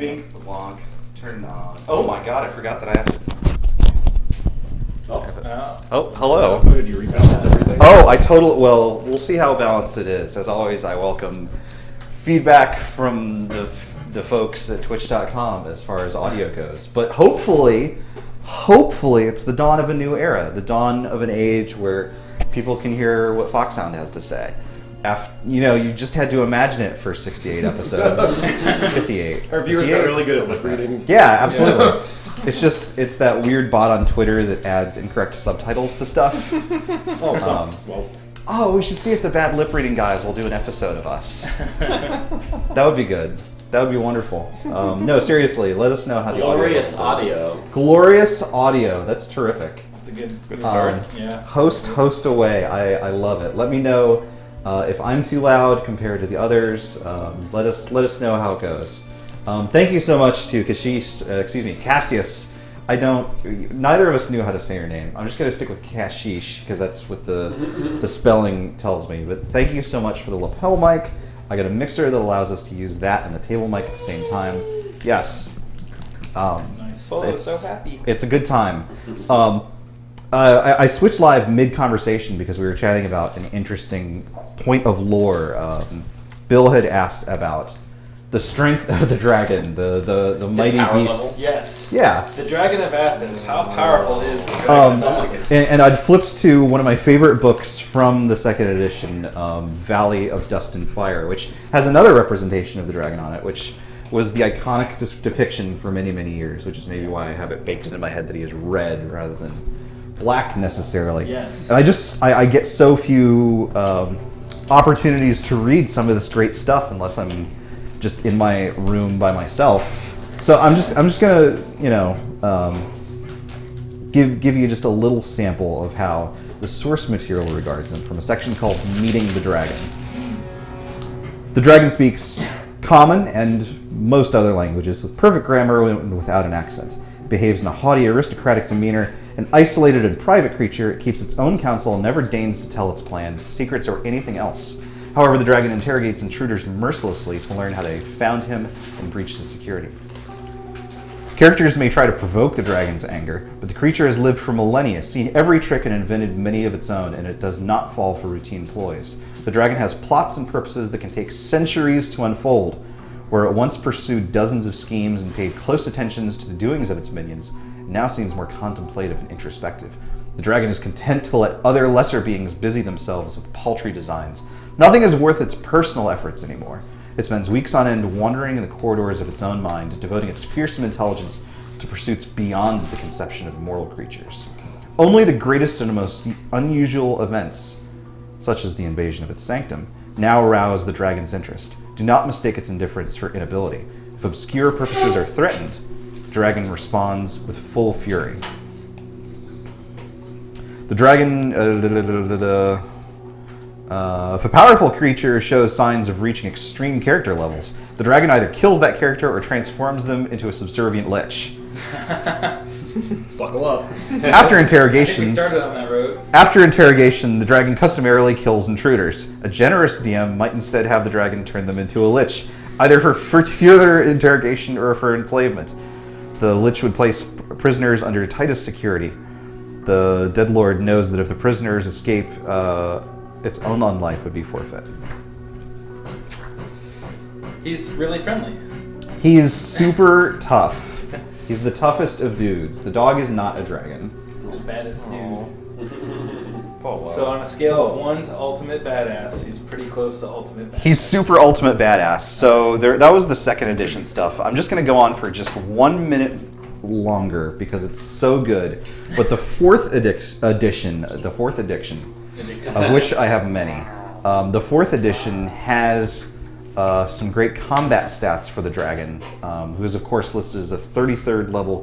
Bink, Blanc, turn on. Oh my god, I forgot that I have to. Oh, hello. Did you rebalance everything? Well, we'll see how balanced it is. As always, I welcome feedback from the folks at twitch.com as far as audio goes. But hopefully it's the dawn of a new era, the dawn of an age where people can hear what FOXHOUND has to say. You just had to imagine it for 68 episodes. 58. Our viewers 58? are really good at lip reading. Yeah, absolutely. Yeah. It's that weird bot on Twitter that adds incorrect subtitles to stuff. We should see if the bad lip reading guys will do an episode of us. That would be good. That would be wonderful. No, seriously, let us know how the Glorious audio. Glorious audio. That's terrific. That's a good start. Yeah. Host away. I love it. Let me know if I'm too loud compared to the others. Let us know how it goes. Thank you so much to Cassius. Neither of us knew how to say your name. I'm just going to stick with Kashish because that's what the spelling tells me. But thank you so much for the lapel mic. I got a mixer that allows us to use that and the table mic at the same time. Yes. Nice. So happy. It's a good time. I switched live mid-conversation because we were chatting about an interesting point of lore. Bill had asked about the strength of the dragon, the mighty beast. Level? Yes. Yeah. The Dragon of Athens. How powerful is the Dragon of Athens? And I'd flipped to one of my favorite books from the second edition, Valley of Dust and Fire, which has another representation of the dragon on it, which was the iconic depiction for many, many years, which is maybe why I have it baked into my head that he is red rather than black necessarily. Yes. And I get so few opportunities to read some of this great stuff unless I'm just in my room by myself. So I'm just gonna give you just a little sample of how the source material regards him from a section called Meeting the Dragon. The dragon speaks common and most other languages with perfect grammar and without an accent. It behaves in a haughty, aristocratic demeanor. An isolated and private creature, it keeps its own counsel and never deigns to tell its plans, secrets, or anything else. However, the dragon interrogates intruders mercilessly to learn how they found him and breached his security. Characters may try to provoke the dragon's anger, but the creature has lived for millennia, seen every trick and invented many of its own, and it does not fall for routine ploys. The dragon has plots and purposes that can take centuries to unfold. Where it once pursued dozens of schemes and paid close attentions to the doings of its minions, it now seems more contemplative and introspective. The dragon is content to let other lesser beings busy themselves with paltry designs. Nothing is worth its personal efforts anymore. It spends weeks on end wandering in the corridors of its own mind, devoting its fearsome intelligence to pursuits beyond the conception of mortal creatures. Only the greatest and most unusual events, such as the invasion of its sanctum, now arouse the dragon's interest. Do not mistake its indifference for inability. If obscure purposes are threatened, the dragon responds with full fury. The dragon... if a powerful creature shows signs of reaching extreme character levels, the dragon either kills that character or transforms them into a subservient lich. Buckle up. After interrogation, I think we started on that road. After interrogation, the dragon customarily kills intruders. A generous DM might instead have the dragon turn them into a lich, either for further interrogation or for enslavement. The lich would place prisoners under tightest security. The dead lord knows that if the prisoners escape, its own life would be forfeit. He's really friendly. He's super tough. He's the toughest of dudes. The dog is not a dragon. The baddest dude. Oh, wow. So on a scale of 1 to ultimate badass, he's pretty close to ultimate badass. He's super ultimate badass. So that was the second edition stuff. I'm just going to go on for just 1 minute longer because it's so good. But the fourth edition, of which I have many, the fourth edition has some great combat stats for the dragon, who is of course listed as a 33rd level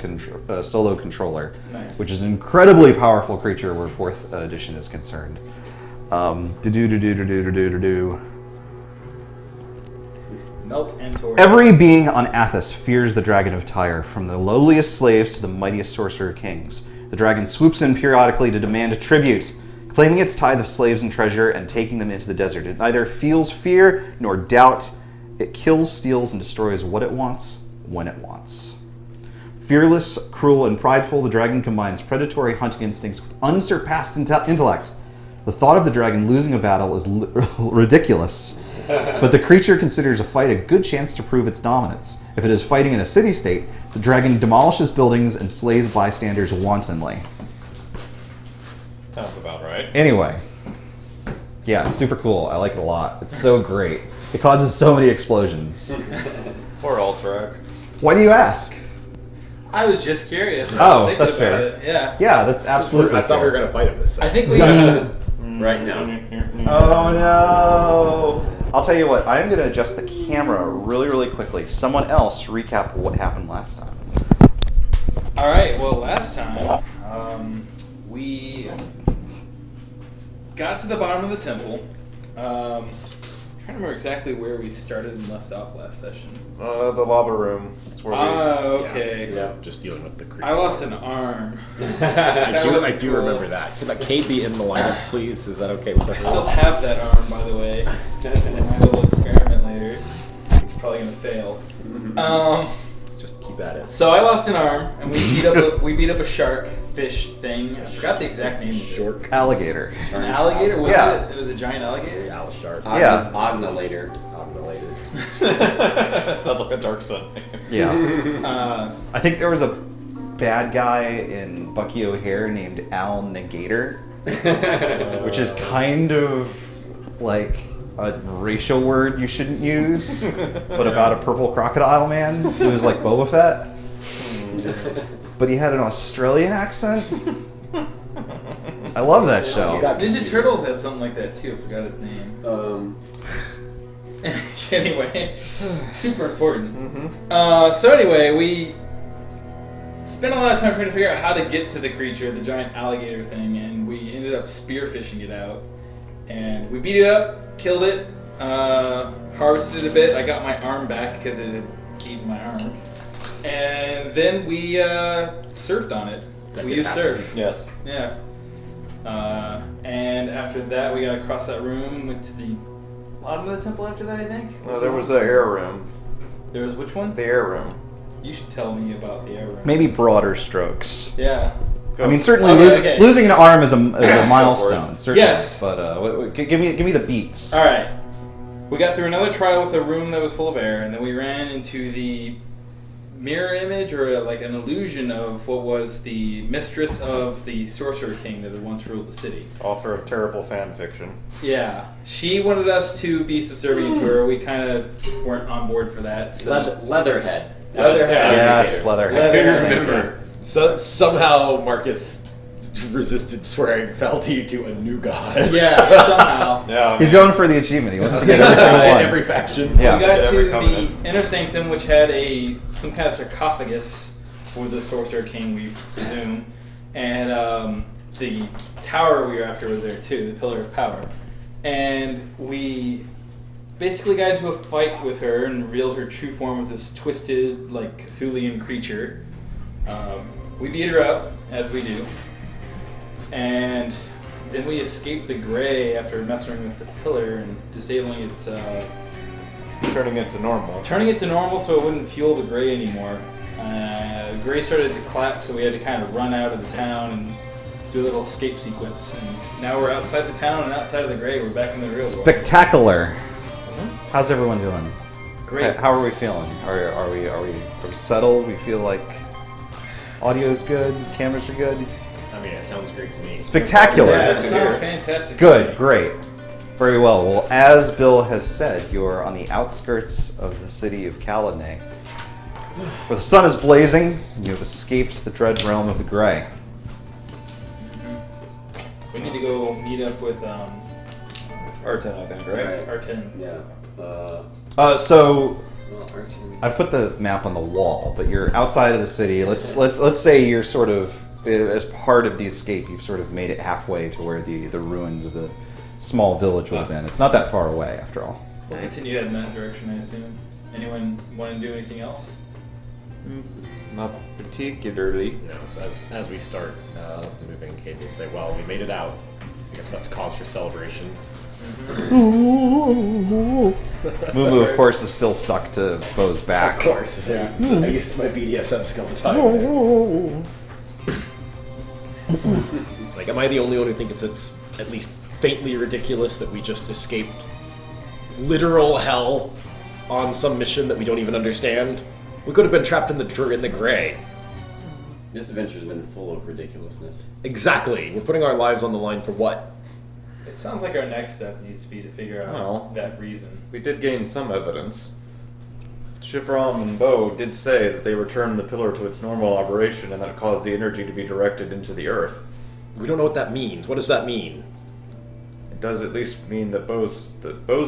solo controller, nice. Which is an incredibly powerful creature where fourth edition is concerned. Melt and torch. Every being on Athos fears the Dragon of Tyre, from the lowliest slaves to the mightiest sorcerer kings. The dragon swoops in periodically to demand tribute, claiming its tithe of slaves and treasure and taking them into the desert. It neither feels fear nor doubt. It kills, steals, and destroys what it wants, when it wants. Fearless, cruel, and prideful, the dragon combines predatory hunting instincts with unsurpassed intellect. The thought of the dragon losing a battle is ridiculous, but the creature considers a fight a good chance to prove its dominance. If it is fighting in a city-state, the dragon demolishes buildings and slays bystanders wantonly. Sounds about right. Anyway, yeah, it's super cool. I like it a lot. It's so great. It causes so many explosions. Or Alterac. Why do you ask? I was just curious. Oh, that's fair. Yeah. Yeah, that's absolutely I thought we were fair. going to fight him this I second. think we should. Right now. Oh no! I'll tell you what, I am going to adjust the camera really, really quickly. Someone else recap what happened last time. All right. Well, last time we got to the bottom of the temple. I'm trying to remember exactly where we started and left off last session. The lava room. That's where Okay. Yeah, just dealing with the creep. I lost an arm. I do cool. remember that. Can Kate be in the lineup, please? Is that okay with us? I still have that arm, by the way. My little experiment later. It's probably gonna fail. Just keep at it. So I lost an arm, and we beat up a shark fish thing. I forgot the exact name. Short. Alligator. An alligator? Was Yeah. it? It was a giant alligator. Alice Shark. Yeah. Ognilator. Sounds like a Dark Sun. Yeah. I think there was a bad guy in Bucky O'Hare named Al Negator, which is kind of like a racial word you shouldn't use, but about a purple crocodile man who was like Boba Fett. But he had an Australian accent. I love that show. Ninja Turtles had something like that too. I forgot its name. Anyway, super important. So anyway, we spent a lot of time trying to figure out how to get to the creature, the giant alligator thing, and we ended up spearfishing it out. And we beat it up, killed it, harvested it a bit. I got my arm back because it had eaten my arm. And then we surfed on it. We used surf. Yes. Yeah. And after that, we got across that room, went to the bottom of the temple after that, I think. No, there was the air room. There was which one? The air room. You should tell me about the air room. Maybe broader strokes. Yeah. I mean, certainly Okay. losing an arm is a milestone. Certainly. Yes. But give me the beats. All right. We got through another trial with a room that was full of air, and then we ran into the mirror image or like an illusion of what was the mistress of the sorcerer king that had once ruled the city. Author of terrible fan fiction. Yeah. She wanted us to be subservient to her. We kind of weren't on board for that. So. Leatherhead. Leatherhead. Yes, Leatherhead. I Leatherhead. remember. So somehow Marcus resisted swearing fealty to a new god. Yeah, somehow. Yeah. He's going for the achievement. He wants to get every single one. Every faction. Yeah. We got Get to every the covenant. inner sanctum, which had some kind of sarcophagus for the sorcerer king, we presume, and the tower we were after was there too, the pillar of power, and we basically got into a fight with her and revealed her true form was this twisted, like Cthulhian creature. We beat her up, as we do, and then we escaped the Gray after messing with the pillar and disabling its. Turning it to normal. Turning it to normal so it wouldn't fuel the Gray anymore. Gray started to collapse, so we had to kind of run out of the town and do a little escape sequence. And now we're outside the town and outside of the Gray. We're back in the real world. Spectacular. How's everyone doing? Great. How are we feeling? Are we settled? We feel like audio's good, cameras are good. I mean, it sounds great to me. Spectacular. Yeah, it sounds fantastic. Good, great. Very well. Well, as Bill has said, you're on the outskirts of the city of Caladnay. Where the sun is blazing, you have escaped the dread realm of the Grey. We need to go meet up with Arten, I think, right? Arten. Yeah. So Arten. I put the map on the wall, but you're outside of the city. Let's say you're sort of, as part of the escape, you've sort of made it halfway to where the ruins of the small village would have been. It's not that far away, after all. We'll continue heading in that direction, I assume. Anyone want to do anything else? Not particularly. No, so as we start moving, Kate will say, well, we made it out. I guess that's cause for celebration. Moo Moo, of course, is still stuck to Bo's back. Of course. Yeah. I guess my BDSM skill time. Like, am I the only one who thinks it's at least faintly ridiculous that we just escaped literal hell on some mission that we don't even understand? We could have been trapped in the gray. This adventure's been full of ridiculousness. Exactly. We're putting our lives on the line for what? It sounds like our next step needs to be to figure out Well. that reason. We did gain some evidence. Shivram and Bo did say that they returned the pillar to its normal operation and that it caused the energy to be directed into the earth. We don't know what that means. What does that mean? It does at least mean that Bo's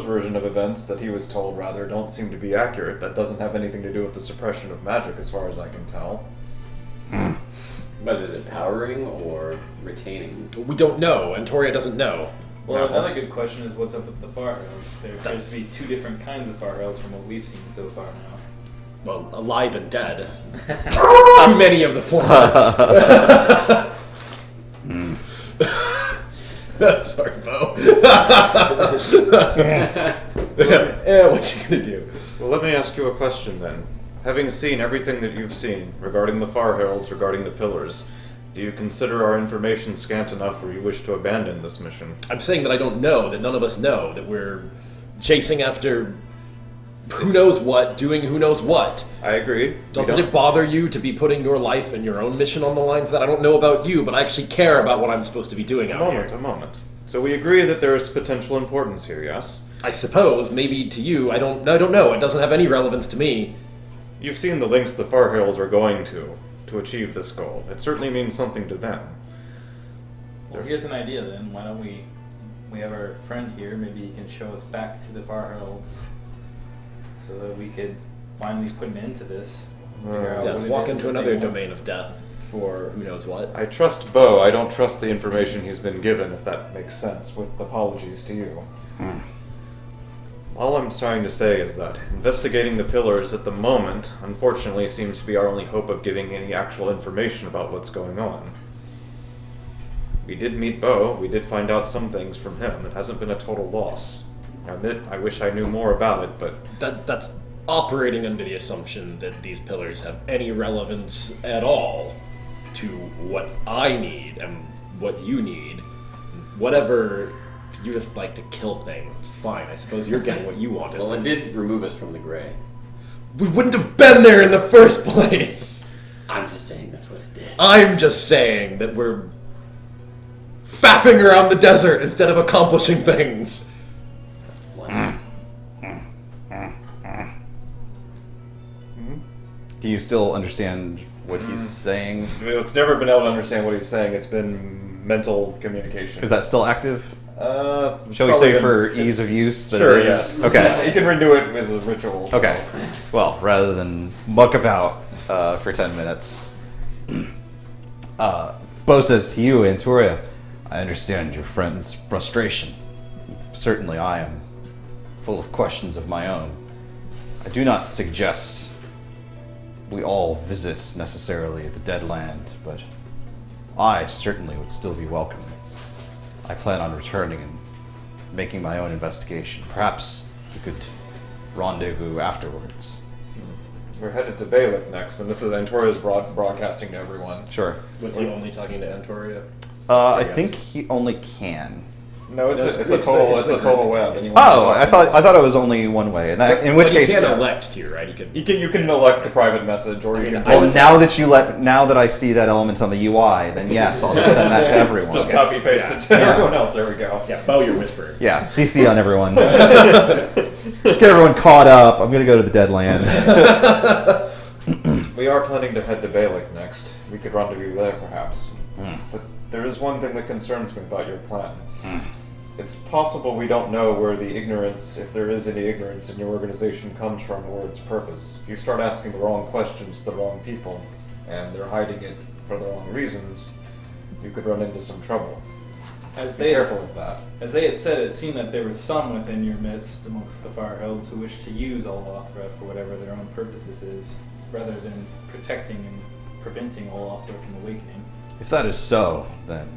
version of events that he was told, rather, don't seem to be accurate. That doesn't have anything to do with the suppression of magic, as far as I can tell. But is it powering or retaining? We don't know, and Toria doesn't know. Well, No. another good question is what's up with the Far Hills? There appears to be two different kinds of Far Hills from what we've seen so far now. Well, alive and dead. Too many of the former. Sorry, Bo. What you gonna do? Well, let me ask you a question then. Having seen everything that you've seen regarding the Far Heralds, regarding the pillars, do you consider our information scant enough where you wish to abandon this mission? I'm saying that I don't know, that none of us know, that we're chasing after who knows what, doing who knows what. I agree. Doesn't it bother you to be putting your life and your own mission on the line for that? I don't know about you, but I actually care about what I'm supposed to be doing out here. A moment. So we agree that there is potential importance here, yes? I suppose, maybe to you, I don't know. It doesn't have any relevance to me. You've seen the lengths the Far Heralds are going to achieve this goal. It certainly means something to them. Well, here's an idea then. Why don't we have our friend here, maybe he can show us back to the Far Heralds so that we could finally put an end to this. Figure out Yes, what it walk is into that another they want. domain of death for who knows what. I trust Bo. I don't trust the information he's been given, if that makes sense, with apologies to you. All I'm trying to say is that investigating the pillars at the moment, unfortunately, seems to be our only hope of getting any actual information about what's going on. We did meet Bo. We did find out some things from him. It hasn't been a total loss. I admit, I wish I knew more about it, but That's operating under the assumption that these pillars have any relevance at all to what I need and what you need. Whatever, you just like to kill things. It's fine. I suppose you're getting what you want. Well, it did remove us from the gray. We wouldn't have been there in the first place. I'm just saying that's what it did. I'm just saying that we're faffing around the desert instead of accomplishing things. What? Do you still understand what he's saying? I mean, it's never been able to understand what he's saying. It's been mental communication. Is that still active? It's Shall we probably say been- for ease of use that Sure, it is? yes. Okay. You can renew it with a ritual. so- Okay. Well, rather than muck about for 10 minutes, Bo says to you, Antoria, I understand your friend's frustration. Certainly I am full of questions of my own. I do not suggest we all visit necessarily the Dead Land, but I certainly would still be welcome. I plan on returning and making my own investigation. Perhaps we could rendezvous afterwards. We're headed to Balak next, and this is Antoria's broadcasting to everyone. Sure. Was he only talking to Antoria? I think he only can. No, it's It's a the- total it's the total group. web. Anyone Oh, can I talk. thought it was only one way. In which case, you can't elect to, right? You can elect a private message, or you can. well, now that I see that element on the UI, then yes, I'll just send that to everyone. Just copy paste it to Yeah. everyone else. There we go. Yeah, Bo, you're whispering. Yeah, CC on everyone. Just get everyone caught up. I'm gonna go to the Dead Land. We are planning to head to Balak next. We could rendezvous there, perhaps. But there is one thing that concerns me about your plan. It's possible we don't know where the ignorance, if there is any ignorance in your organization, comes from or its purpose. If you start asking the wrong questions to the wrong people, and they're hiding it for the wrong reasons, you could run into some trouble. As Be they had, careful with that. as they had said, it seemed that there were some within your midst amongst the Far Hills who wished to use Olafra for whatever their own purposes is, rather than protecting and preventing Olafra from awakening. If that is so, then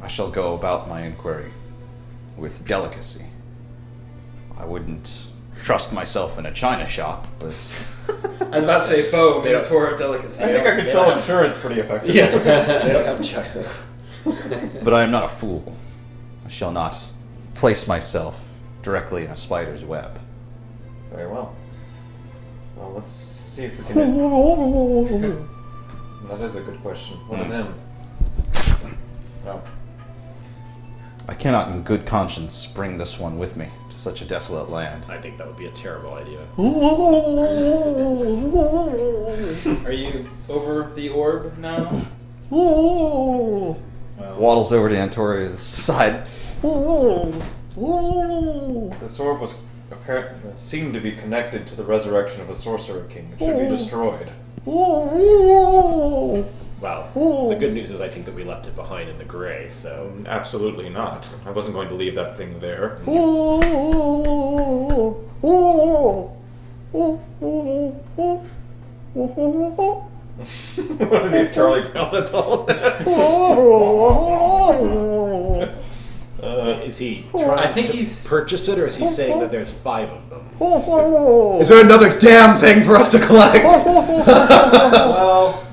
I shall go about my inquiry. with delicacy. I wouldn't trust myself in a china shop, but I was about to say bow, Minotaur of delicacy. I think I could sell insurance pretty effectively. Yeah, they don't have China. but I am not a fool. I shall not place myself directly in a spider's web. Very well. Well, let's see if we can... That is a good question. What of him? No. I cannot in good conscience bring this one with me to such a desolate land. I think that would be a terrible idea. Are you over the orb now? Well, Waddles over to Antoria's side. This orb was seemed to be connected to the resurrection of a sorcerer king. It should be destroyed. Well, the good news is I think that we left it behind in the gray, so... Absolutely not. I wasn't going to leave that thing there. What is he, Charlie Brown at all? Is he trying I think to he's- purchase it, or is he saying that there's 5 of them? Is there another damn thing for us to collect? well,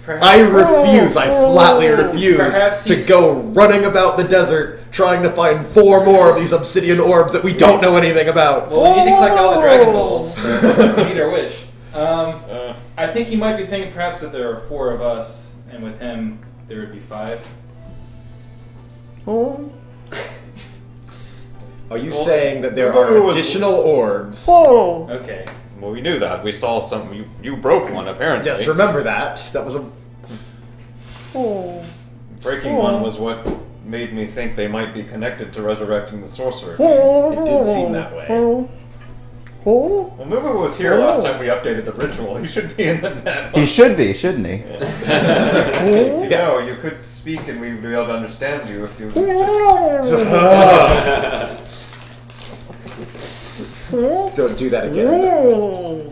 perhaps. I refuse. I flatly refuse Perhaps to he's- go running about the desert trying to find 4 more of these obsidian orbs that we don't know anything about. Well, we need to collect all the Dragon Balls. So we need our wish. I think he might be saying perhaps that there are 4 of us, and with him there would be 5. Are you saying that there whoever are was- additional orbs? Okay. Well, we knew that. We saw some. You broke one, apparently. Yes, remember that. That was a... Breaking one was what made me think they might be connected to resurrecting the sorcerer. It did seem that way. Well, Mumu was here last time we updated the ritual. He should be in the net. He should be, shouldn't he? No, you could speak and we'd be able to understand you if you... Don't do that again.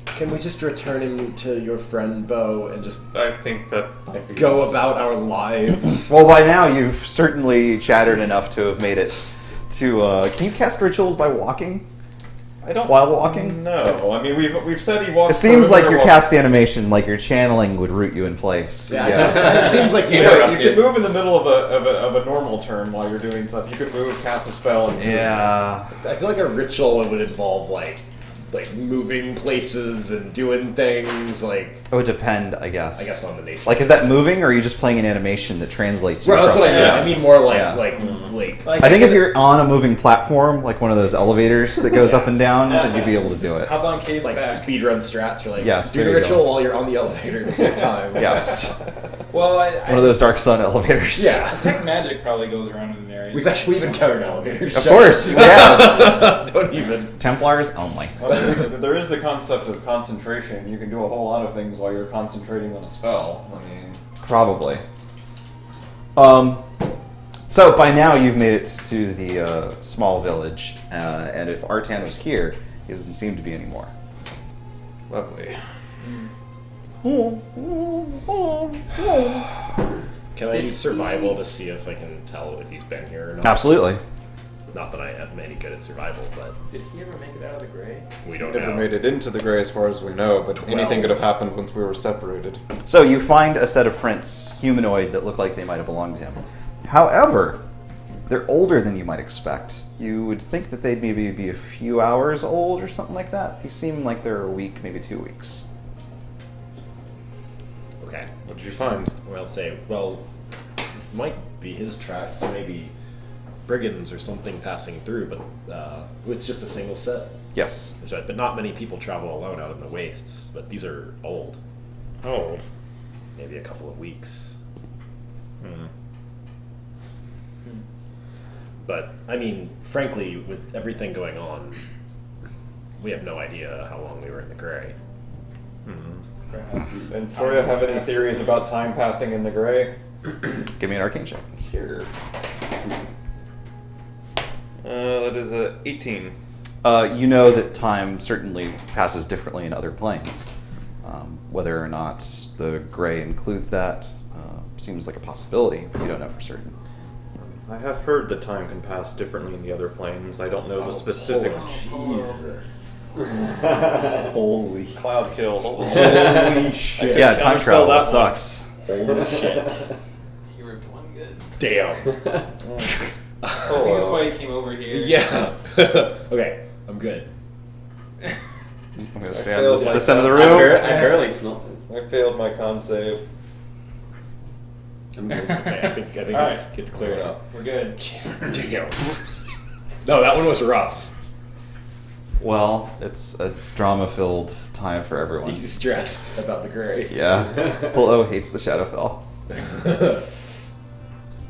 Can we just return him to your friend Bo and just I think that might be go best. about our lives? Well, by now you've certainly chattered enough to have made it to. Can you cast rituals by walking? I don't... While walking? No. I mean, we've said he walks... It seems like your walk- cast animation, like your channeling, would root you in place. Yeah, it seems like You know, you could move in the middle of a normal turn while you're doing stuff. You could move, cast a spell, and move. Yeah. I feel like a ritual would involve like moving places and doing things. Like It would depend, I guess. I guess on the nature. Like, is that moving, or are you just playing an animation that translates? Well, that's across what I the- mean. I mean more like Yeah. like I think if you're on a moving platform, like one of those elevators that goes up and down, then you'd be able to do it. Hop on Cave's like back. speedrun strats. You're like, Yes, do there the you go. ritual while you're on the elevator at the same time. Yes. Well, One of those Dark Sun elevators. Yeah. Detect magic probably goes around in an area. We've encountered elevators. Of course. Yeah. Don't even. Templars only. Well, there is the concept of concentration. You can do a whole lot of things while you're concentrating on a spell. I mean... Probably. So by now you've made it to the small village, and if Artan was here, he doesn't seem to be anymore. Lovely. Can I use survival to see if I can tell if he's been here or not? Absolutely. Not that I am any good at survival, but Did he ever make it out of the gray? we don't Never know. made it into the gray as far as we know, but anything 12. could have happened once we were separated. So you find a set of prints, humanoid, that look like they might have belonged to him. However, they're older than you might expect. You would think that they'd maybe be a few hours old or something like that. They seem like they're a week, maybe 2 weeks. Okay. What did you find? Well, I'll say, well, this might be his tracks, maybe brigands or something passing through, but it's just a single set. Yes. But not many people travel alone out in the wastes, but these are old. Oh. Maybe a couple of weeks. But, I mean, frankly, with everything going on, we have no idea how long we were in the gray. Perhaps. And Toria, have any theories about time passing in the gray? Give me an arcane check. Here. That is a 18. You know that time certainly passes differently in other planes. Whether or not the gray includes that, seems like a possibility. You don't know for certain. I have heard that time can pass differently in the other planes. I don't know the specifics. Jesus. Holy. Cloud killed. Holy shit. Yeah, time travel. That sucks. Holy shit. He ripped one good. Damn. I think that's why he came over here. Yeah. Okay, I'm good. I'm going to I stay on failed this my end of the con room. I barely smelt it. I failed my con save. I'm good. Okay, I think Alright. it's cleared up. We're good. Damn. No, that one was rough. Well, it's a drama-filled time for everyone. He's stressed about the gray. Yeah. Full O hates the Shadowfell.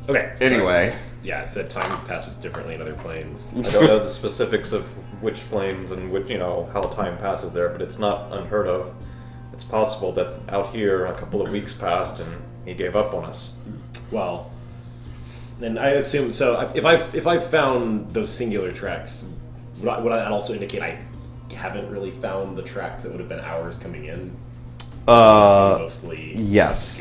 Okay. Anyway. Yeah, I said time passes differently in other planes. I don't know the specifics of which planes and which, how time passes there, but it's not unheard of. It's possible that out here a couple of weeks passed and he gave up on us. Well, then I assume so. If I've found those singular tracks, would I also indicate I haven't really found the tracks that would have been ours coming in? Yes, Mostly.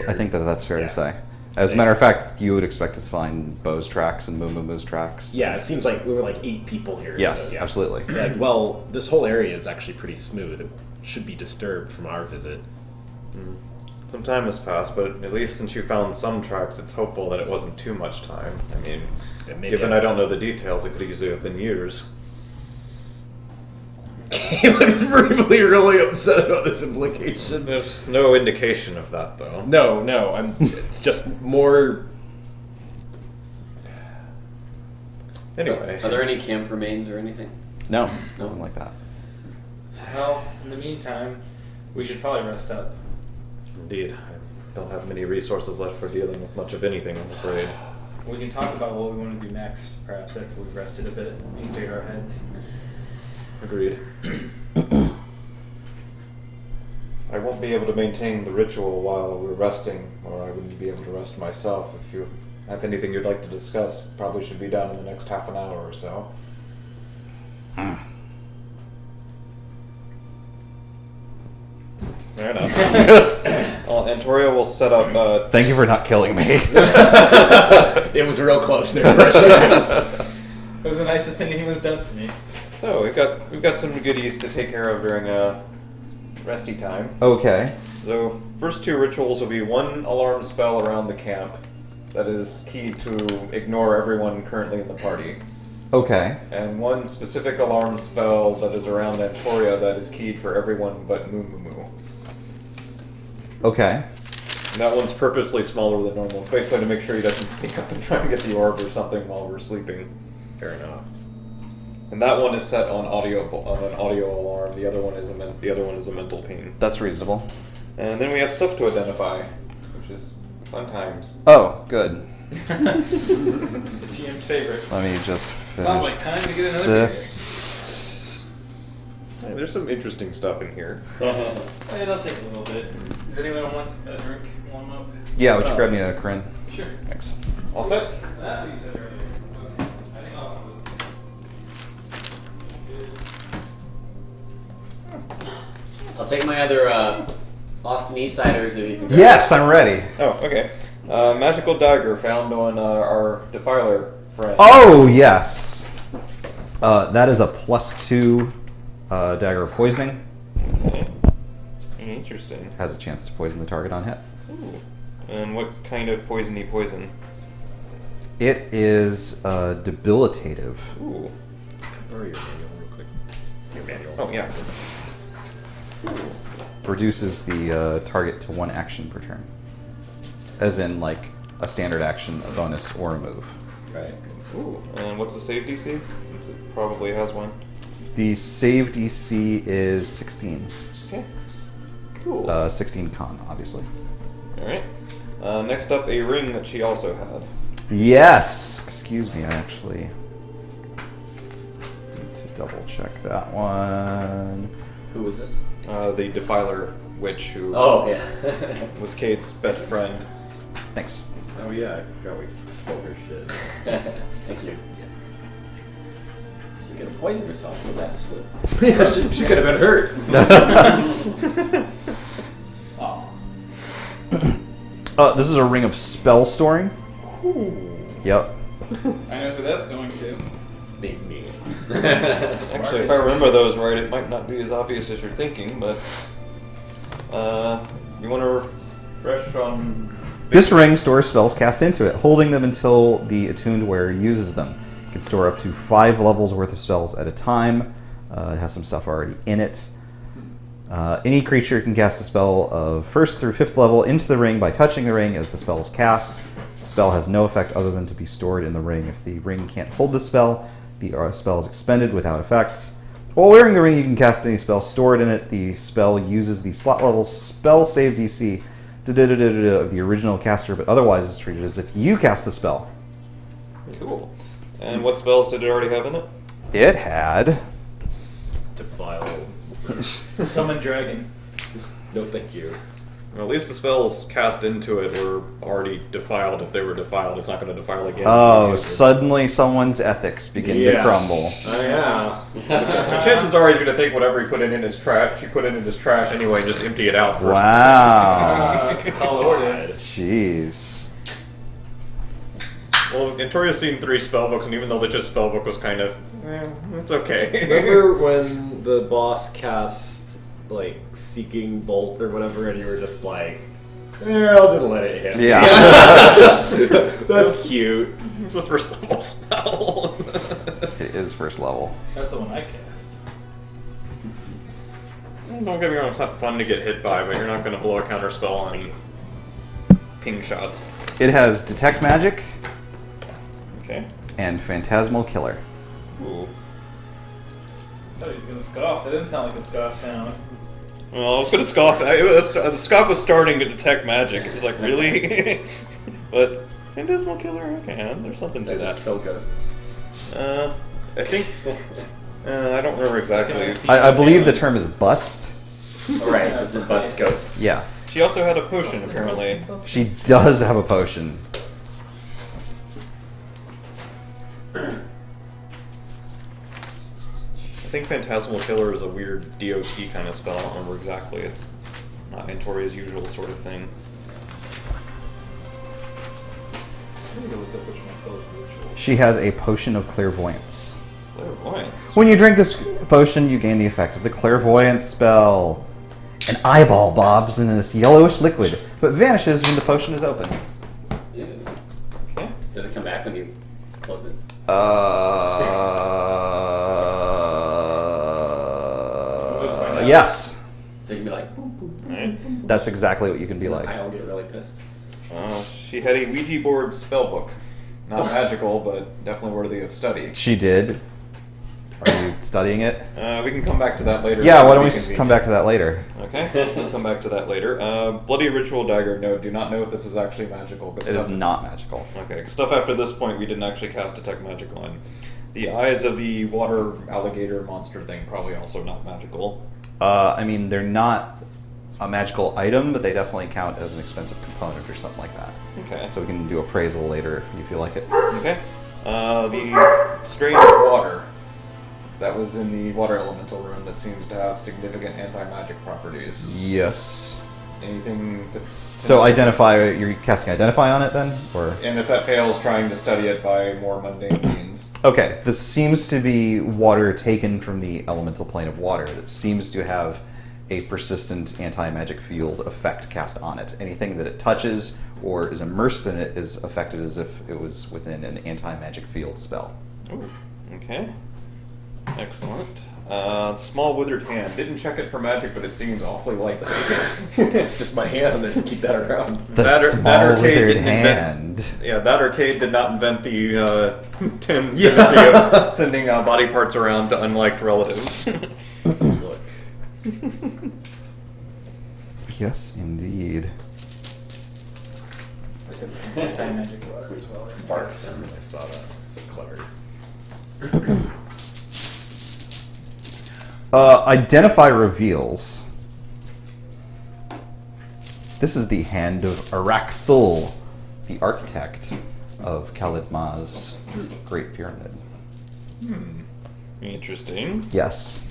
I think that's fair Yeah. to say. As a matter of fact, you would expect to find Bo's tracks and Moo's tracks. Yeah, it seems like we were like 8 people here. Yes, so, yeah. absolutely. Like, well, this whole area is actually pretty smooth. It should be disturbed from our visit. Some time has passed, but at least since you found some tracks, it's hopeful that it wasn't too much time. I mean, Yeah, maybe given I don't know the details, it could easily have been years. He looks really upset about this implication. There's no indication of that, though. No, it's just more. Anyway, Are there any camp remains or anything? No, nothing like that. Well, in the meantime, we should probably rest up. indeed, I don't have many resources left for dealing with much of anything, I'm afraid. We can talk about what we want to do next, perhaps after we've rested a bit and cleared our heads. Agreed. I won't be able to maintain the ritual while we're resting, or I wouldn't be able to rest myself. If you have anything you'd like to discuss, probably should be done in the next half an hour or so. Fair enough. Antoria will set up. Thank you for not killing me. It was real close there. It was the nicest thing anyone's done for me. So we've got some goodies to take care of during resty time. Okay. So first 2 rituals will be 1 alarm spell around the camp that is key to ignore everyone currently in the party, Okay. and 1 specific alarm spell that is around Antoria that is keyed for everyone but Moo. Okay. And that one's purposely smaller than normal. It's basically to make sure he doesn't sneak up and try and get the orb or something while we're sleeping. Fair enough. And that one is set on an audio alarm. The other one is a mental ping. That's reasonable. And then we have stuff to identify, which is fun times. Oh, good. The TM's favorite. Let me just finish Sounds like time to get another this. Hey, there's some interesting stuff in here. beer. It'll take a little bit. Does anyone want a drink warm up? Yeah, would you grab me a Corinne? Sure. Thanks. All set? That's what you said earlier. Okay. I think I'll have those. I'll take my other Austin East Siders if you can. Yes, I'm ready. Oh, okay. Magical dagger found on our defiler friend. Oh, yes. That is a +2 dagger of poisoning. Okay. Interesting. Has a chance to poison the target on hit. Ooh. And what kind of poison? It is debilitative. Ooh. Borrow your manual real quick. Your manual. Oh, yeah. Reduces the target to 1 action per turn. As in, like, a standard action, a bonus, or a move. Right. Ooh. And what's the save DC? Since it probably has one. The save DC is 16. Okay. Cool. 16 con, obviously. Alright. Next up, a ring that she also had. Yes! Excuse me, I actually need to double check that one. Who was this? The defiler witch who Oh, yeah. was Kate's best friend. Thanks. Oh yeah, I forgot we stole her shit. Thank you. She could have poisoned herself with that slip. Yeah, she could have been hurt. Oh. This is a ring of spell storing. Yep. I know who that's going to. Me. Actually, if I remember those right, it might not be as obvious as you're thinking, but you want to refresh on. This ring stores spells cast into it, holding them until the attuned wearer uses them. You can store up to 5 levels worth of spells at a time. It has some stuff already in it. Any creature can cast a spell of 1st through 5th level into the ring by touching the ring as the spell is cast. The spell has no effect other than to be stored in the ring. If the ring can't hold the spell, the spell is expended without effect. While wearing the ring, you can cast any spell stored in it. The spell uses the slot level spell save DC of the original caster, but otherwise is treated as if you cast the spell. Cool. And what spells did it already have in it? It had... Defile. Summon dragon. No, thank you. Well, at least the spells cast into it were already defiled. If they were defiled, it's not going to defile again. Oh, suddenly someone's ethics begin to crumble. Oh, yeah. The chances are he's going to take whatever he put in his trash. He put in his trash anyway, and just empty it out first. Wow. It's a tall order. Jeez. Well, Victoria's seen 3 spellbooks, and even though the just spellbook was kind of, it's okay. Remember when the boss cast, like, Seeking Bolt or whatever, and you were just like, I'll just let it hit. Yeah. That's cute. It's a first level spell. It is 1st level. That's the one I cast. Don't get me wrong, it's not fun to get hit by, but you're not going to blow a counter spell on ping shots. It has Detect Magic Okay. and Phantasmal Killer. Ooh. I thought he was gonna scoff. That didn't sound like a scoff sound. Well, I was going to scoff. The scoff was starting to detect magic. It was like, really? But Phantasmal Killer, okay, there's something to Just that. kill ghosts. I think... I don't remember exactly. I believe the term is Bust. Right, this is bust ghosts. Yeah. She also had a potion, apparently. She does have a potion. I think Phantasmal Killer is a weird DOT kind of spell. I don't remember exactly. It's not Antoria's usual sort of thing. I'm gonna look up which one spell is ritual. She has a potion of clairvoyance. Clairvoyance. When you drink this potion, you gain the effect of the clairvoyance spell. An eyeball bobs in this yellowish liquid, but vanishes when the potion is open. Yeah. Okay. Does it come back when you close it? Yes. So you can be like, boop, boop. Right. That's exactly what you can be like. I'll get really pissed. She had a Ouija board spellbook. Not magical, but definitely worthy of study. She did. Are you studying it? We can come back to that later. Yeah, why don't we come back to that later? Okay, we'll come back to that later. Bloody Ritual Dagger, no, do not know if this is actually magical. But It is not magical. Okay, stuff after this point we didn't actually cast Detect Magic on. The eyes of the water alligator monster thing, probably also not magical. I mean, they're not a magical item, but they definitely count as an expensive component or something like that. Okay. So we can do appraisal later if you feel like it. Okay. The Strange Water. That was in the water elemental room that seems to have significant anti-magic properties. Yes. Anything that... So identify, you're casting identify on it then? Or And if that fails, trying to study it by more mundane means. okay, this seems to be water taken from the elemental plane of water that seems to have a persistent anti-magic field effect cast on it. Anything that it touches or is immersed in it is affected as if it was within an anti-magic field spell. Ooh, okay. Excellent. Small withered hand. Didn't check it for magic, but it seems awfully likely. It's just my hand. Let's keep that around. The That small arcade withered didn't hand. Yeah, that arcade did not invent the tendency of sending body parts around to unliked relatives. Look. Yes, indeed. Anti-magic water as well. Barks. I saw that. So clever. Identify reveals. This is the hand of Arakthul, the architect of Khalidma's Great Pyramid. Interesting. Yes.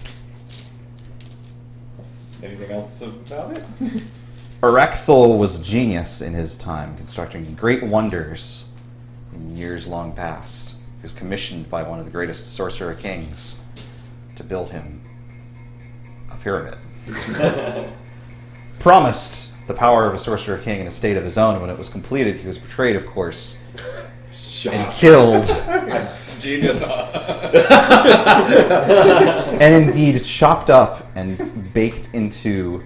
Anything else about it? Erecthal was a genius in his time, constructing great wonders in years long past. He was commissioned by one of the greatest sorcerer kings to build him a pyramid. Promised the power of a sorcerer king in a state of his own. When it was completed, he was betrayed, of course, and killed. Genius. And indeed chopped up and baked into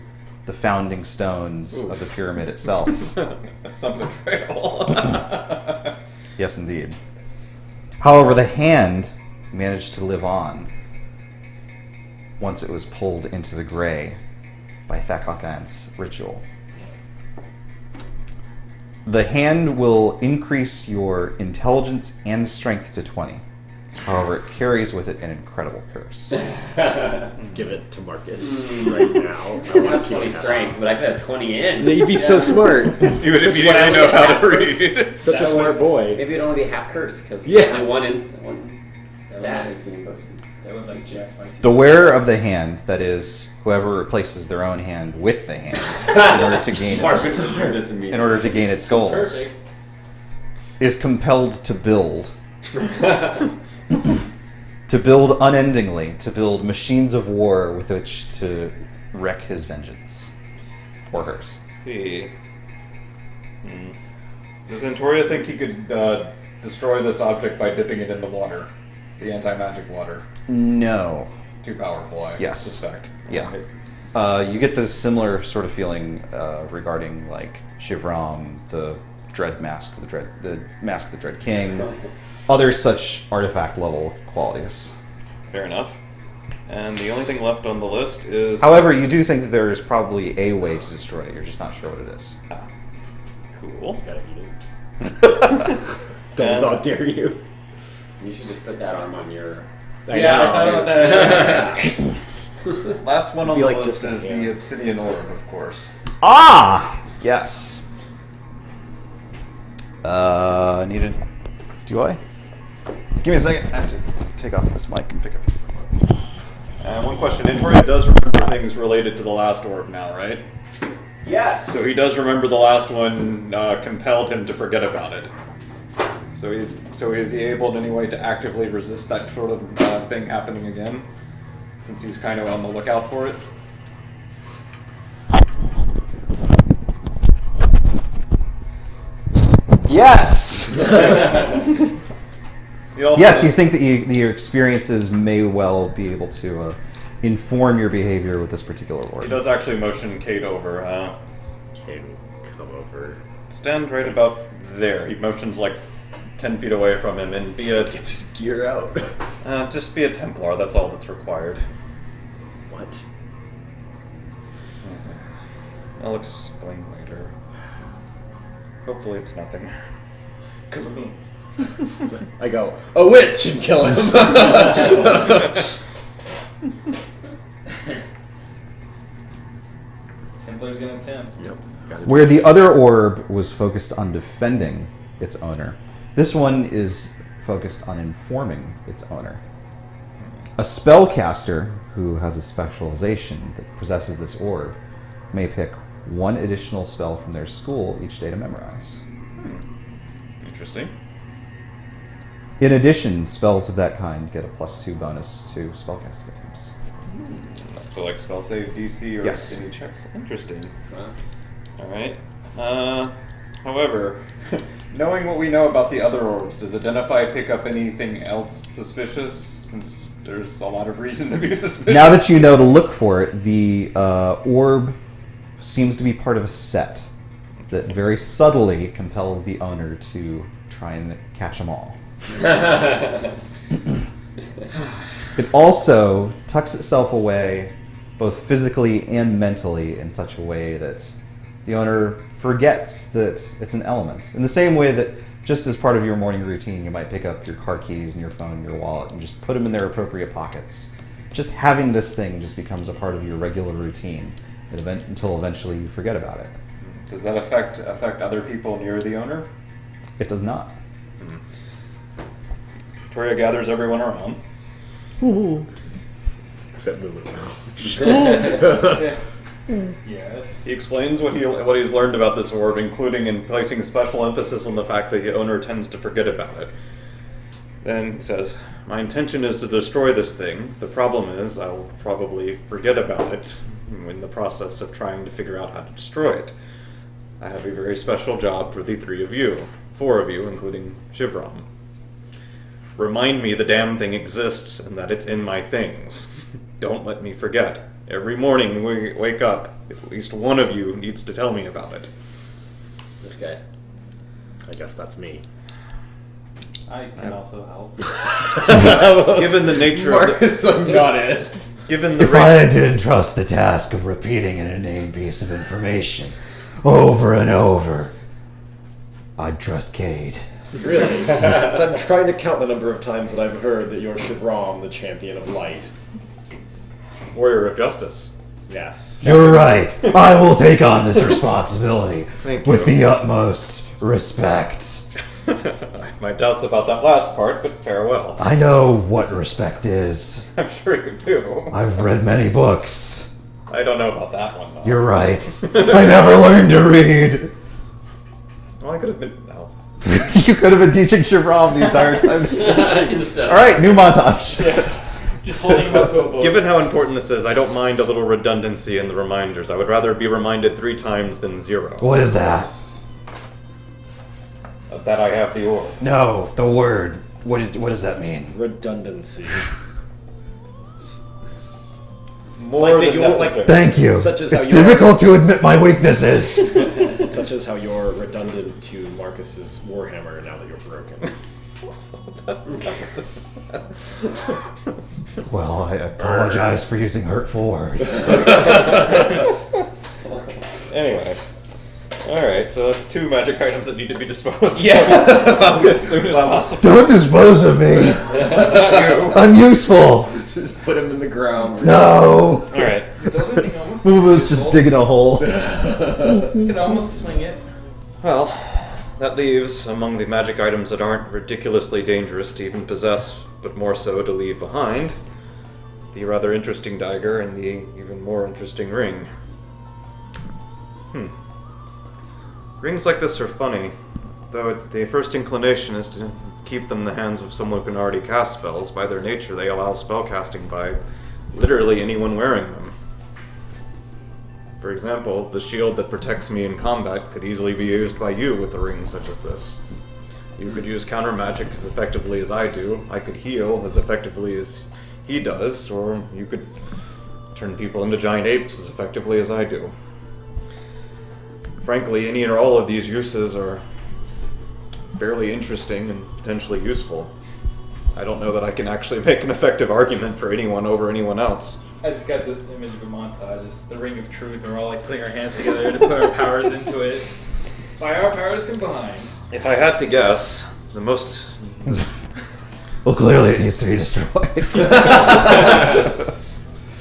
the founding stones of the pyramid itself. That's some betrayal. Yes, indeed. However, the hand managed to live on once it was pulled into the gray by Thakokant's ritual. The hand will increase your intelligence and strength to 20. However, it carries with it an incredible curse. Give it to Markus right now. I don't have 20 strength, but I could have 20 in. You'd be so smart. You would immediately know how to read. Such a smart boy. Maybe it'd only be half curse, because Yeah. one stat is getting boosted. That would like jack by The wearer of the hand, that is, whoever replaces their own hand with the hand in order to gain Markus would learn this in immediately. order to gain its goals, perfect. is compelled to build. To build unendingly, to build machines of war with which to wreak his vengeance. Or hers. See. Does Antoria think he could destroy this object by dipping it in the water? The anti-magic water? No. Too powerful, I Yes. suspect. Yeah. Right. You get this similar sort of feeling regarding like Shivram, the Dread Mask, the Mask of the Dread King, other such artifact level qualities. Fair enough. And the only thing left on the list is... However, you do think that there is probably a way to destroy it. You're just not sure what it is. Cool. Gotta eat it. Don't dare you. You should just put that arm on your... Yeah, I thought about that. Last one on Be the like list just is that, the yeah. Obsidian Orb, of course. Ah! Yes. Needed... Do I? Give me a second. I have to take off this mic and pick up. One question. Antoria does remember things related to the last orb now, right? Yes! So he does remember the last one compelled him to forget about it. So is he able in any way to actively resist that sort of thing happening again? Since he's kind of on the lookout for it? Yes! Yes, you Also- think that your experiences may well be able to inform your behavior with this particular He orb. does actually motion Kate over. Can come over. Stand right about there. He motions like 10 feet away from him and be a... Gets his gear out. just be a Templar, that's all that's required. What? I'll explain later. Hopefully it's nothing. I go, a witch, and kill him. Templar's gonna attempt. Yep. Got it. Where the other orb was focused on defending its owner, this one is focused on informing its owner. A spellcaster who has a specialization that possesses this orb may pick one additional spell from their school each day to memorize. Interesting. In addition, spells of that kind get a +2 bonus to spellcasting attempts. So like spell save DC or Yes. any checks. Interesting. Huh? Alright. However, knowing what we know about the other orbs, does Identify pick up anything else suspicious? Since there's a lot of reason to be suspicious. Now that you know to look for it, the orb seems to be part of a set that very subtly compels the owner to try and catch them all. It also tucks itself away both physically and mentally in such a way that the owner forgets that it's an element. In the same way that just as part of your morning routine, you might pick up your car keys and your phone and your wallet and just put them in their appropriate pockets. Just having this thing just becomes a part of your regular routine until eventually you forget about it. Does that affect other people near the owner? It does not. Toria gathers everyone around. Except Lulu. Yes. He explains what he's learned about this orb, including in placing special emphasis on the fact that the owner tends to forget about it. Then he says, "My intention is to destroy this thing. The problem is I will probably forget about it in the process of trying to figure out how to destroy it. I have a very special job for the 4 of you, including Shivram. Remind me the damn thing exists and that it's in my things. Don't let me forget. Every morning when we wake up, at least one of you needs to tell me about it." This guy. I guess that's me. I can also help. Given the nature of the... Got it. Given the If I didn't trust the task of repeating an inane piece of information over and over, I'd trust Cade. Really? 'Cause I'm trying to count the number of times that I've heard that you're Shivram, the champion of light. Warrior of Justice. Yes. You're right. I will take on this responsibility Thank with you. the utmost respect. I have my doubts about that last part, but farewell. I know what respect is. I'm sure you do. I've read many books. I don't know about that one, though. You're right. I never learned to read. Well, I could have been... No. You could have been teaching Shivram the entire time. Instead. All right, new montage. Just holding him up to a book. Given how important this is, I don't mind a little redundancy in the reminders. I would rather be reminded 3 times than 0. What is that? That I have the orb. No, the word. What does that mean? Redundancy. More like that than you won't, like, necessary. Thank you. Such as how It's you are- difficult to admit my weaknesses. Such as how you're redundant to Markus's Warhammer now that you're broken. Well, I apologize for using hurtful words. Anyway. Alright, so that's 2 magic items that need to be disposed of. Yes. As soon as possible. Don't dispose of me. I'm useful. Just put him in the ground. No. Alright. The other thing almost Booba's just digging a hole. You can almost swing it. Well, that leaves, among the magic items that aren't ridiculously dangerous to even possess, but more so to leave behind, the rather interesting dagger and the even more interesting ring. Rings like this are funny, though the first inclination is to keep them in the hands of someone who can already cast spells. By their nature, they allow spellcasting by literally anyone wearing them. For example, the shield that protects me in combat could easily be used by you with a ring such as this. You could use counter magic as effectively as I do. I could heal as effectively as he does, or you could turn people into giant apes as effectively as I do. Frankly, any or all of these uses are fairly interesting and potentially useful. I don't know that I can actually make an effective argument for anyone over anyone else. I just got this image of a montage. It's the Ring of Truth, and we're all like putting our hands together to put our powers into it. By our powers combined. If I had to guess, the most... Well, clearly it needs to be destroyed.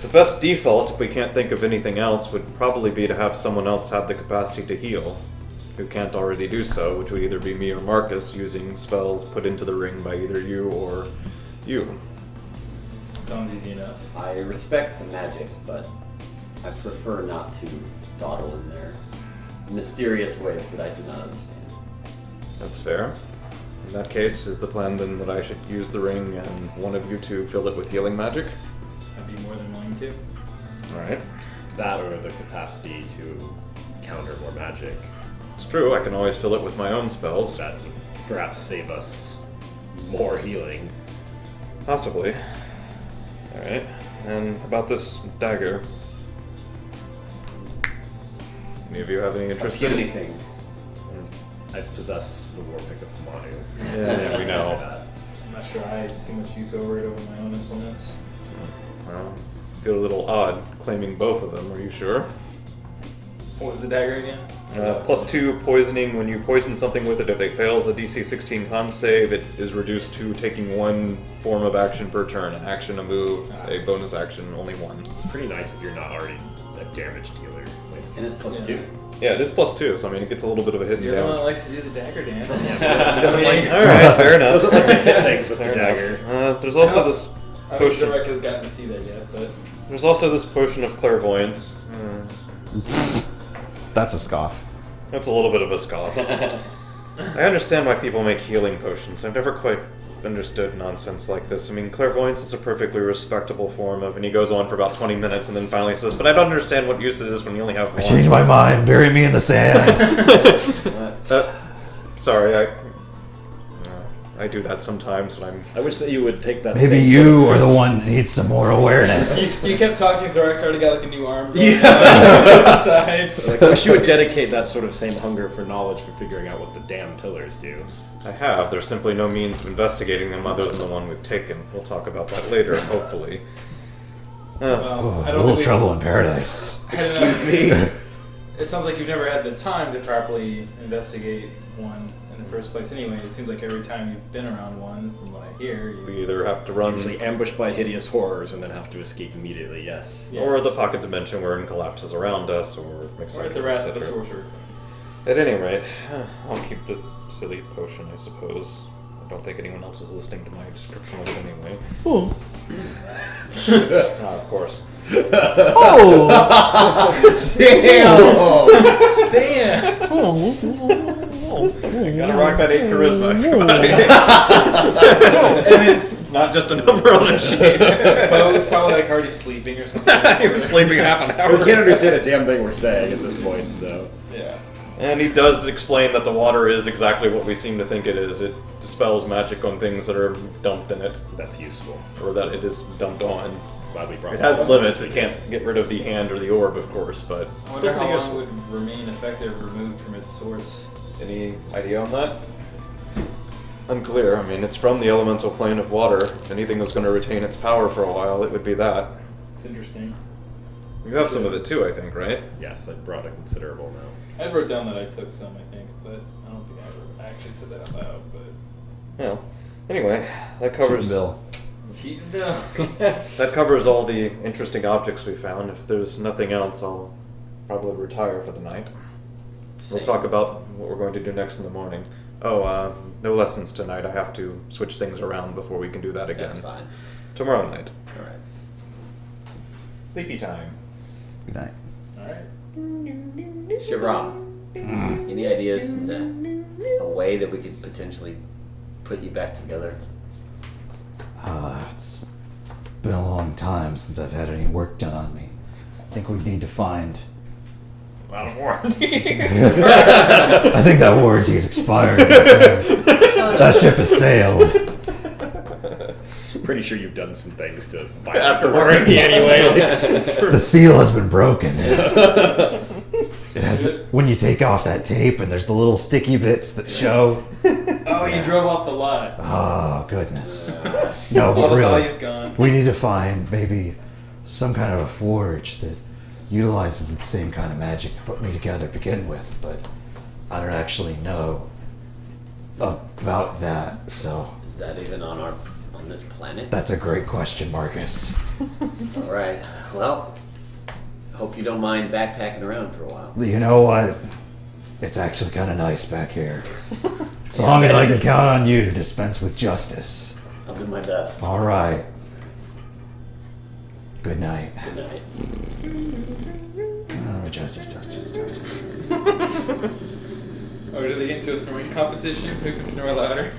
The best default, if we can't think of anything else, would probably be to have someone else have the capacity to heal, who can't already do so, which would either be me or Markus, using spells put into the ring by either you or you. Sounds easy enough. I respect the magics, but I prefer not to dawdle in their mysterious ways that I do not understand. That's fair. In that case, is the plan then that I should use the ring and one of you two fill it with healing magic? I'd be more than willing to. Alright. That or the capacity to counter more magic. It's true, I can always fill it with my own spells. That would perhaps save us more healing. Possibly. Alright. And about this dagger. Any of you have any interest in it? Anything. I possess the war pick of Hamanu. Yeah, we know. I'm not sure I see much use over it over my own implements. Well, feel a little odd claiming both of them, are you sure? What was the dagger again? +2 poisoning. When you poison something with it, if it fails a DC 16 con save, it is reduced to taking 1 form of action per turn. An action, a move, a bonus action, only 1. It's pretty nice if you're not already a damage dealer. And it's +2. Yeah, it is +2, so I mean it gets a little bit of a hit and You're the one that down. likes to do the dagger dance. Alright, fair enough. Doesn't like to hit things with the Fair dagger. enough. There's also this I don't potion. sure Rick has gotten to see that yet, but There's also this potion of clairvoyance. That's a scoff. That's a little bit of a scoff. I understand why people make healing potions. I've never quite understood nonsense like this. I mean, clairvoyance is a perfectly respectable form of, and he goes on for about 20 minutes and then finally says, but I don't understand what use it is when you only have one. I changed my mind. Bury me in the sand. Sorry, I do that sometimes when I'm... I wish that you would take that. Maybe same you sort are of the one that needs some more awareness. You kept talking, Zorax already got like a new arm. Yeah. Side. Like, I wish you would dedicate that sort of same hunger for knowledge for figuring out what the damn pillars do. I have. There's simply no means of investigating them other than the one we've taken. We'll talk about that later, hopefully. Well, I A don't little think trouble in paradise. Excuse me. It sounds like you've never had the time to properly investigate one in the first place. Anyway, it seems like every time you've been around one, from what I hear, We either have to run... Usually ambushed by hideous horrors and then have to escape immediately. Yes. Or the pocket dimension wherein collapses around us, or or etc. at the wrath of a sorcerer. At any rate, I'll keep the silly potion, I suppose. I don't think anyone else is listening to my description of it anyway. Oh. Of course. Oh! Damn! You gotta rock that 8 charisma. Come on. It's not just a number on a sheet. Bo was probably like already sleeping or something. He was sleeping half an hour. We can't understand a damn thing we're saying at this point, so... Yeah. And he does explain that the water is exactly what we seem to think it is. It dispels magic on things that are dumped in it, That's useful. or that it is dumped on. Glad we brought It has that up. limits. It can't get rid of the hand or the orb, of course, but I wonder still how pretty long useful. it would remain effective removed from its source. Any idea on that? Unclear. I mean, it's from the elemental plane of water. If anything was going to retain its power for a while, it would be that. It's interesting. You have some of it too, I think, right? Yes, I brought a considerable amount. I wrote down that I took some, I think, but I don't think I ever actually said that out loud. But Yeah. Anyway, that covers Bill. cheating Bill. that covers all the interesting objects we found. If there's nothing else, I'll probably retire for the night. We'll talk about what we're going to do next in the morning. Oh, no lessons tonight. I have to switch things around before we can do that again. That's fine. Tomorrow night. All right. Sleepy time. Good night. All right. Shivram, any ideas into a way that we could potentially put you back together? It's been a long time since I've had any work done on me. I think we need to find... Out of warranty. I think that warranty's expired. my friend. That ship has sailed. Pretty sure you've done some things to After violate the warranty anyway. The seal has been broken. It has when you take off that tape and there's the little sticky bits that show. Oh, you drove off the lot. Oh, goodness. No, All but the really, value's gone. we need to find maybe some kind of a forge that utilizes the same kind of magic to put me together to begin with, but I don't actually know about that, so Is that even on this planet? that's a great question, Markus. All right. Well, hope you don't mind backpacking around for a while. You know what? It's actually kind of nice back here. As long as I can count on you to dispense with justice. I'll do my best. All right. Good night. Good night. Oh, justice. Or do they get into a snoring competition? Who can snore louder?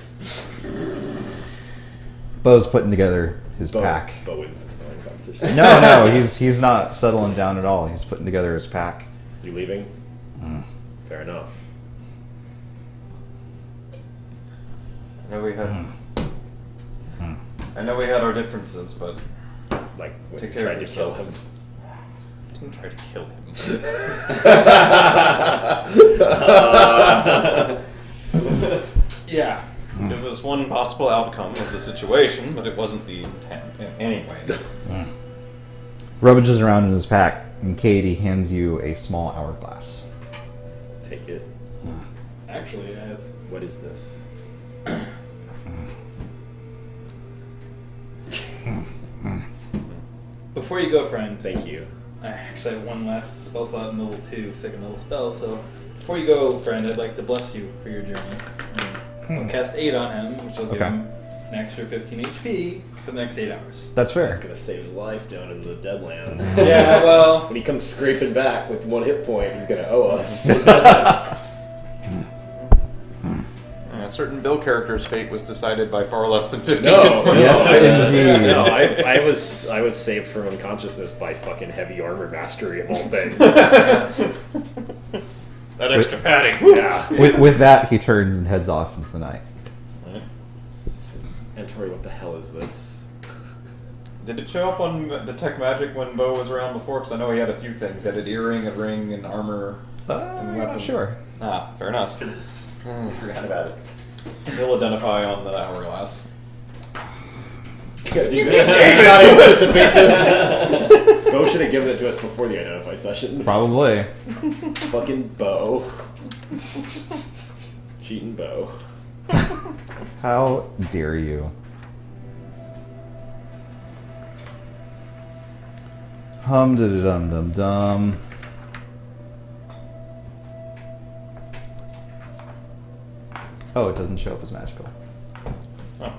Bo's putting together his pack. Bo wins the snoring competition. No, he's not settling down at all. He's putting together his pack. You leaving? Fair enough. I know we had our differences, but Like, when Take you care tried of to kill yourself. him. don't try to kill him. Yeah. It was one possible outcome of the situation, but it wasn't the intent. Anyway. Rummages around in his pack, and Katie hands you a small hourglass. Take it. Actually, I have. What is this? Before you go, friend, Thank you. I actually have one last spell slot in level 2, second level spell, so before you go, friend, I'd like to bless you for your journey. I'll cast 8 on him, which will give Okay. him an extra 15 HP for the next 8 hours. That's fair. It's gonna save his life down in the Deadland. Yeah, well, When he comes scraping back with 1 hit point, he's gonna owe us. A certain Bill character's fate was decided by far less than 15 No, hit points. Yes, indeed. No, I was saved from unconsciousness by fucking heavy armor mastery of all things. That extra padding. Yeah. With that, he turns and heads off into the night. And Tori, what the hell is this? Did it show up on Detect Magic when Bo was around before? Because I know he had a few things. He had an earring, a ring, and armor. I'm not sure. Ah, fair enough. Forgot about it. He'll identify on the hourglass. Good. You did not anticipate this. Bo should have given it to us before the identify session. Probably. Fucking Bo. Cheating Bo. How dare you? Hum da dum dum dum. Oh, it doesn't show up as magical. Oh.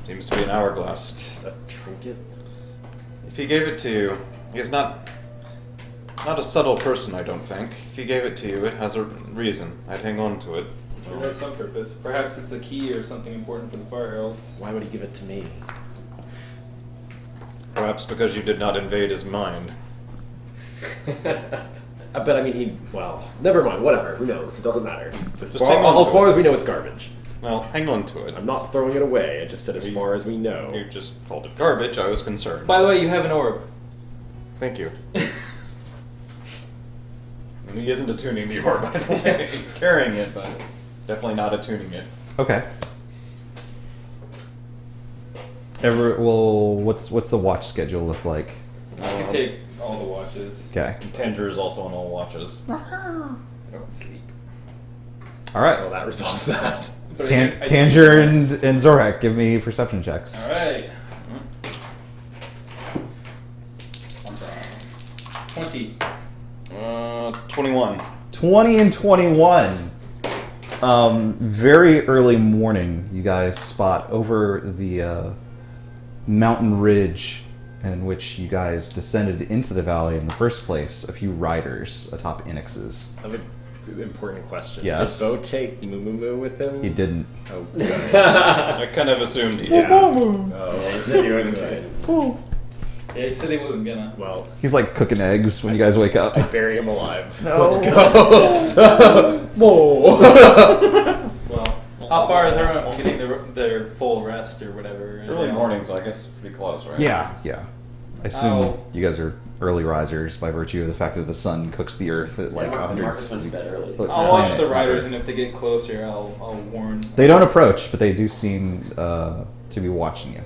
Seems to be an hourglass. Just a trinket. If he gave it to you, he's not a subtle person, I don't think. If he gave it to you, it has a reason. I'd hang on to it. it has some purpose. Perhaps it's a key or something important for the Fire Heralds. Why would he give it to me? Perhaps because you did not invade his mind. But I mean, well, never mind. Whatever. Who knows? It doesn't matter. As Just far, hang on as to far it. as we know, it's garbage. Well, hang on to it. I'm not throwing it away. I just said as far as we know. You just called it garbage. I was concerned. By the way, you have an orb. Thank you. And he isn't attuning the orb, by the way. He's carrying it, but definitely not attuning it. Okay. Well, what's the watch schedule look like? You can take all the watches. Okay. Tanger is also on all watches. I don't sleep. All right. Well, that resolves that. But I do Tanger rest. and Zorak, give me perception checks. Alright. 20. 21. 20 and 21. Very early morning, you guys spot over the mountain ridge in which you guys descended into the valley in the first place, a few riders atop Inixes. I have an important question. Yes. Did Bo take Moo with him? He didn't. Oh, good. I kind of assumed he did. Oh, he said you were excited. Yeah, he said he wasn't gonna. Well, He's like cooking eggs when you guys wake up. I bury him alive. No. Let's go. Well, how far is everyone from getting their full rest or whatever? Early mornings, I guess, pretty close, right? Yeah. I assume Oh. you guys are early risers by virtue of the fact that the sun cooks the earth at like Markus went 160. to bed early. Look, I'll watch planet. the riders, and if they get closer, I'll warn. They don't approach, but they do seem to be watching you.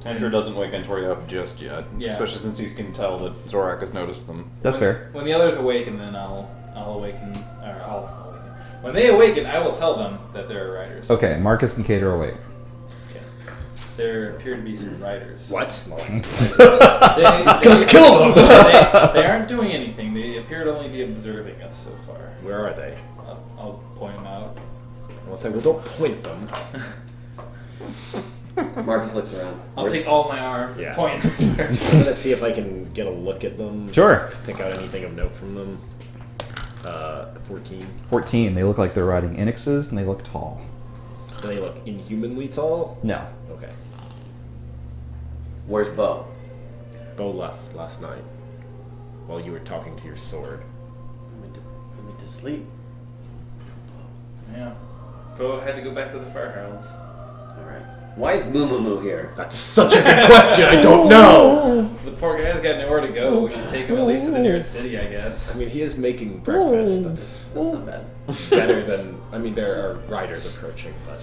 Tanger doesn't wake Tori up just yet. Yeah. Especially since you can tell that Zorak has noticed them. That's fair. When the others awaken, then I'll awaken. Or I'll awaken. When they awaken, I will tell them that there are riders. Okay, Marcus and Kate are awake. Okay. There appear to be some riders. What? Let's kill them! They aren't doing anything. They appear to only be observing us so far. Where are they? I'll point them out. Well, say, well, don't point them. Markus looks around. I'll take all my arms Yeah. and point. I'm gonna see if I can get a look at them. Sure. Pick out anything of note from them. 14. 14. They look like they're riding Inixes, and they look tall. Do they look inhumanly tall? No. Okay. Where's Bo? Bo left last night while you were talking to your sword. I went to sleep. Yeah. Bo had to go back to the Fire Heralds. Alright. Why is Moo here? That's such a good question. I don't know. The poor guy's got nowhere to go. We should take him at least to the nearest city, I guess. I mean, he is making breakfast. That's That's not bad. better than. I mean, there are riders approaching, but.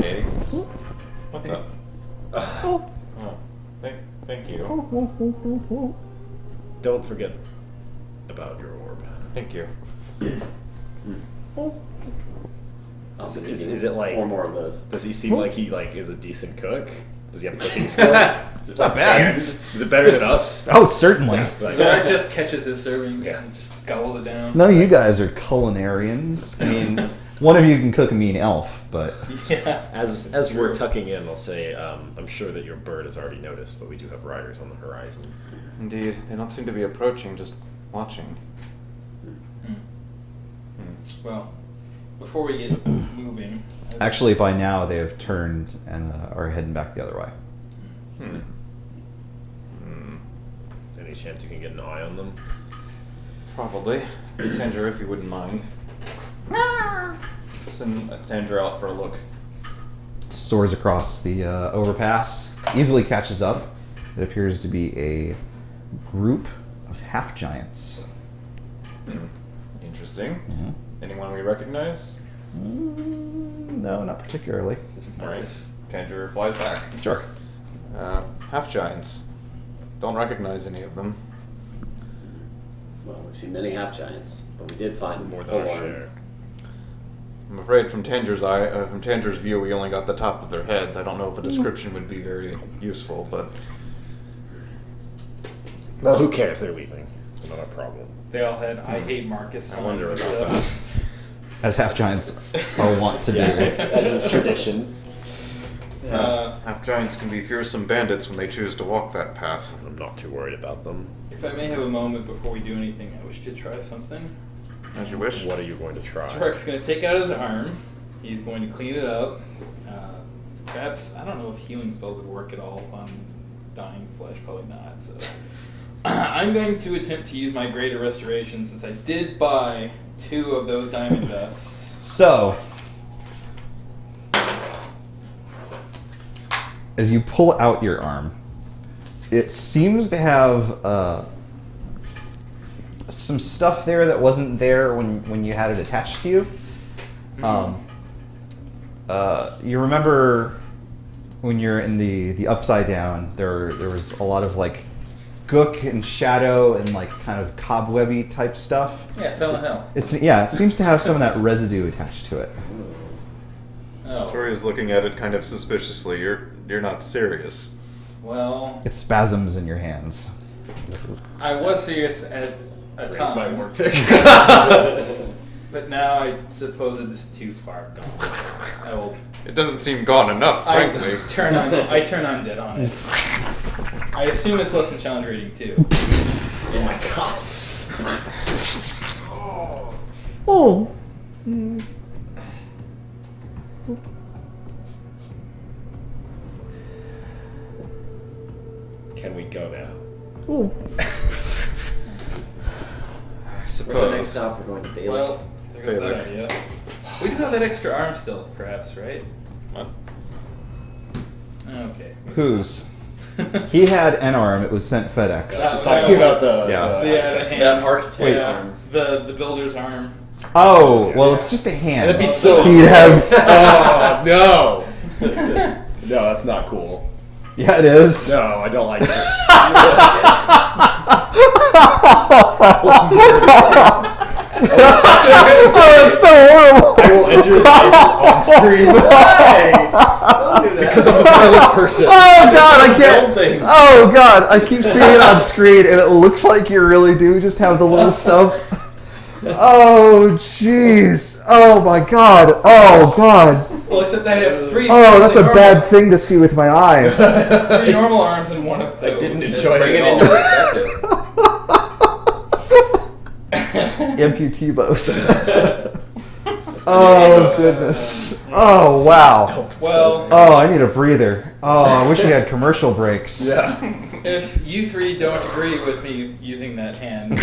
Eggs. What the? Oh, thank you. Don't forget about your orb. Thank you. Is it like? 4 more of those? Does he seem like he is a decent cook? Does he have cooking skills? It's not bad. Is it better than us? Oh, certainly. Like, So that just catches his serving Yeah. and just gobbles it down. None of you guys are culinarians. I mean, One of you can cook a mean elf, but Yeah. As we're tucking in, I'll say, I'm sure that your bird has already noticed, but we do have riders on the horizon. Indeed, they don't seem to be approaching, just watching. Well, before we get moving, actually by now they have turned and are heading back the other way. Any chance you can get an eye on them? Probably. Tanger, if you wouldn't mind. Send Tanger out for a look. Soars across the overpass, easily catches up. It appears to be a group of half giants. Interesting. Anyone we recognize? No, not particularly. Alright. Tanger flies back. Sure. Half giants. Don't recognize any of them. Well, we've seen many half giants, but we did find More than our one. share. I'm afraid from Tanger's view, we only got the top of their heads. I don't know if a description would be very useful, but Well, who cares? They're leaving. Not a problem. they all had "I hate Markus" I wonder signs about and that. stuff. As half giants are wont to do. As is tradition. half giants can be fearsome bandits when they choose to walk that path. I'm not too worried about them. If I may have a moment before we do anything, I wish to try something. As you wish. What are you going to try? Spark's going to take out his arm. He's going to clean it up. Perhaps, I don't know if healing spells would work at all on dying flesh. Probably not. So I'm going to attempt to use my greater restoration since I did buy 2 of those diamond dusts. So, as you pull out your arm, it seems to have some stuff there that wasn't there when you had it attached to you. You remember when you're in the upside down, there was a lot of like gook and shadow and like kind of cobwebby type stuff. Yeah, Silent Hill. It seems to have some of that residue attached to it. Oh, Tori's looking at it kind of suspiciously. You're not serious. well, It spasms in your hands. I was serious at a Raise my time, war but now I suppose it is too far gone. I will. It doesn't seem gone enough, frankly. I turn undead on it. I assume it's less than challenge rating too. Oh my god. Oh. Can we go now? Oh. I Where's the next suppose. stop? We're going to Bailey. Well, there goes that Balak. idea. We do have that extra arm still, perhaps, right? What? Okay. Whose? He had an arm. It was sent FedEx. That- talking about the Yeah. Yeah, the hand. that architect Yeah, arm. the builder's arm. Oh, well, it's just a hand. That'd be so. So you'd have. Oh, no! No, that's not cool. Yeah, it is. No, I don't like it. Oh, it's so horrible. I will enter the table on screen. Because I'm a violent person. Oh god, I Build can't. things. Oh god, I keep seeing it on screen, and it looks like you really do just have the little stuff. Oh jeez. Oh my god. Oh god. Well, except I have 3. Oh, that's a normal- bad thing to see with my eyes. 3 normal arms and 1 of those. I didn't enjoy Bring it it at into all. perspective. Amputee boast. Oh goodness. Oh wow. Well, Oh, I need a breather. Oh, I wish we had commercial breaks. Yeah. if you 3 don't agree with me using that hand,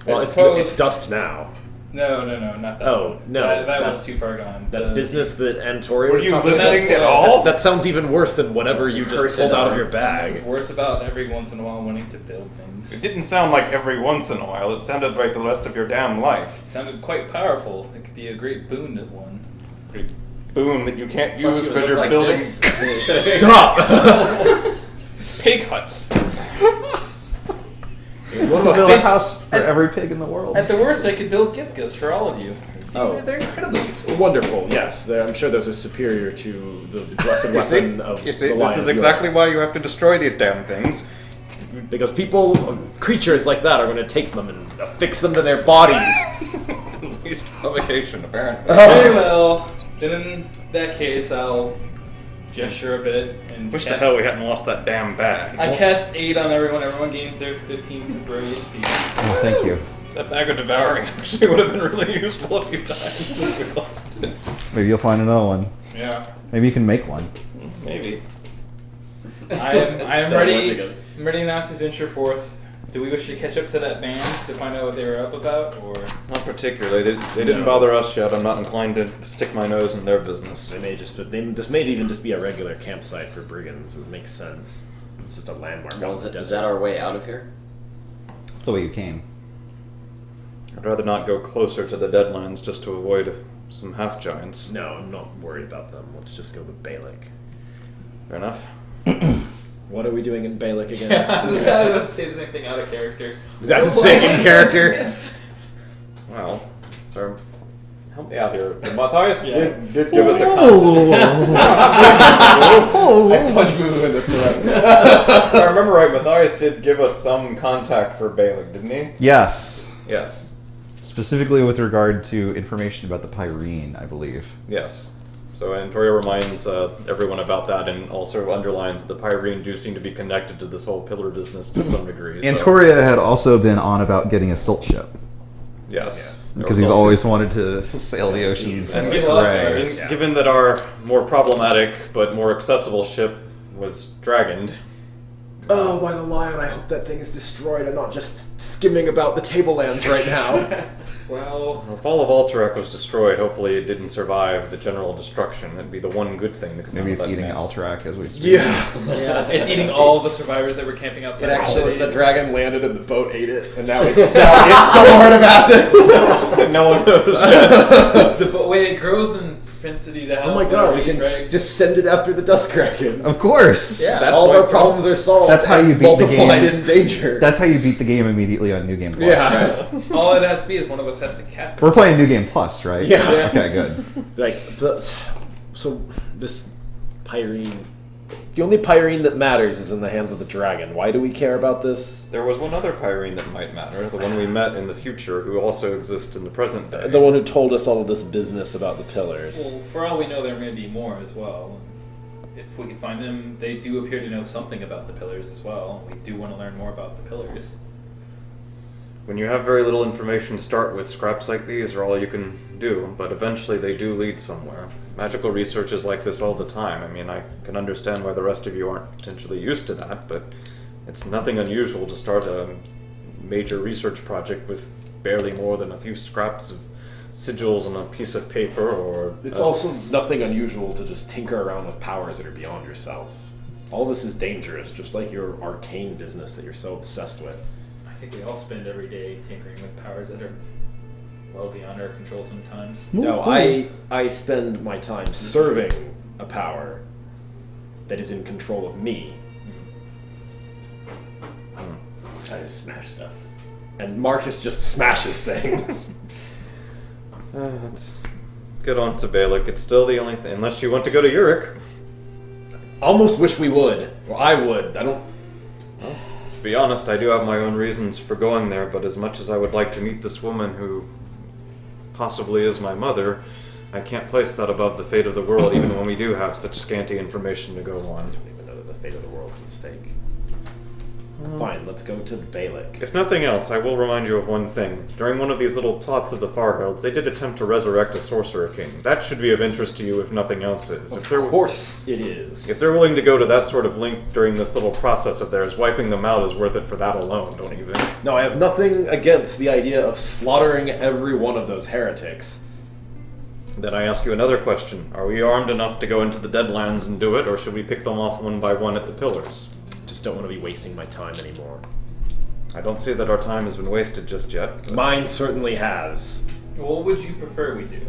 Well, I it's suppose. dust now. No, not that. Oh, one. no, That that- was too far gone. That The- business that Antori Were was you talking listening about- at all? That sounds even worse than whatever you just Person pulled out of arm. your It's bag. worse about every once in a while wanting to build things. It didn't sound like every once in a while. It sounded like the rest of your damn life. It sounded quite powerful. It could be a great boon to one. Great boon that you can't Plus use you because look you're like building this. pig huts. We'll build a house for every pig in the world. At the worst, I could build Githkas for all of you. Oh. They're incredibly useful. Wonderful, yes. I'm sure those are superior to the blessed You see, weapon of you see the this Lion is of exactly why you have to destroy these damn things. Europe. Because creatures like that are going to take them and affix them to their bodies. Waste provocation, apparently. Very well. Then in that case, I'll gesture a bit and Wish to hell we hadn't lost that damn bag. I cast aid on everyone. Everyone gains their 15 temporary HP. Oh, thank you. That bag of devouring actually would have been really useful a few times since we lost it. Maybe you'll find another one. Yeah. Maybe you can make one. Maybe. I am So ready. together. I'm ready now to venture forth. Do we wish to catch up to that band to find out what they were up about, or? Not particularly. They didn't bother us yet. I'm not inclined to stick my nose in their business. This may even just be a regular campsite for brigands. It would make sense. It's just a landmark. Well, out in the is desert. that our way out of here? That's the way you came. I'd rather not go closer to the Deadlands just to avoid some half-giants. No, I'm not worried about them. Let's just go with Balik. Fair enough. What are we doing in Balik again? I was about to say the same thing out of character. That's the same character. Well, sir, help me out here. Matthias did give Oh. us a contact. I punch move in the throat. If I remember right, Matthias did give us some contact for Balik, didn't he? Yes. Yes. Specifically with regard to information about the Pyrene, I believe. Yes. So Antoria reminds everyone about that and also underlines the Pyrene do seem to be connected to this whole pillar business to some degree. So, Antoria had also been on about getting a silt ship. yes. Because he's always wanted to sail the oceans. Let's get lost, Right. guys. And given that our more problematic but more accessible ship was dragoned, Oh, by the lion, I hope that thing is destroyed. I'm not just skimming about the tablelands right now. Well, the fall of Alterac was destroyed. Hopefully it didn't survive the general destruction. That'd be the one good thing that could Maybe come it's of that eating mess. Alterac as we speak. Yeah. it's eating all the survivors that were camping outside. It actually, the dragon landed and the boat ate it, and now it's the Lord of Athens. No one knows. The way it grows in propensity to help. Oh my god, we can right? just send it after the Dust Kraken. Of course. Yeah. All of our problems are solved. That's how you and beat the multiplied game. in danger. That's how you beat the game immediately on New Game Plus. Yeah. All it has to be is one of us has to captain. We're playing New Game Plus, right? Yeah. Okay, good. Like, so this Pyrene. The only Pyrene that matters is in the hands of the dragon. Why do we care about this? There was one other Pyrene that might matter, the one we met in the future, who also exists in the present day. The one who told us all of this business about the pillars. Well, for all we know, there may be more as well. If we can find them, they do appear to know something about the pillars as well. We do want to learn more about the pillars. When you have very little information to start with, scraps like these are all you can do, but eventually they do lead somewhere. Magical research is like this all the time. I mean, I can understand why the rest of you aren't potentially used to that, but it's nothing unusual to start a major research project with barely more than a few scraps of sigils on a piece of paper or... It's also nothing unusual to just tinker around with powers that are beyond yourself. All this is dangerous, just like your arcane business that you're so obsessed with. I think we all spend every day tinkering with powers that are well beyond our control sometimes. No, I spend my time serving a power that is in control of me. I just smash stuff. And Markus just smashes things. Let's get on to Balik. It's still the only thing, unless you want to go to Uruk. Almost wish we would. Or I would. I don't... To be honest, I do have my own reasons for going there, but as much as I would like to meet this woman who possibly is my mother, I can't place that above the fate of the world, even when we do have such scanty information to go on. I don't even know that the fate of the world is at stake. Fine, let's go to Balik. If nothing else, I will remind you of one thing. During one of these little plots of the Farhelds, they did attempt to resurrect a sorcerer king. That should be of interest to you if nothing else is. Of course it is. If they're willing to go to that sort of length during this little process of theirs, wiping them out is worth it for that alone, don't you think? No, I have nothing against the idea of slaughtering every one of those heretics. Then I ask you another question. Are we armed enough to go into the Deadlands and do it, or should we pick them off one by one at the pillars? Just don't want to be wasting my time anymore. I don't see that our time has been wasted just yet. but- Mine certainly has. What would you prefer we do?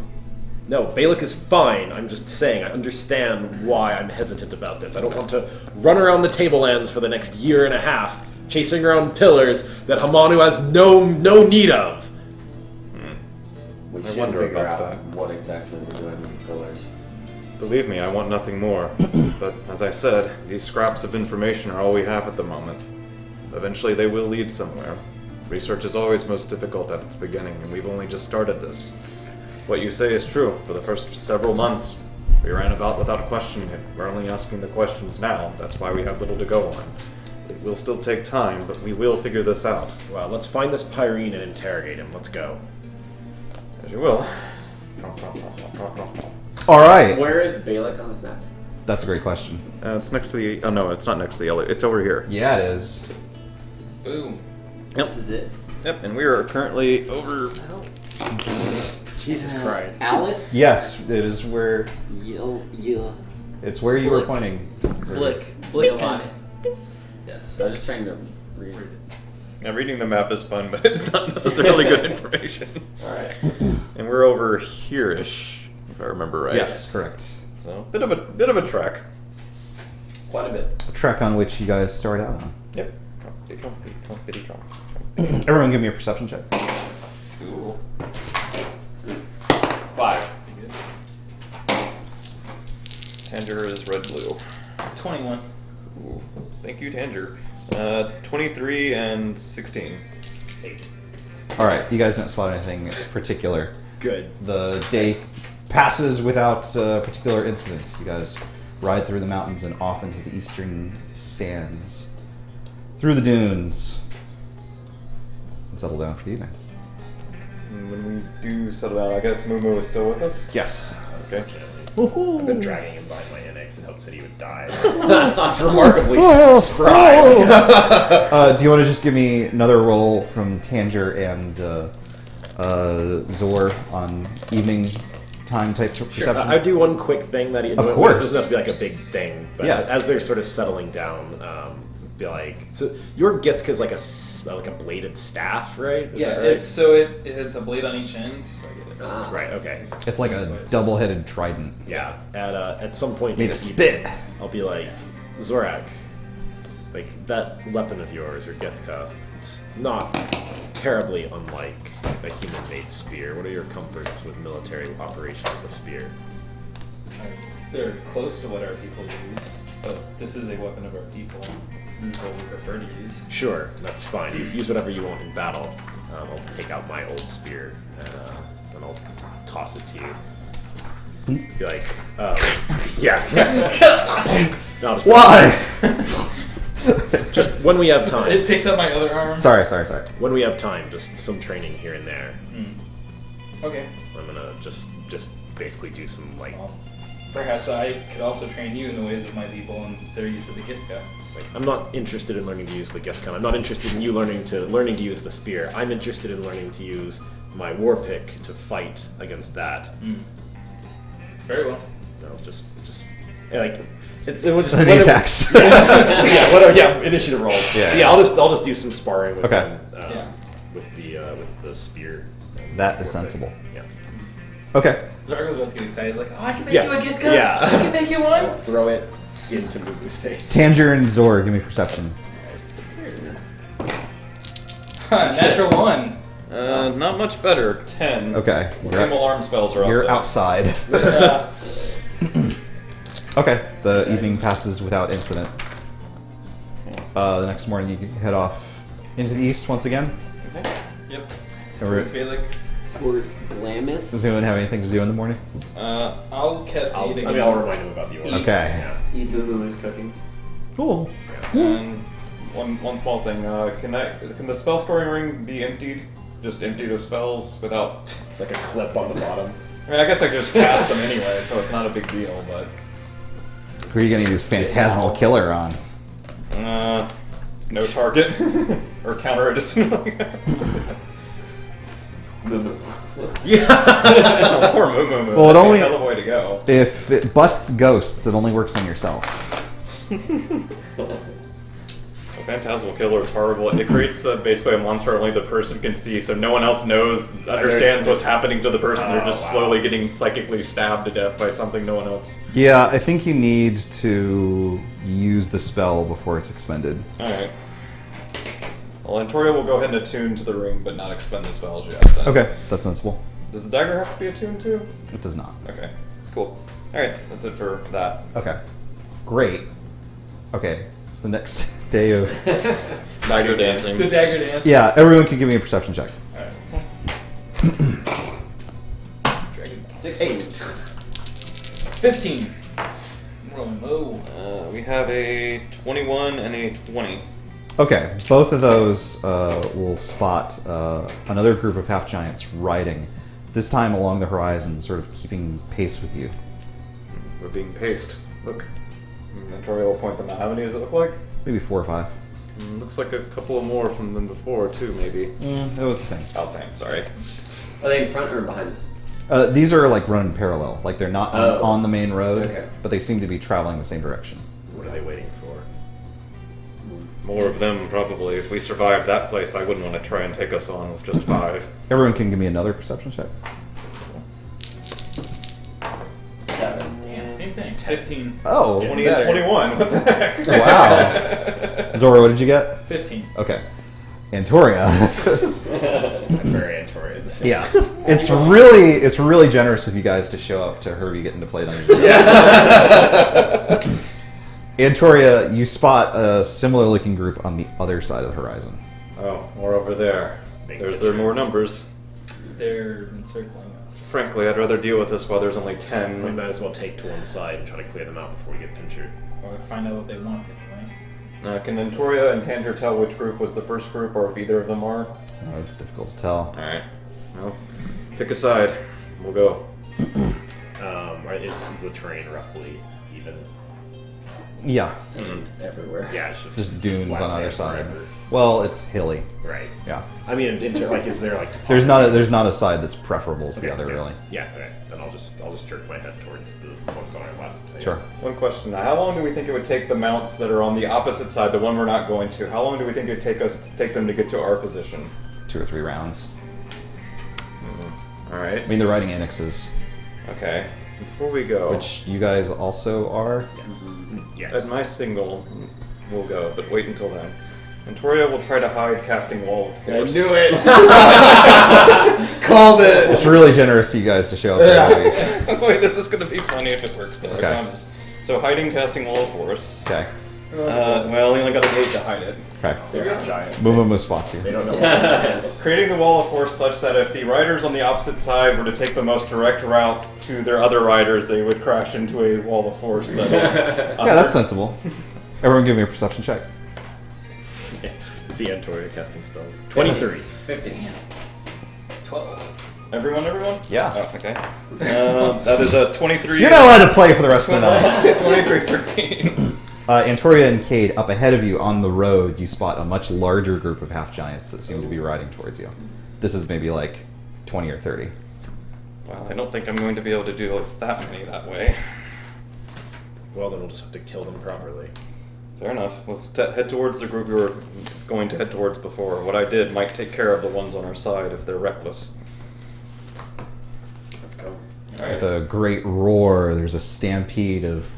No, Balik is fine. I'm just saying, I understand why I'm hesitant about this. I don't want to run around the tablelands for the next year and a half, chasing around pillars that Hamanu has no need of. We I should wonder figure about out that. what exactly we're doing with the pillars. Believe me, I want nothing more. But as I said, these scraps of information are all we have at the moment. Eventually they will lead somewhere. Research is always most difficult at its beginning, and we've only just started this. What you say is true. For the first several months, we ran about without questioning it. We're only asking the questions now. That's why we have little to go on. It will still take time, but we will figure this out. Well, let's find this Pyrene and interrogate him. Let's go. As you will. All right. Where is Balak on this map? That's a great question. It's next to the... Oh, no, it's not next to the elevator. It's over here. Yeah, it is. Boom. Yep. This is it. Yep, and we are currently over... Jesus Christ. Alice? Yes, it is where. Yeah. It's where you were pointing. Blick. Alice. Yes. I was just trying to read it. Yeah, reading the map is fun, but it's not necessarily good information. Alright. And we're over here-ish, if I remember right. Yes, correct. So, bit of a trek. Quite a bit. A trek on which you guys start out on. Yep. Everyone, give me a perception check. Cool. 5. Tanger is red-blue. 21. Ooh. Thank you, Tanger. 23 and 16. 8. All right, you guys don't spot anything particular. Good. The day passes without particular incident. You guys ride through the mountains and off into the eastern sands, through the dunes, and settle down for the evening. And when we do settle down, I guess Moo is still with us? Yes. Okay. I've been dragging him by my annex in hopes that he would die. That's remarkably spry. Do you want to just give me another roll from Tanger and Zor on evening time type perception? I do one quick thing that Of course. It doesn't have to be like a big thing, but Yeah. as they're sort of settling down, be like, so your Githka is like a bladed staff, right? Is Yeah, that right? it's a blade on each end. So I get it. Right. Okay. It's like a double-headed trident. Yeah. At some point, Made of spit. I'll be like, Zorak, like that weapon of yours, or Githka, it's not terribly unlike a human-made spear. What are your comforts with military operation with a spear? They're close to what our people use, but this is a weapon of our people. This is what we prefer to use. Sure, that's fine. Use whatever you want in battle. I'll take out my old spear and I'll toss it to you. Be like, yeah. No, just Why? Just when we have time. It takes out my other arm. Sorry. When we have time, just some training here and there. Okay. I'm gonna just basically do some like. Well, perhaps I could also train you in the ways of my people and their use of the Githka. I'm not interested in learning to use the Githka. I'm not interested in you learning to use the spear. I'm interested in learning to use my war pick to fight against that. Very well. No, just like it will just Any attacks? yeah, whatever. Yeah, initiative rolls. Yeah. I'll just do some sparring with Okay. him, with the spear. That is sensible. Yeah. Okay. Zargo's about to get excited. He's like, oh, I can make Yeah. you a Githka! Yeah. I can make you one! Throw it into Mugu's face. Tanger and Zor, give me perception. Natural 1. Not much better. 10. Okay. Single arm spells are up. You're though. outside. Okay. The evening passes without incident. The next morning, you head off into the east once again. Yep. Is Balak. For Glamis. anyone have anything to do in the morning? I'll cascade again. I'll remind him about the order. Okay. Ibumu is cooking. Cool. And one small thing. Can the spell scoring ring be emptied? Just emptied of spells without... It's like a clip on the bottom. I mean, I guess I could just cast them anyway, so it's not a big deal, but... Who are you going to use Phantasmal Killer on? No target. Or counter addition. Yeah. Poor Moo. Well, it only- hell of a way to go. If it busts ghosts, it only works on yourself. A Phantasmal Killer is horrible. It creates basically a monster only the person can see, so no one else understands what's happening to the person. They're just slowly getting psychically stabbed to death by something no one else. Yeah, I think you need to use the spell before it's expended. Alright. Well, Antoria will go ahead and attune to the ring, but not expend the spells yet. Then. Okay, that's sensible. Does the dagger have to be attuned to? It does not. Okay, cool. Alright, that's it for that. Okay. Great. Okay, it's the next day of... Dagger It's dancing. the dagger dance. Yeah, everyone can give me a perception check. Alright. Dragon. 16. 15. I'm rolling low. We have a 21 and a 20. Okay, both of those will spot another group of half giants riding, this time along the horizon, sort of keeping pace with you. We're being paced. Look. And Tori will point them out. How many does it look like? Maybe 4 or 5. Looks like a couple more from them before, too, maybe. It was the same. Oh, same. Sorry. Are they in front or behind us? These are like running parallel, like they're not on the main road, Okay. but they seem to be traveling the same direction. What are they waiting for? More of them, probably. If we survived that place, I wouldn't want to try and take us on with just 5. Everyone can give me another perception check. 7. Damn, same thing. 15. Oh, 20 and 21. What the heck? wow. Zora, what did you get? 15. Okay. Antoria. I'm very Antoria. The same. Yeah. It's really generous of you guys to show up to Herbie getting to play Dungeons. Antoria, you spot a similar looking group on the other side of the horizon. Oh, more over there. Big There's picture. their more numbers. They're encircling us. Frankly, I'd rather deal with this while there's only We 10. might as well take to one side and try to clear them out before we get pinchered. Or find out what they want anyway. Can Antoria and Tanger tell which group was the first group, or if either of them are? It's difficult to tell. Alright. Well, pick a side. We'll go. Right, is the terrain roughly even? Yeah. Sand everywhere. Yeah, it's Just dunes flat on either sand side. forever. Well, it's hilly. Right. Yeah. I mean, like, is there like There's not a side that's preferable to the other, really. Yeah. Okay. Then I'll just jerk my head towards the ones on our left. I Sure. guess. One question. How long do we think it would take the mounts that are on the opposite side, the one we're not going to, how long do we think it would take them to get to our position? 2 or 3 rounds. Alright. I mean, they're riding annexes, Okay. Before we go, which you guys also are. Yes. at my signal, we'll go, but wait until then. Antoria will try to hide casting wall of force. I knew it. Called it. It's really generous of you guys to show up early. Wait, this is going to be funny if it works, though, Okay. I promise. So hiding casting wall of force. Okay. Well, we only got a gate to hide it. Okay. They're giants. Mumu spots you. They don't know what Creating the wall of force such that if the riders on the opposite side were to take the most direct route to their other riders, they would crash into a wall of force that is... Yeah, that's sensible. Everyone give me a perception check. See Antoria casting spells. 23. 15. 12. Everyone? Yeah. Oh, okay. That is a 23... You're not allowed to play for the rest of the night. 23-13. Antoria and Cade, up ahead of you on the road, you spot a much larger group of half giants that seem to be riding towards you. This is maybe like 20 or 30. Well, I don't think I'm going to be able to deal with that many that way. Well, then we'll just have to kill them properly. Fair enough. Let's head towards the group we were going to head towards before. What I did might take care of the ones on our side if they're reckless. Let's go. With a great roar, there's a stampede of...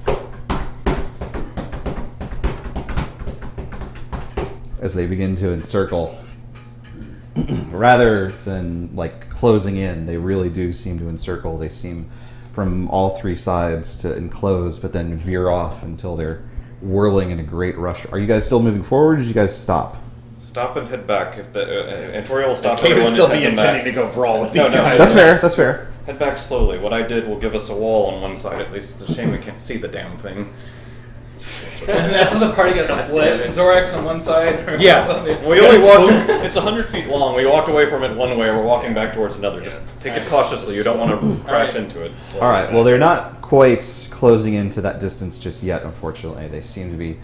as they begin to encircle. Rather than like closing in, they really do seem to encircle. They seem from all 3 sides to enclose, but then veer off until they're whirling in a great rush. Are you guys still moving forward, or did you guys stop? Stop and head back. If the Antoria will stop Cade would everyone still and be head them back. intending to go brawl with these No, no. guys. That's fair, that's fair. Head back slowly. What I did will give us a wall on one side at least. It's a shame we can't see the damn thing. And that's how the party got split. Zorax on one side. Or Yeah, on the we only walked. It's 100 feet long. We walked away from it one way. We're walking back towards another. Just take it cautiously. You don't want to crash into it. Alright, well, they're not quite closing into that distance just yet, unfortunately. They seem to be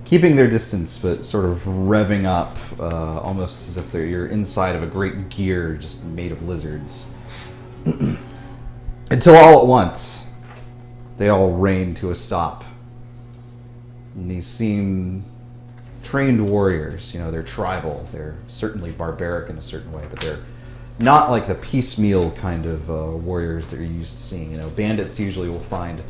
keeping their distance, but sort of revving up, almost as if you're inside of a great gear just made of lizards. Until all at once, they all rein to a stop. And these seem trained warriors. You know, they're tribal. They're certainly barbaric in a certain way, but they're not like the piecemeal kind of warriors that you're used to seeing. You know, bandits usually will find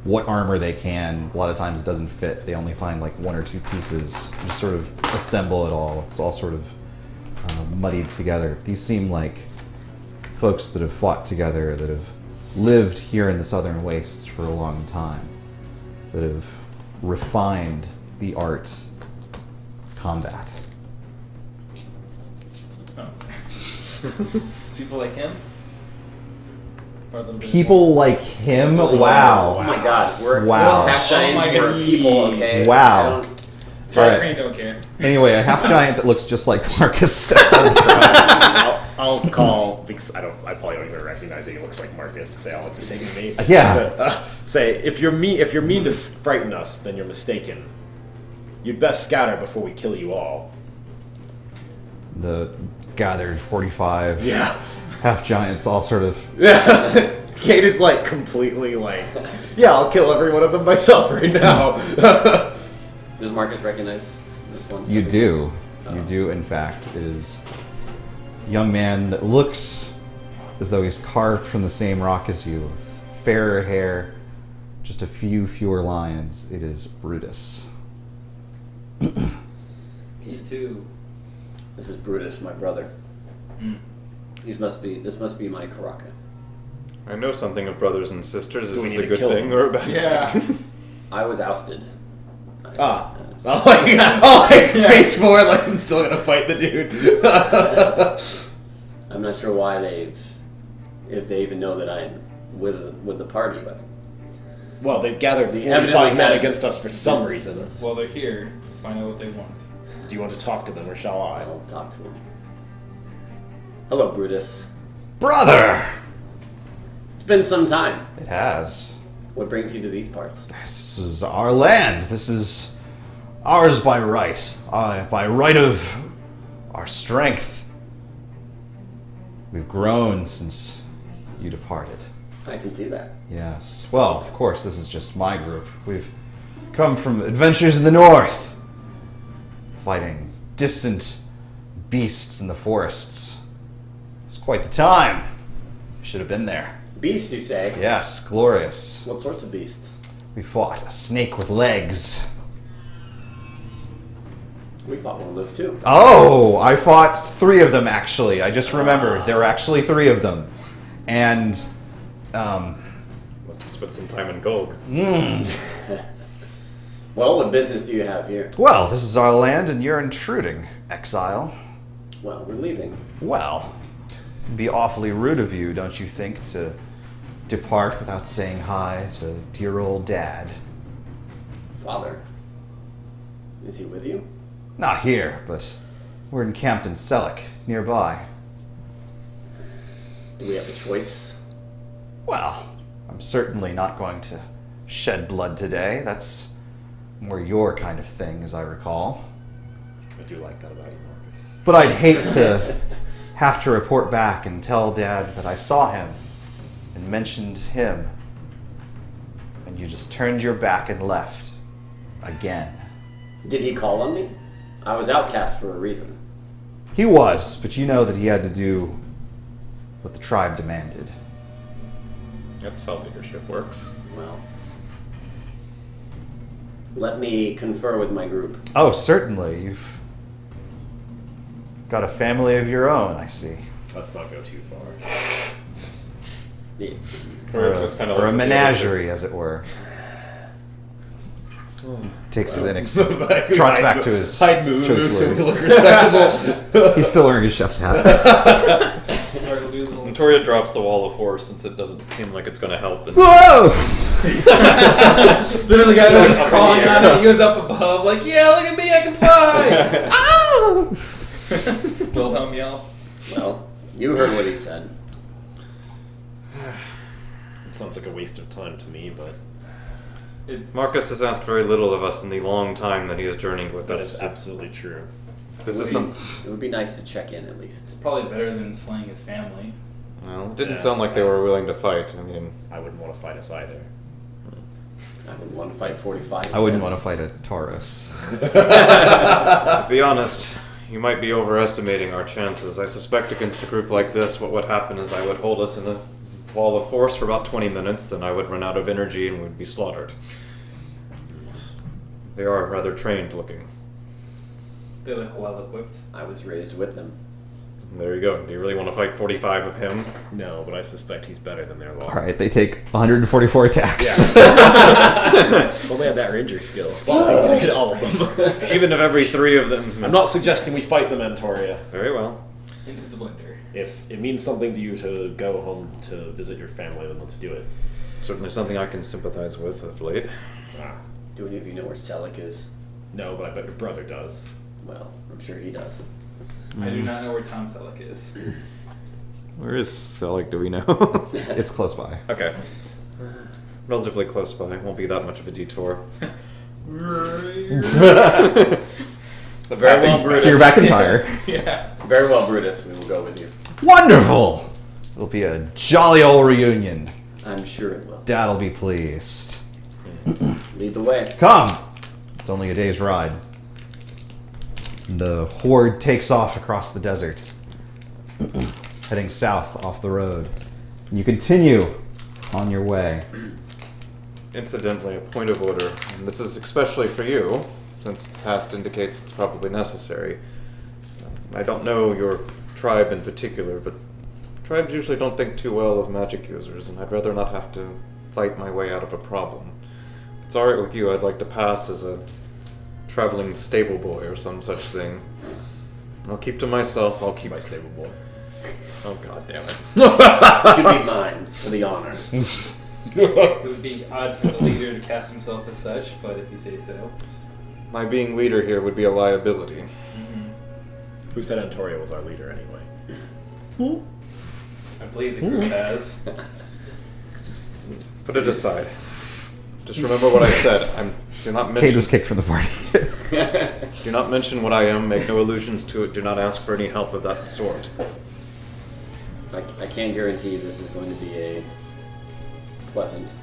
what armor they can. A lot of times it doesn't fit. They only find like 1 or 2 pieces, just sort of assemble it all. It's all sort of muddied together. These seem like folks that have fought together, that have lived here in the southern wastes for a long time, that have refined the art combat. Oh. People like him? Or the People like him? Oh Wow. my god, we're Wow. half giants, Oh my we're God. people, okay? Wow. Fire Alright. Crane don't care. Anyway, a half giant that looks just like Markus steps out of the crowd. I'll call because I probably don't even recognize that he looks like Markus. Say all look the same to me. Yeah. But, say if you're mean to frighten us, then you're mistaken. You'd best scatter before we kill you all. The gathered 45 Yeah. half giants all sort of. Yeah. Kate is like completely like, yeah, I'll kill every one of them myself right now. Does Markus recognize this one? You do. You do, in fact. It is a young man that looks as though he's carved from the same rock as you, with fairer hair, just a few fewer lines. It is Brutus. He's too. This is Brutus, my brother. This must be my Karaka. I know something of brothers and sisters. Is Do we this need a to good kill thing them? or a bad thing? Yeah. I was ousted. It's more like I'm still gonna fight the dude. I'm not sure why if they even know that I'm with the party, but Well, they've gathered They 45 evidently men had against us for some business reason. with us. Well, they're here. Let's find out what they want. Do you want to talk to them, or shall I? I'll talk to him. Hello, Brutus. Brother! It's been some time. It has. What brings you to these parts? This is our land. This is ours by right. By right of our strength. We've grown since you departed. I can see that. Yes. Well, of course, this is just my group. We've come from adventures in the north, fighting distant beasts in the forests. It's quite the time. Should have been there. Beasts, you say? Yes, glorious. What sorts of beasts? We fought a snake with legs. We fought one of those too. Oh, I fought 3 of them actually. I just remembered there were actually 3 of them, and Must have spent some time in Golg. Well, what business do you have here? well, this is our land, and you're intruding, exile. Well, we're leaving. Well, it'd be awfully rude of you, don't you think, to depart without saying hi to dear old Dad? Father. Is he with you? Not here, but we're encamped in Selleck, nearby. Do we have a choice? Well, I'm certainly not going to shed blood today. That's more your kind of thing, as I recall. I do like that about you, Markus. But I'd hate to have to report back and tell Dad that I saw him and mentioned him, and you just turned your back and left. Again. Did he call on me? I was outcast for a reason. He was, but you know that he had to do what the tribe demanded. That's how leadership works. Well, let me confer with my group. Oh, certainly. You've got a family of your own, I see. Let's not go too far. Yeah. Or Just kinda a looks at the menagerie, as it were. Takes his trots back to his Side move choice so we words. look respectable. He's still wearing his chef's hat. Notoria drops the wall of force since it doesn't seem like it's going to help. And Whoa! Literally, the guy was just Up in crawling the on air. it. He was up above, like, yeah, look at me, I can fly. Wilhelm yell. Well, you heard what he said. It sounds like a waste of time to me, but Markus has asked very little of us in the long time that he has journeyed with that us. is absolutely true. This is some. It would be nice to check in at least. It's probably better than slaying his family. Well, it didn't Yeah. sound like they were willing to fight. I mean, I wouldn't want to fight us either. I wouldn't want to fight 45. I wouldn't want to fight a Taurus. to be honest, you might be overestimating our chances. I suspect against a group like this, what would happen is I would hold us in a wall of force for about 20 minutes, then I would run out of energy and would be slaughtered. They are rather trained looking. They look well equipped. I was raised with them. There you go. Do you really want to fight 45 of him? No, but I suspect he's better than their law. All right, they take 144 attacks. If only had that ranger skill. Well, I hit all of them. Even if every 3 of them... I'm not suggesting we fight the Mentoria. Very well. Into the blender. If it means something to you to go home to visit your family, then let's do it. Certainly something I can sympathize with of late. Do any of you know where Selleck is? No, but I bet your brother does. Well, I'm sure he does. I do not know where Tom Selleck is. Where is Selleck, do we know? It's close by. Okay. Relatively close by. Won't be that much of a detour. Very well, Brutus. So you're back in Tyre. Yeah. Very well, Brutus. We will go with you. Wonderful! It'll be a jolly old reunion. I'm sure it will. Dad'll be pleased. Lead the way. Come! It's only a day's ride. The horde takes off across the desert, heading south off the road. And you continue on your way. Incidentally, a point of order, and this is especially for you, since the past indicates it's probably necessary. I don't know your tribe in particular, but tribes usually don't think too well of magic users, and I'd rather not have to fight my way out of a problem. If it's alright with you, I'd like to pass as a traveling stable boy or some such thing. I'll keep to myself, I'll keep... My stable boy. Oh, god damn it. Should be mine for the honor. It would be odd for the leader to cast himself as such, but if you say so. My being leader here would be a liability. Who said Antoria was our leader anyway? I believe the group has. Put it aside. Just remember what I said. Do not mention... Cade was kicked from the party. Do not mention what I am, make no allusions to it, do not ask for any help of that sort. I can't guarantee this is going to be a pleasant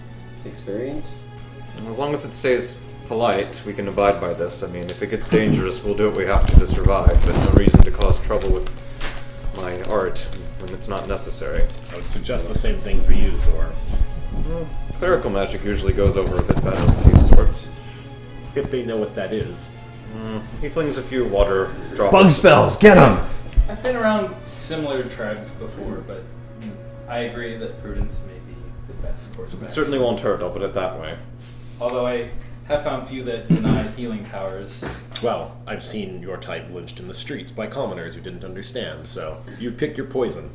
experience. And as long as it stays polite, we can abide by this. I mean, if it gets dangerous, we'll do what we have to survive, but no reason to cause trouble with my art when it's not necessary. I would suggest the same thing for you, Thor. Well, clerical magic usually goes over a bit better with these sorts. If they know what that is. He flings a few water droplets. Bug spells, get them! I've been around similar tribes before, but I agree that prudence may be the best course of It action. certainly won't hurt, I'll put it that way. Although I have found few that deny healing powers. Well, I've seen your type lynched in the streets by commoners who didn't understand, so you pick your poison.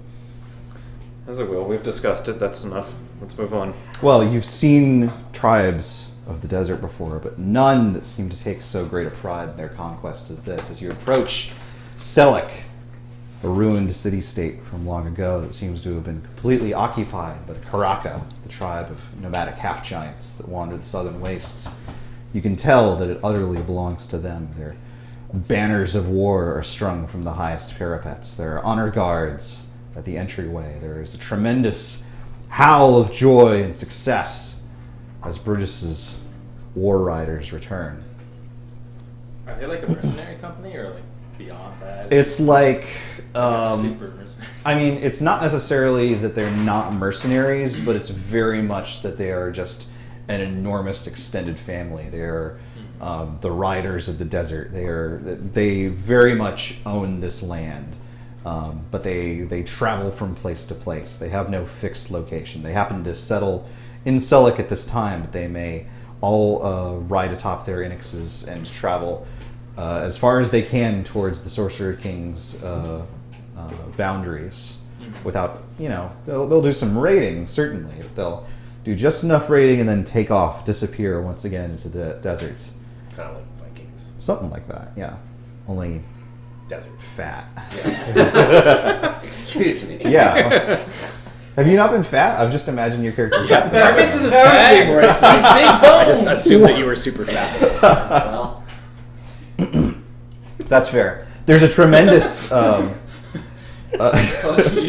As I will, we've discussed it, that's enough. Let's move on. Well, you've seen tribes of the desert before, but none that seem to take so great a pride in their conquest as this. As you approach Selleck, a ruined city-state from long ago that seems to have been completely occupied by the Karaka, the tribe of nomadic half-giants that wander the southern wastes. You can tell that it utterly belongs to them. Their banners of war are strung from the highest parapets. There are honor guards at the entryway. There is a tremendous howl of joy and success as Brutus's war riders return. Are they like a mercenary company or like beyond that? It's like, super mercenary. I mean, it's not necessarily that they're not mercenaries, but it's very much that they are just an enormous extended family. They are the riders of the desert. They very much own this land, but they travel from place to place. They have no fixed location. They happen to settle in Selleck at this time, but they may all ride atop their Enixes and travel as far as they can towards the Sorcerer King's boundaries without, they'll do some raiding, certainly, but they'll do just enough raiding and then take off, disappear once again into the deserts. Kind of like Vikings. Something like that, yeah. Only Desert. fat. Excuse me. Yeah. Have you not been fat? I've just imagined your character fat. Markus isn't fat. He's big I just boned. assumed that you were super fat. Well, That's fair. There's a tremendous... You're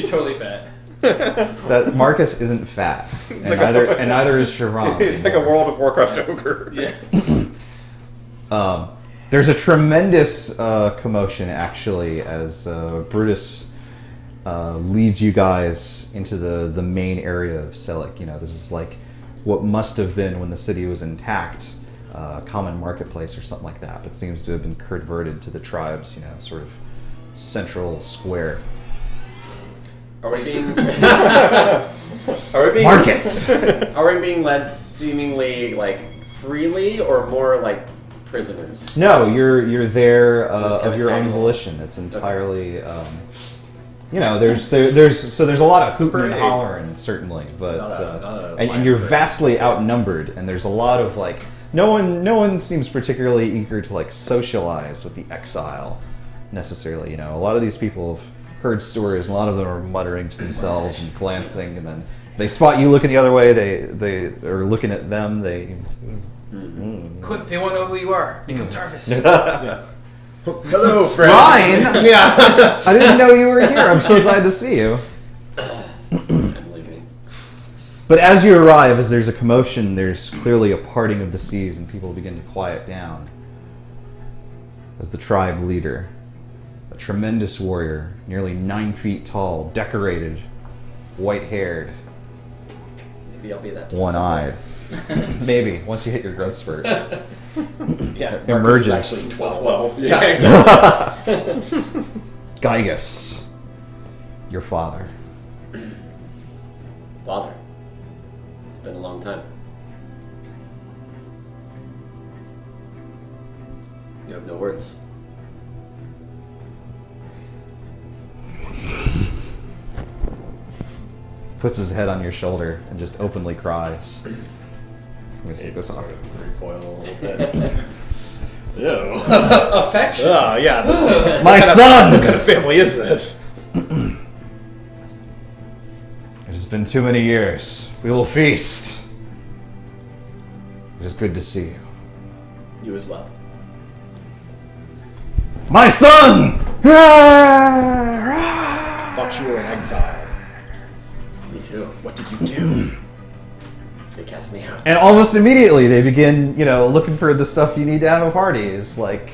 totally fat. that Markus isn't fat, and neither is Siobhan. He's like a World of Warcraft ogre. Yeah. There's a tremendous commotion, actually, as Brutus leads you guys into the main area of Selleck. This is like what must have been, when the city was intact, common marketplace or something like that, but seems to have been converted to the tribe's, sort of central square. Are we being? Are we being? Markets. Are we being led seemingly like freely, or more like prisoners? No, you're there It's kinda of your own tagged along. volition. It's entirely, there's a lot of hooting and Parade. hollering, certainly, but Not a and you're parade. vastly outnumbered, and there's a lot of like no one seems particularly eager to like socialize with the exile necessarily. A lot of these people have heard stories, and a lot of them are muttering to themselves and glancing, and then they spot you looking the other way. They are looking at them. Quick, they want to know who you are. Become Tarvis. Hello, friend. Ryan, Yeah. I didn't know you were here. I'm so glad to see you. I'm leaving. But as you arrive, as there's a commotion, there's clearly a parting of the seas, and people begin to quiet down. As the tribe leader, a tremendous warrior, nearly 9 feet tall, decorated, white-haired, Maybe I'll be that. one-eyed. Maybe, once you hit your growth spurt. Yeah, Emerges. Markus is actually 12. Yeah, exactly. Gygus, your father. Father. It's been a long time. You have no words. Puts his head on your shoulder and just openly cries. Let me take this off. Recoil a little bit. Ew. Affection. Oh, yeah. My son! What kind of family is this? It has been too many years. We will feast. It is good to see you. You as well. My son! Thought you were in exile. Me too. What did you do? They cast me out. And almost immediately they begin, looking for the stuff you need to have a party. It's like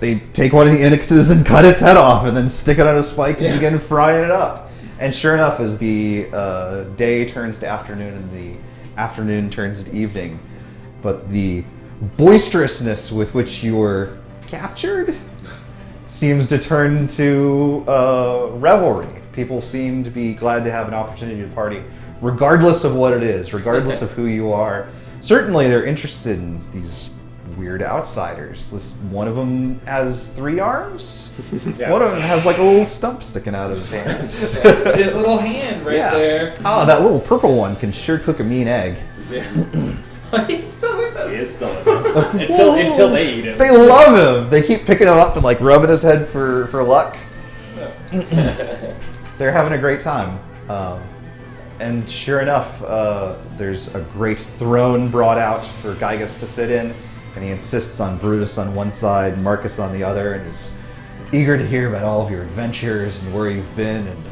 they take one of the Enixes and cut its head off and then stick it on a spike and begin frying it up. And sure enough, as the day turns to afternoon and the afternoon turns to evening, but the boisterousness with which you were captured seems to turn to revelry. People seem to be glad to have an opportunity to party, regardless of what it is, regardless of who you are. Certainly, they're interested in these weird outsiders. One of them has 3 arms. Yeah. One of them has like a little stump sticking out of his hand. His little hand right there. Oh, that little purple one can sure cook a mean egg. He's still with us. He is still until they eat him. They love him. They keep picking him up and like rubbing his head for luck. They're having a great time. And sure enough, there's a great throne brought out for Gygus to sit in, and he insists on Brutus on one side, Markus on the other, and he's eager to hear about all of your adventures and where you've been and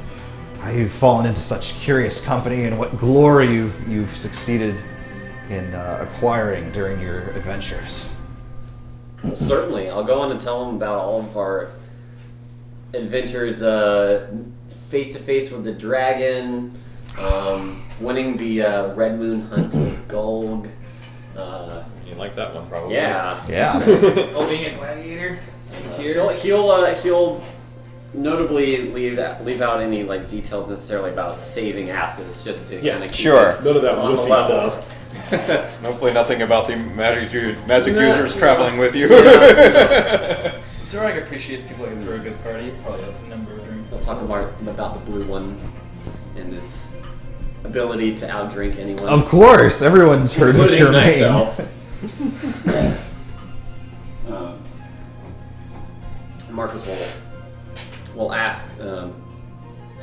how you've fallen into such curious company and what glory you've succeeded in acquiring during your adventures. Certainly, I'll go on and tell them about all of our adventures, face to face with the dragon, winning the Red Moon Hunt with Golg. You like that one, probably. Yeah. Yeah. Oh, being a gladiator. Tier. He'll notably leave out any like details necessarily about saving Athens, just to kind of keep sure. it None of that on the wussy level. stuff. Hopefully nothing about the magic users traveling with you. Zorag appreciates people who throw a good party. Probably have a number of drinks. We'll talk about the blue one and his ability to outdrink anyone. Of course, everyone's heard of including Jermaine. myself. Markus will ask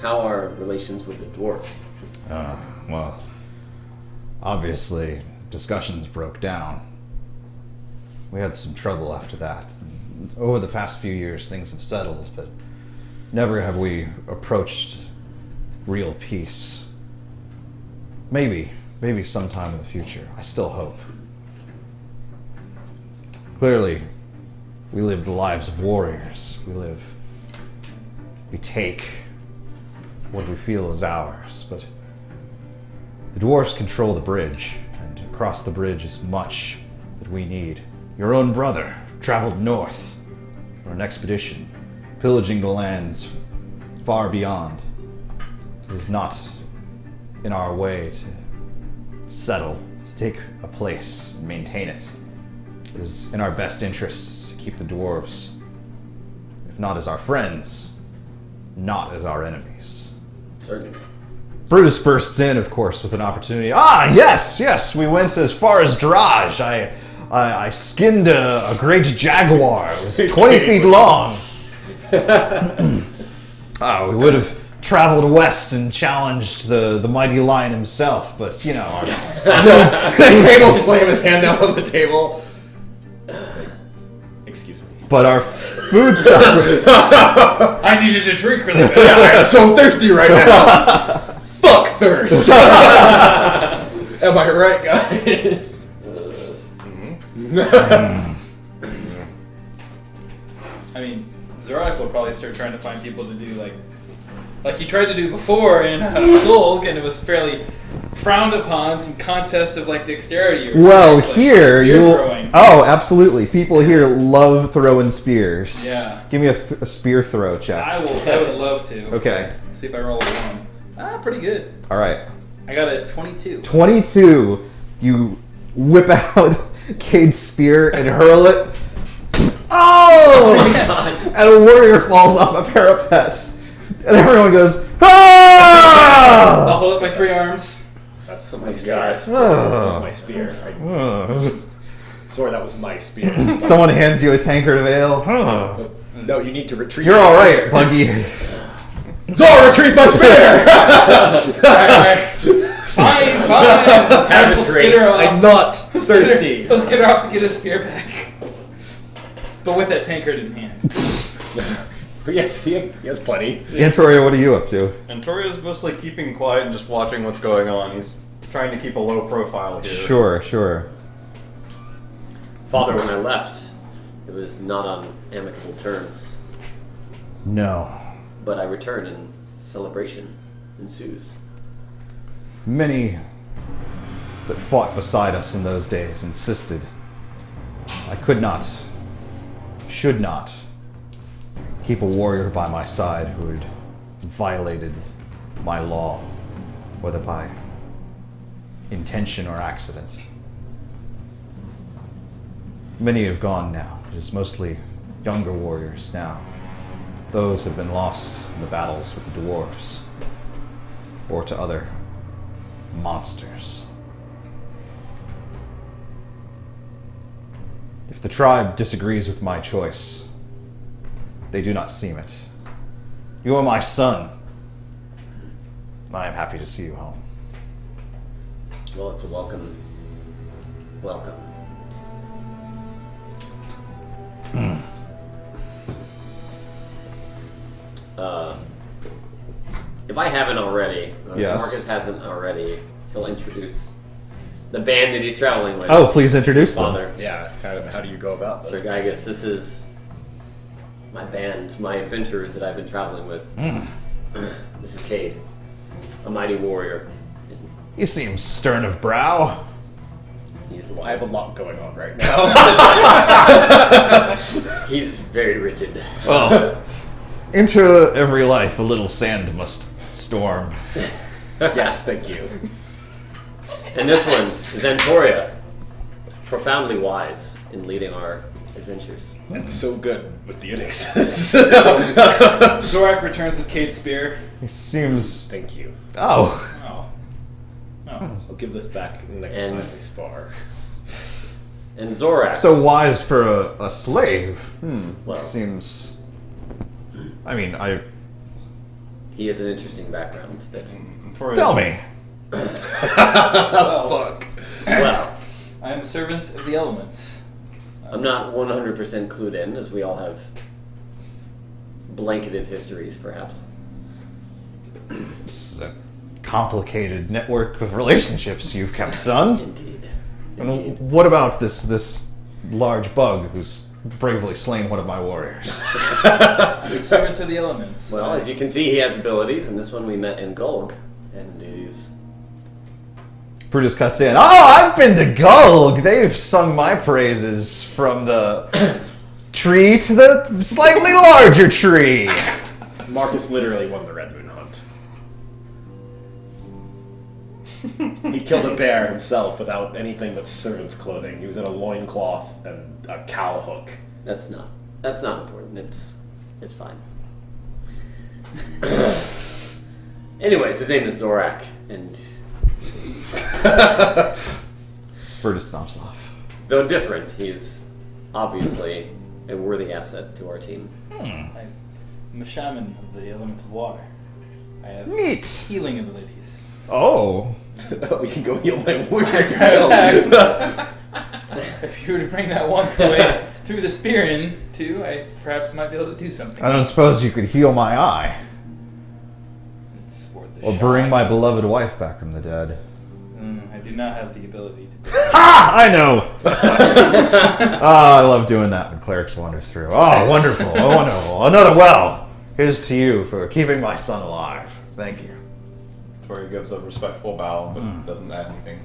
how are relations with the dwarves? Well, obviously, discussions broke down. We had some trouble after that. Over the past few years, things have settled, but never have we approached real peace. Maybe sometime in the future. I still hope. Clearly, we live the lives of warriors. We take what we feel is ours, but the dwarves control the bridge, and across the bridge is much that we need. Your own brother traveled north on an expedition, pillaging the lands far beyond. It is not in our way to settle, to take a place and maintain it. It is in our best interests to keep the dwarves, if not as our friends, not as our enemies. Certainly. Brutus bursts in, of course, with an opportunity. Ah, yes, we went as far as Draj. I skinned a great jaguar. It was 20 feet long. We would have traveled west and challenged the mighty lion himself, but, you know. The table slam his hand down on the table. Excuse me. But our food stuff. I needed a drink really bad. Yeah, I'm so thirsty right now. Fuck thirst. Am I right, guys? I mean, Zorak will probably start trying to find people to do like he tried to do before in Golg, and it was fairly frowned upon. Some contest of like dexterity. Or Well, something, like here spear you'll. throwing. Oh, absolutely. People here love throwing spears. Yeah. Give me a spear throw check. I would love to. Okay. Let's see if I roll a 1. Pretty good. All right. I got a 22. 22. You whip out Cade's spear and hurl it. Oh! And a warrior falls off a parapet. And everyone goes, ah! I'll hold up my 3 arms. That's my spear. That Oh. was my spear. Oh. Sorry, that was my spear. Someone hands you a tankard of ale. Oh. No, you need to retreat. You're all right, Buggy. Zor, retrieve my spear! Fine. Time will skid her off. I'm not thirsty. Let's get her off to get his spear back. But with that tankard in hand. Yes, he has plenty. Antoria, what are you up to? Antoria's mostly keeping quiet and just watching what's going on. He's trying to keep a low profile here. Sure. Father, when I left, it was not on amicable terms. No. But I return and celebration ensues. Many that fought beside us in those days insisted I could not, should not, keep a warrior by my side who had violated my law, whether by intention or accident. Many have gone now. It is mostly younger warriors now. Those have been lost in the battles with the dwarves or to other monsters. If the tribe disagrees with my choice, they do not seem it. You are my son. I am happy to see you home. Well, it's a welcome. If I haven't already, or if Yes. Markus hasn't already, he'll introduce the band that he's traveling with. Oh, please introduce them. Father. Yeah, how do you go about this? Sir Gygus, this is my band, my adventurers that I've been traveling with. This is Cade, a mighty warrior. You seem stern of brow. I have a lot going on right now. He's very rigid. Well, into every life a little sand must storm. Yes, thank you. And this one is Antoria, profoundly wise in leading our adventures. That's so good with the Unixes. Zorak returns with Cade's spear. He seems... Thank you. Oh. I'll give this back next And- time we spar. And Zorak. So wise for a slave. Well. Seems... I mean, He has an interesting background. That, Antoria, Tell me. Fuck. well, I am a servant of the elements. I'm not 100% clued in, as we all have blanketed histories, perhaps. It's a complicated network of relationships you've kept, son. Indeed. And what about this large bug who's bravely slain one of my warriors? I'm a servant of the elements. Well, as you can see, he has abilities, and this one we met in Golg, and he's... Brutus cuts in. Oh, I've been to Gulg. They've sung my praises from the tree to the slightly larger tree. Markus literally won the Red Moon Hunt. He killed a bear himself without anything but servant's clothing. He was in a loincloth and a cow hook. That's not important. It's fine. Anyways, his name is Zorak, and Bertus stomps off. though different, he's obviously a worthy asset to our team. I'm a shaman of the element of water. I have Neat. healing abilities. Oh. We can go heal my wound. If you were to bring that one away through the spear in too, I perhaps might be able to do something. I don't suppose you could heal my eye. It's worth a Or shot. bring my beloved wife back from the dead. I do not have the ability to. Ah! I know! I love doing that when clerics wander through. Oh, wonderful. Oh, wonderful. Another well. Here's to you for keeping my son alive. Thank you. Tori gives a respectful bow, but doesn't add anything.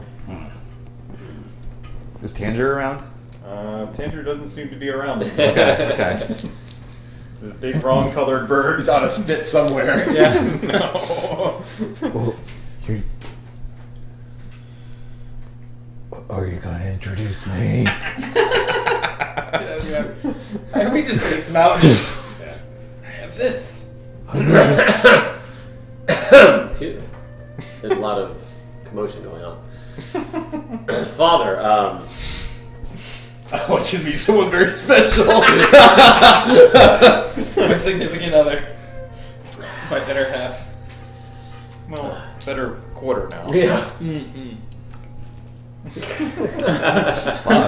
Is Tanger around? Tanger doesn't seem to be around. Okay. The big wrong-colored bird. He's on a spit somewhere. Yeah. No. Well, are you gonna introduce me? We just take some out and just. I have this. Too. There's a lot of commotion going on. Father, I want you to meet someone very special. My significant other. My better half. Well, better quarter now. Yeah.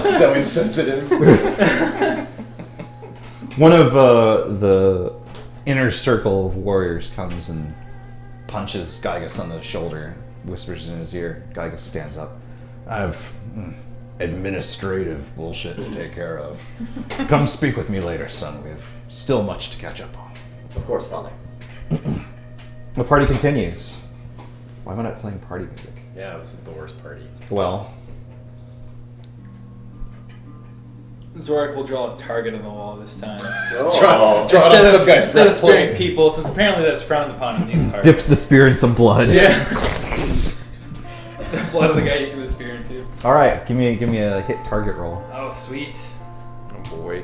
So insensitive. One of the inner circle of warriors comes and punches Gygas on the shoulder, whispers in his ear. Gygas stands up. I have administrative bullshit to take care of. Come speak with me later, son. We have still much to catch up on. of course, Father. The party continues. Why am I not playing party music? Yeah, this is the worst party. Well, Zorak will draw a target on the wall this time. Oh. Draw it on some guy's Instead of spearing breastplate. people, since apparently that's frowned upon in these parts. dips the spear in some blood. Yeah. The blood of the guy you threw the spear into. All right, give me a hit target roll. Oh, sweet. Oh boy.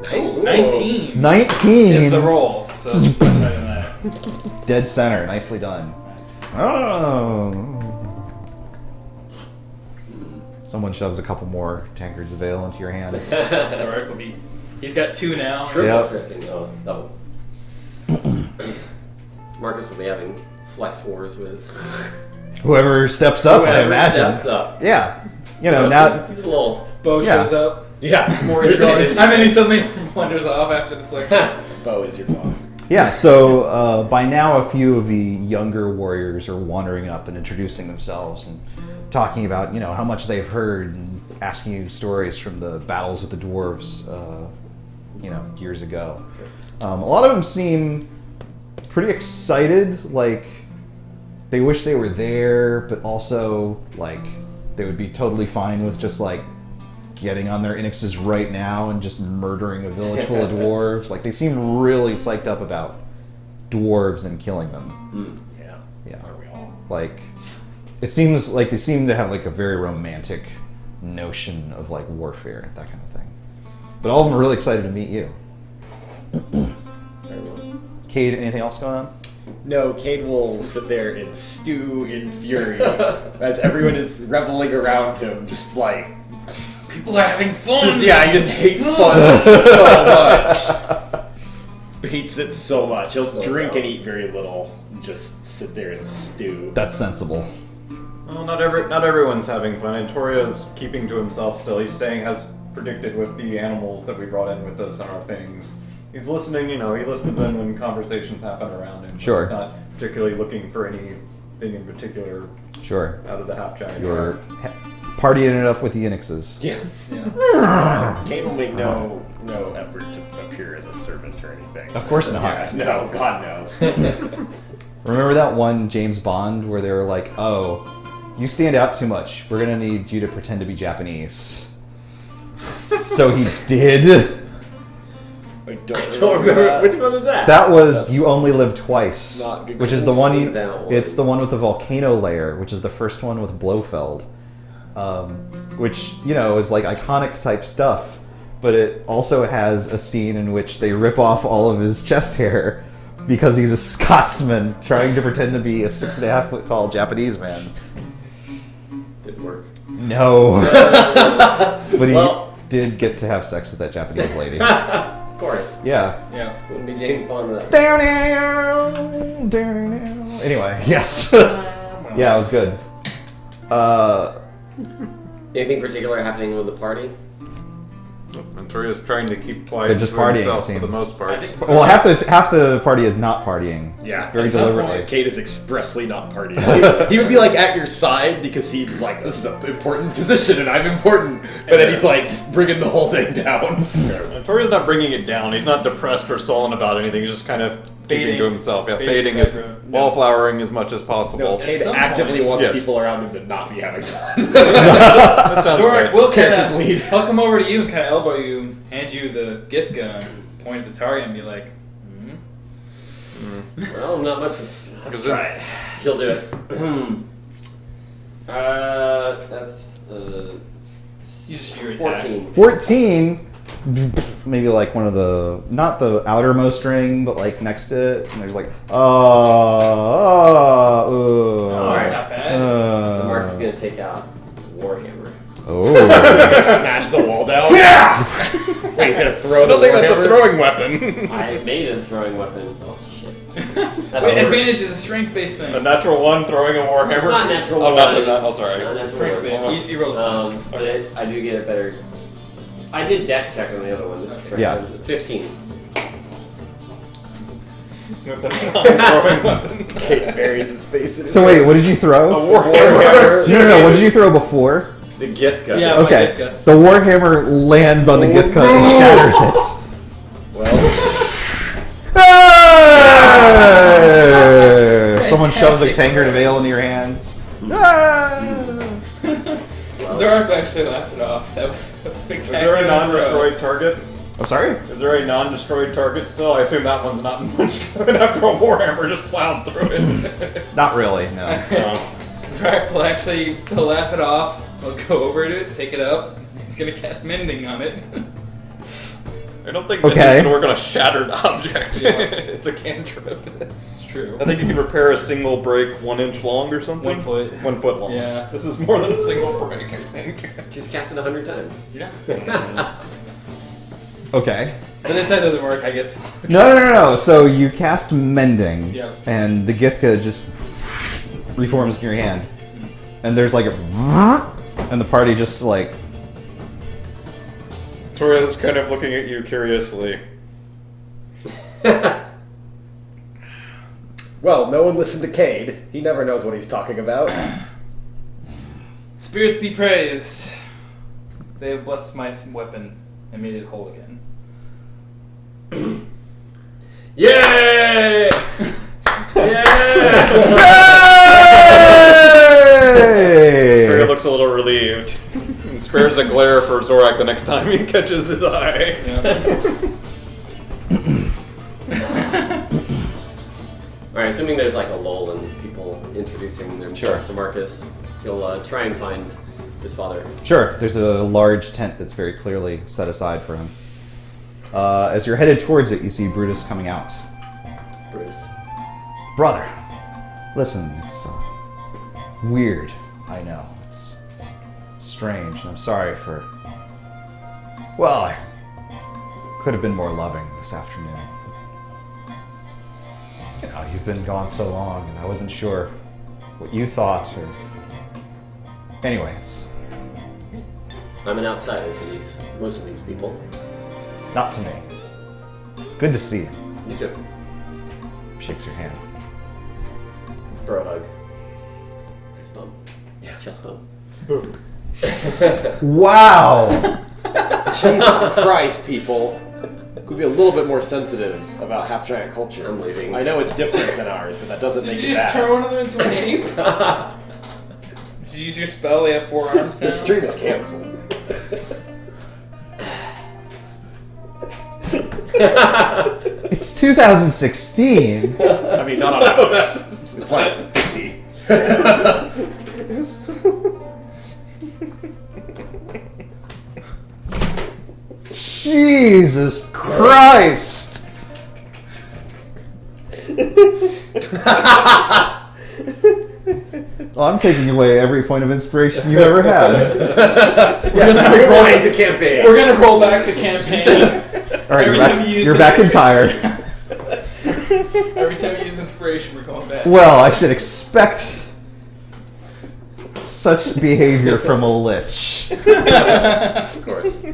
Nice. 19 19 is the roll. So much better than that. dead center. Nicely done. Nice. Oh. Someone shoves a couple more tankards of ale into your hands. Zorak will be. He's got 2 now. Yep. Interesting. Oh, double. Markus will be having flex wars with Whoever steps up, I whoever imagine. steps up. Yeah. You know, now. He's a little. Bo Yeah. shows up. Yeah. More is drawing. And then he suddenly wanders off after the flex. Bo is your father. Yeah, so by now a few of the younger warriors are wandering up and introducing themselves and talking about, how much they've heard and asking you stories from the battles with the dwarves, years ago. A lot of them seem pretty excited, like they wish they were there, but also like they would be totally fine with just like getting on their Inixes right now and just murdering a village full of dwarves. Like they seem really psyched up about dwarves and killing them. Yeah. Yeah. Are we all? Like it seems like they seem to have like a very romantic notion of like warfare, that kind of thing. But all of them are really excited to meet you. Very well. Cade, anything else going on? No, Cade will sit there and stew in fury as everyone is reveling around him, just like, People are having fun. he just hates fun so much. Hates it so much. He'll drink and eat very little, and just sit there and stew. That's sensible. Well, not everyone's having fun, and Toria's keeping to himself still. He's staying as predicted with the animals that we brought in with us on our things. He's listening, he listens in when conversations happen around him. but Sure. He's not particularly looking for anything in particular Sure. out of the half-giant. You're partying it up with the Unixes. Yeah. Cade will make no effort to appear as a servant or anything. Of course not. Yeah, no, God no. Remember that one James Bond where they were like, "Oh, you stand out too much. We're gonna need you to pretend to be Japanese." So he did. Like, Don't remember which one was that. That was You Only Live Twice, Not good. which is the I didn't see one. that one. It's the one with the volcano layer, which is the first one with Blofeld, which is like iconic type stuff. But it also has a scene in which they rip off all of his chest hair because he's a Scotsman trying to pretend to be a 6.5 foot tall Japanese man. Didn't work. No, but he Well- did get to have sex with that Japanese lady. Of course. Yeah. Yeah. Wouldn't be James Bond without. Anyway, yes. Yeah, it was good. Anything particular happening with the party? Montoria's trying to keep quiet They're just to partying, himself it for the seems. most part. I think Well, half the party is not partying. Yeah, Very at some deliberately. point, Kate is expressly not partying. He would be like at your side because he was like, "This is an important position and I'm important," but then he's like just bringing the whole thing down. Montoria's not bringing it down. He's not depressed or sullen about anything. He's just kind of keeping Fading. to himself. Yeah, Fading fading is background. wallflowering as much as possible. Kate some actively point- wants Yes. people around him to not be having fun. That sounds Zorak great. will Character kind bleed. of. He'll come over to you and kind of elbow you, hand you the gift gun, point at the target, and be like, Well, not much. Let's try it. He'll do it. That's "You just do your attack." 14. 14, maybe like one of not the outermost ring, but like next to it, and there's like, Oh, that's not bad. Mark's is gonna take out Warhammer. Smash the wall down. Yeah. Wait, you're gonna throw I don't the think that's a warhammer? throwing weapon. I made a throwing weapon. Oh shit. That's Wait, worse. advantage is a strength-based A thing. natural one throwing a warhammer. It's not natural Oh, one. not sorry. Not natural Strength-based. one. You roll. But I do get a better. I did dex check on the other one. This is strength. Yeah. 15. That's not a throwing weapon. Kate buries his face in his So wait, what did you A throw? warhammer. No, what did you throw before? The gift gun. Yeah. my Okay, gift gun. the warhammer lands on the gift cut and shatters it. Well, Hey! Someone shoves a Fantastic. tankard of ale into your hands. Ah! Zorak actually laughed it off. That was spectacular. Is there a non-destroyed target? I'm sorry? Is there a non-destroyed target still? I assume that one's not much good after a warhammer just plowed through it. Not really, no. Zorak will actually he'll laugh it off. He'll go over to it, pick it up. He's gonna cast mending on it. I don't think Okay. that going to work on a shattered object. It's a cantrip. It's true. I think you can repair a single break 1 inch long or something. 1 foot. 1 foot long. Yeah. This is more than a single break, I think. Just cast it 100 times. Yeah. Okay. But if that doesn't work, I guess. No. So you cast Mending, Yeah. and the Githka just reforms in your hand. And there's like a... And the party just like... Toria's kind of looking at you curiously. well, no one listened to Cade. He never knows what he's talking about. Spirits be praised. They have blessed my weapon and made it whole again. Yay! Hey! Toria looks a little relieved. And spares a glare for Zorak the next time he catches his eye. Alright, assuming there's like a lull and people introducing themselves to Markus, he'll try and find his father. Sure, there's a large tent that's very clearly set aside for him. As you're headed towards it, you see Brutus coming out. Brutus. Brother, listen, it's weird. I know. It's strange, and I'm sorry for... Well, I could have been more loving this afternoon. You know, you've been gone so long, and I wasn't sure what you thought, or... Anyway, I'm an outsider to most of these people. not to me. It's good to see you. You too. Shakes your hand. Bro hug. Fist bump. Yeah. Chest bump. Wow! Jesus Christ, people. Could be a little bit more sensitive about half-giant culture. I'm leaving. I know it's different than ours, but that doesn't Did make you it just bad. turn one of them into an ape? Did you use your spell? They have 4 arms now. This stream is canceled. It's 2016. I mean, not on average. It's like 50. Jesus Christ! Well, I'm taking away every point of inspiration you've ever had. We're rewriting the campaign. We're gonna roll back the campaign. All right, Every time you use you're back and tired. Every time you use inspiration, we're going back. Well, I should expect such behavior from a lich. Of course.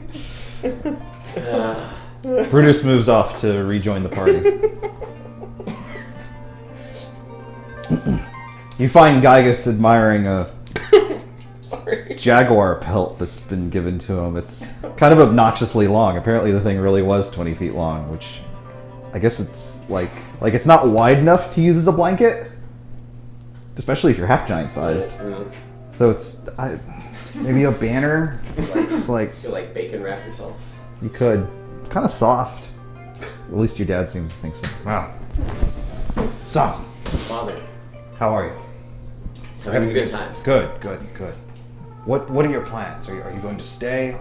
Brutus moves off to rejoin the party. You find Gygus admiring a jaguar pelt that's been given to him. It's kind of obnoxiously long. Apparently the thing really was 20 feet long, which I guess it's like it's not wide enough to use as a blanket, especially if you're half giant sized. So it's maybe a banner. It's like You like bacon wrap yourself? you could. It's kind of soft. At least your dad seems to think so. Wow. So, Father, how are you? having a good time. Good. What are your plans? Are you going to stay?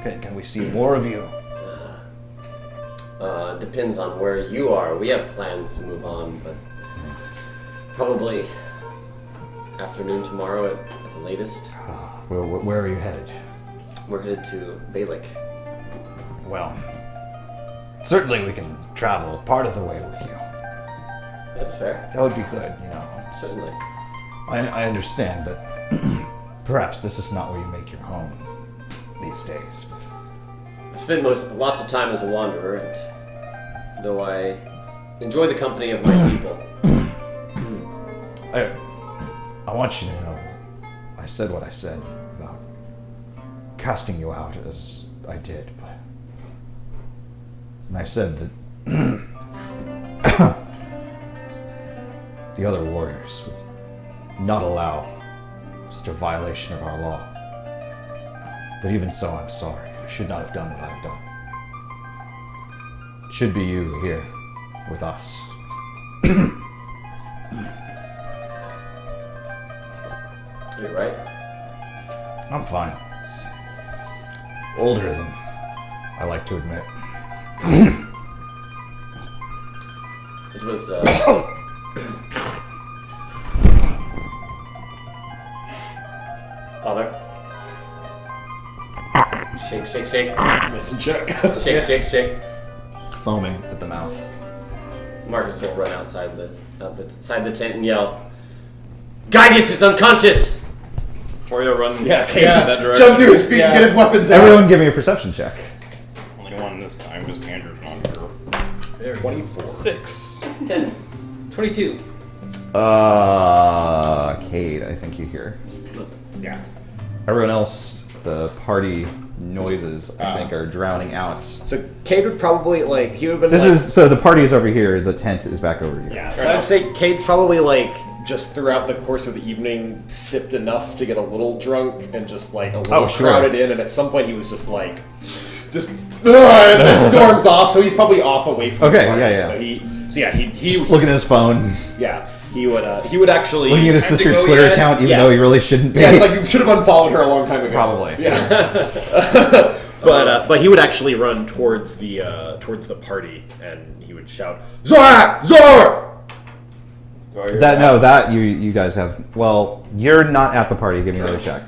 Can we see more of you? Depends on where you are. We have plans to move on, but probably afternoon tomorrow at the latest. Where are you headed? We're headed to Balik. Well, certainly we can travel part of the way with you. That's fair. That would be good, Certainly. I understand that perhaps this is not where you make your home these days. But I've spent lots of time as a wanderer, and though I enjoy the company of my people. I want you to know, I said what I said about casting you out as I did, and I said that the other warriors would not allow such a violation of our law. But even so, I'm sorry. I should not have done what I've done. It should be you here with us. You're right. I'm fine. It's older than I like to admit. It was, Father. Shake, shake, shake. Listen, check. Shake, shake, shake. Foaming at the mouth. Markus will run outside the tent and yell, Gygus is unconscious! Toria runs in Yeah. that direction. Jump to his feet and get his weapons out. Everyone give me a perception check. Only one this time, just Andrew's not here. There we go. 24. 6. 10. 22. Cade, I think you hear. Yeah. Everyone else, the party noises, I think, are drowning out. So Cade would probably he would have been. So the party is over here. The tent is back over here. Yeah. So I'd say Cade's probably just throughout the course of the evening sipped enough to get a little drunk and just a little sure. crowded in, and at some point he was just and then storms off. So he's probably off away from. Okay, the party. yeah. So he Just looking at his phone, he would actually looking at his time to sister's go Twitter yet? account, even Yeah. though he really shouldn't be. Yeah, it's like you should have unfollowed her a long time ago. Probably. Yeah. But he would actually run towards the party and he would shout, "Zor! Zor!" That you guys have. Well, you're not at the party. Give me another check.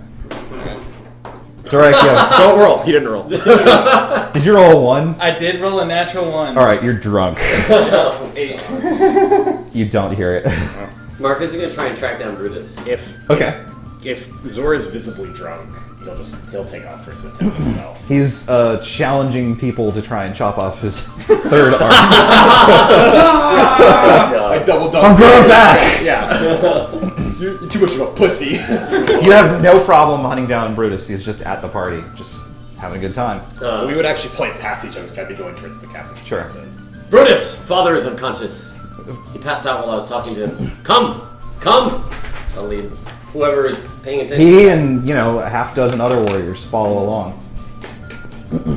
It's alright. Yeah. Don't roll. He didn't roll. Did you roll a 1? I did roll a natural 1. All right, you're drunk. 8. You don't hear it. Markus is going to try and track down Brutus. Okay. If Zor is visibly drunk, he'll take off towards the tent himself. He's challenging people to try and chop off his third arm. I double dunk. I'm going back. Yeah. You're too much of a pussy. You have no problem hunting down Brutus. He's just at the party, just having a good time. So we would actually play it past each other. I'd be going towards the captain. Sure. Brutus! Father is unconscious. He passed out while I was talking to him. Come! I'll lead whoever is paying attention. He and a half dozen other warriors follow along.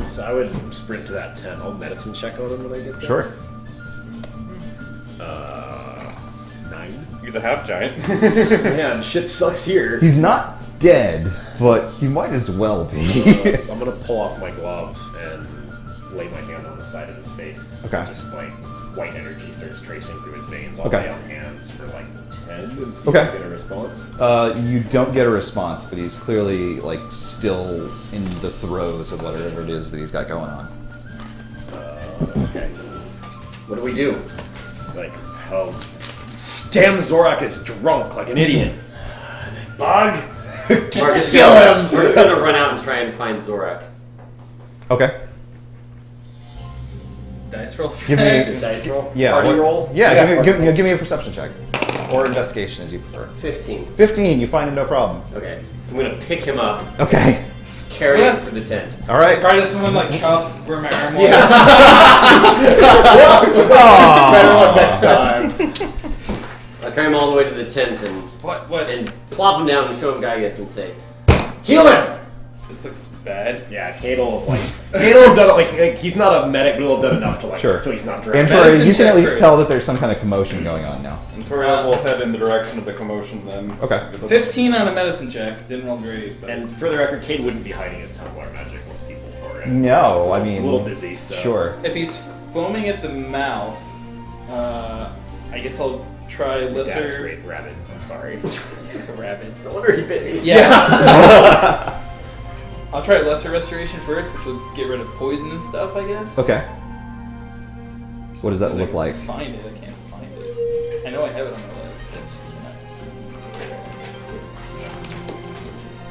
So I would sprint to that tent. I'll medicine check on him when I get there. Sure. 9. He's a half giant. Man, shit sucks here. He's not dead, but he might as well be. I'm gonna pull off my glove and lay my hand on the side of his face. Okay. Just like white energy starts tracing through his veins. I'll Okay. lay on hands for like 10 and see Okay. if I get a response. You don't get a response, but he's clearly like still in the throes of whatever it is that he's got going on. Okay. What do we do? Like, oh, damn, Zorak is drunk like an idiot. Bug. Markus, we're gonna run out and try and find Zorak. Okay. Dice roll. Give me- Dice roll. Yeah. Party what- roll? Yeah. Yeah, give me a perception check, or investigation as you prefer. 15. 15. You find him, no problem. Okay. I'm gonna pick him up, Okay. carry him to the tent. All right. Right as someone like chops where my arm was. Better luck next time. I carry him all the way to the tent and What? plop him down and show him Gaius and say, "Heal him!" This looks bad. Yeah, Cade will have done it, like he's not a medic, but he'll have done enough to like, Sure. so he's not drunk. Antori, Medicine you can check at least first. tell that there's some kind of commotion going on now. And Toriel will head in the direction of the commotion then. Okay. 15 on a medicine check. Didn't roll great. But And for the record, Cade wouldn't be hiding his Templar magic once people are in. No, I A mean, little busy, so. Sure. if he's foaming at the mouth, I guess I'll try That's lesser. great, rabbit. I'm sorry. Rabbit. No wonder he bit me. Yeah. I'll try lesser restoration first, which will get rid of poison and stuff, I guess. Okay. What does that I look can like? Find it. I can't find it. I know I have it on my list. I just cannot see.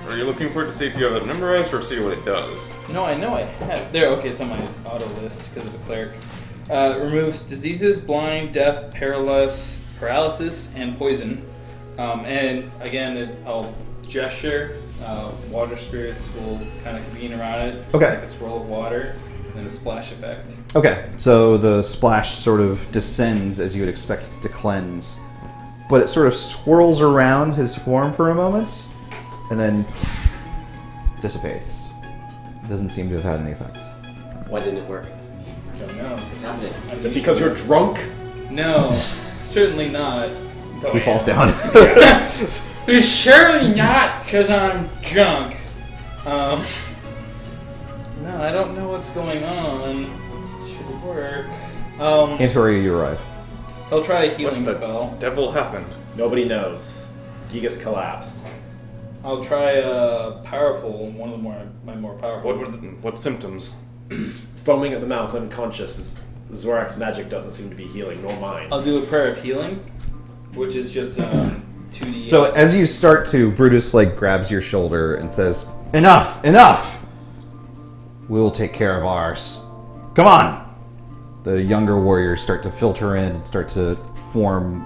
Are you looking for it to see if you have it memorized or see what it does? No, I know I have. There, okay, it's on my auto list because of the cleric. Removes diseases, blind, deaf, paralysis, and poison. And again, I'll gesture. Water spirits will kind of convene around it. Okay. Like a swirl of water, and a splash effect. Okay, so the splash sort of descends as you would expect it to cleanse, but it sort of swirls around his form for a moment, and then dissipates. It doesn't seem to have had any effect. Why didn't it work? I don't know. What's happening? Is it because you're drunk? No, certainly not. Though He I falls am. down. It's surely not because I'm drunk. No, I don't know what's going on. Should work. Antori, you arrive. I'll try a healing What the spell. devil happened? Nobody knows. Gigas collapsed. I'll try a powerful, one of my more powerful. What symptoms? Foaming at the mouth, unconscious. Zorak's magic doesn't seem to be healing, nor mine. I'll do a prayer of healing, which is just 2d. So as you start to, Brutus like grabs your shoulder and says, "Enough! Enough! We will take care of ours. Come on!" The younger warriors start to filter in and start to form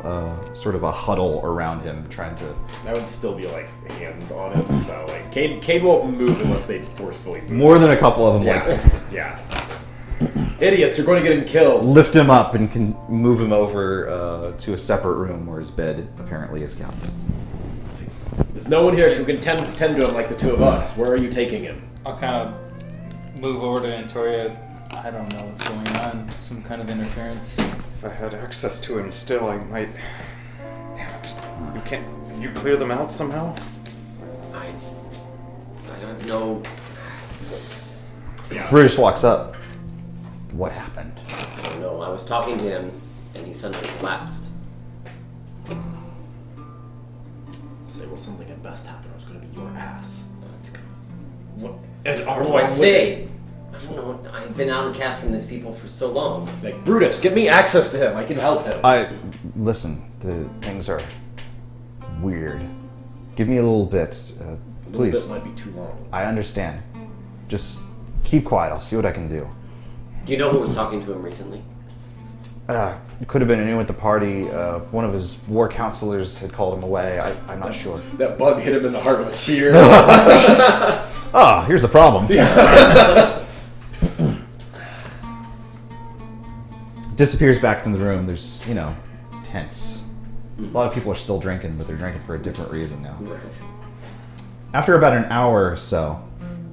sort of a huddle around him, trying to... That would still be like a hand on him, so like Cade won't move unless they forcefully move. More than a couple of them, like, Yeah. Idiots, you're going to get him killed. lift him up and can move him over to a separate room where his bed apparently is kept. There's no one here who can tend to him like the two of us. Where are you taking him? I'll kind of move over to Antoria. I don't know what's going on. Some kind of interference. If I had access to him still, I might... Damn it. You can't... Can you clear them out somehow? I don't have no. Brutus walks up. What happened? I don't know. I was talking to him, and he suddenly collapsed. Say, well, something at best happened. It was going to be your ass. That's good. What? And What do I say? I don't know. I've been outcast from these people for so long. Like, Brutus, give me access to him. I can help him. Listen, the things are weird. Give me a little bit, A little please. bit might be too long. I understand. Just keep quiet. I'll see what I can do. Do you know who was talking to him recently? It could have been anyone at the party. One of his war counselors had called him away. I'm not sure. That bug hit him in the heart with a spear. Ah, here's the problem. Disappears back into the room. There's, it's tense. A lot of people are still drinking, but they're drinking for a different reason now. After about an hour or so,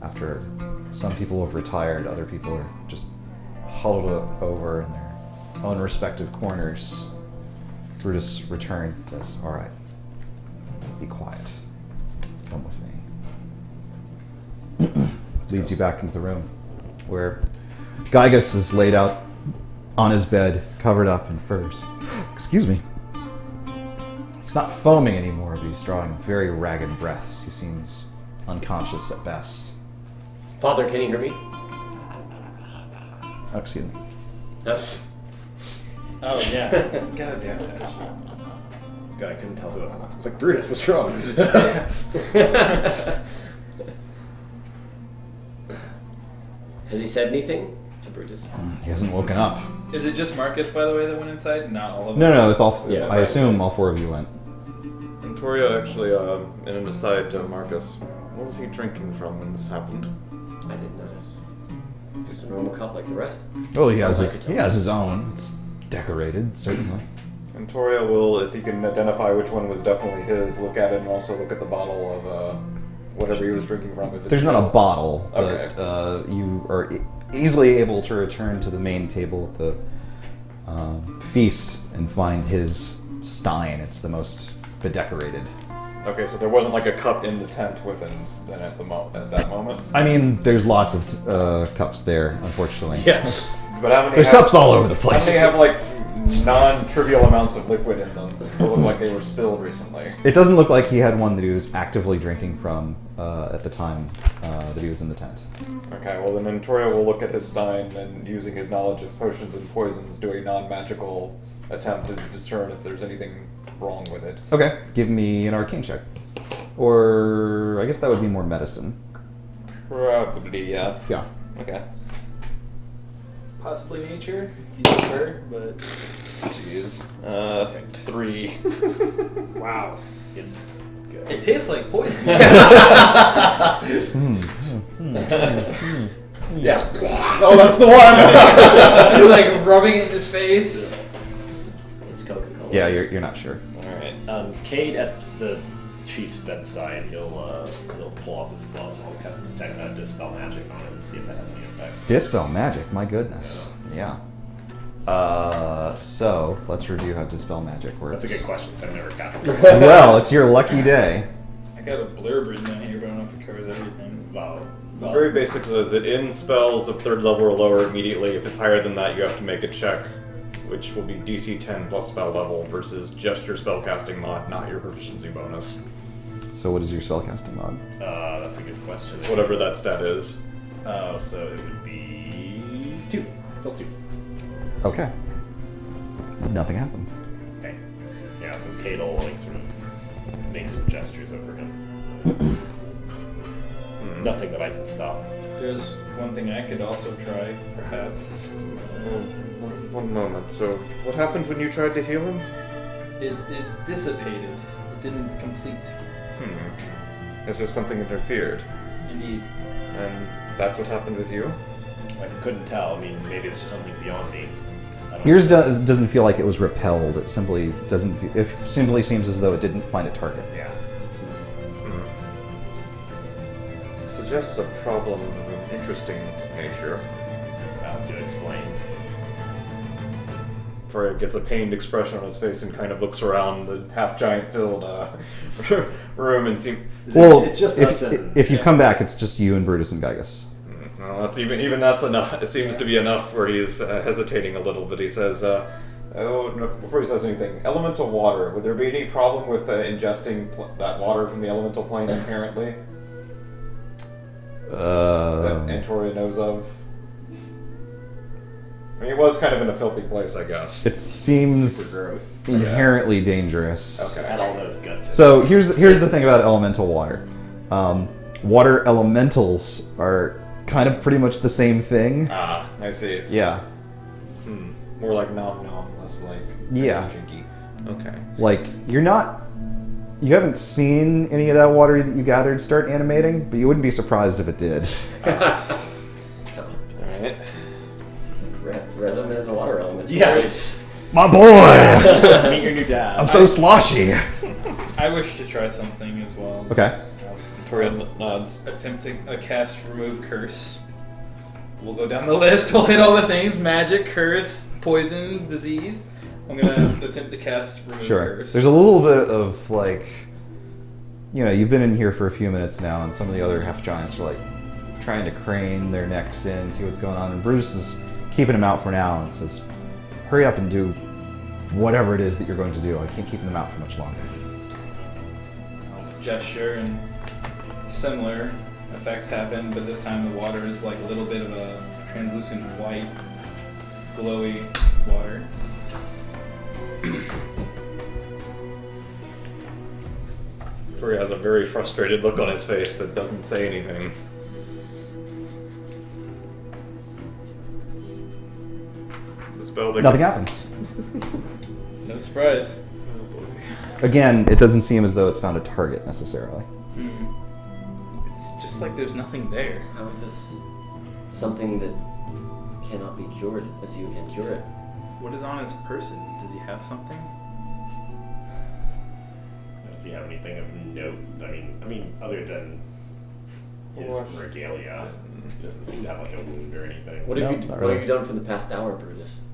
after Some people have retired, other people are just huddled over in their own respective corners. Brutus returns and says, "All right, be quiet. Come with me." Leads you back into the room, where Gygus is laid out on his bed, covered up in furs. Excuse me. He's not foaming anymore, but he's drawing very ragged breaths. He seems unconscious at best. Father, can you hear me? Oh, excuse me. Yep. Oh yeah. God damn it. God, I couldn't tell who it was. It's like, Brutus, what's wrong? Has he said anything to Brutus? He hasn't woken up. Is it just Marcus, by the way, that went inside? Not all of us? No, it's all. Yeah, I assume all four of you went. And Toria actually, in an aside to Marcus, what was he drinking from when this happened? I didn't notice. Just a normal cup like the rest. Oh, he has his own. It's decorated, certainly. And Toria will, if he can identify which one was definitely his, look at it and also look at the bottle of whatever he was drinking from. If it's There's not a bottle, but Okay. you are easily able to return to the main table at the feast and find his stein. It's the most bedecorated. Okay, so there wasn't like a cup in the tent with him then at that moment. I mean, there's lots of cups there, unfortunately. Yes. But how many? There's cups all over the How place. many have like non-trivial amounts of liquid in them that look like they were spilled recently? It doesn't look like he had one that he was actively drinking from at the time that he was in the tent. Okay, well then Toria will look at his stein and, using his knowledge of potions and poisons, do a non-magical attempt to discern if there's anything wrong with it. Okay, give me an arcane check. Or I guess that would be more medicine. Probably, yeah. Yeah. Okay. Possibly nature, if you prefer, but Jeez. 3. Wow. It's good. it tastes like poison. Yeah. Oh, that's the one! He's like rubbing it in his face. It's Coca-Cola. Yeah, you're not sure. Alright. Cade at the chief's bedside, he'll pull off his gloves and he'll cast dispel magic on him and see if that has any effect. Dispel magic, my goodness. Yeah. So let's review how dispel magic works. That's a good question because I've never cast it. Well, it's your lucky day. I got a blurb written down here, but I don't know if it covers everything. Wow. Very basic is it in spells of 3rd level or lower immediately. If it's higher than that, you have to make a check, which will be DC 10 plus spell level versus just your spellcasting mod, not your proficiency bonus. So what is your spellcasting mod? That's a good question. It's whatever that stat is. So it would be 2 plus 2. Okay. Nothing happens. Okay. Yeah, so Cade will like sort of make some gestures over him. Nothing that I can stop. There's one thing I could also try, perhaps. One moment. So, what happened when you tried to heal him? It dissipated. It didn't complete. As if something interfered. Indeed. And that's what happened with you? I couldn't tell. I mean, maybe it's something beyond me. I don't Yours know. doesn't feel like it was repelled. It simply doesn't. It simply seems as though it didn't find a target. Yeah. It suggests a problem of an interesting nature. I'll have to explain. Troy gets a pained expression on his face and kind of looks around the half-giant filled room and seems... Well, it's just us and- if you've come back, it's just you and Brutus and Gygus. No, that's even that's enough. It seems to be enough where he's hesitating a little bit. He says, before he says anything, elemental water. Would there be any problem with ingesting that water from the elemental plane inherently? That Antoria knows of? I mean, it was kind of in a filthy place, I guess. It seems Super gross. inherently dangerous. Okay. Had all those guts. in So here's the thing about elemental water. Water elementals are kind of pretty much the same thing. Ah, I see. It's more like nom, less like Yeah. drinky. Okay. Like you haven't seen any of that water that you gathered start animating, but you wouldn't be surprised if it did. Alright. Resin as a water element. Yes. My boy, Meet your new dad. I'm so sloshy. I wish to try something as well. Okay. I'm Torian nods. Attempt to cast remove curse. We'll go down the list. We'll hit all the things: magic, curse, poison, disease. I'm gonna attempt to cast remove curse. There's a little bit of like, you've been in here for a few minutes now, and some of the other half giants are like trying to crane their necks in, see what's going on, and Brutus is keeping him out for now and says, "Hurry up and do whatever it is that you're going to do. I can't keep them out for much longer." I'll gesture and similar effects happen, but this time the water is like a little bit of a translucent white, glowy water. Tori has a very frustrated look on his face, but doesn't say anything. The spell that Nothing happens. No surprise. Again, it doesn't seem as though it's found a target necessarily. It's just like there's nothing there. How is this something that cannot be cured as you can cure it? What is on his person? Does he have something? Does he have anything of note? I mean, other than his regalia, he doesn't seem to have like a wound or anything. What have you done for the past hour, Brutus?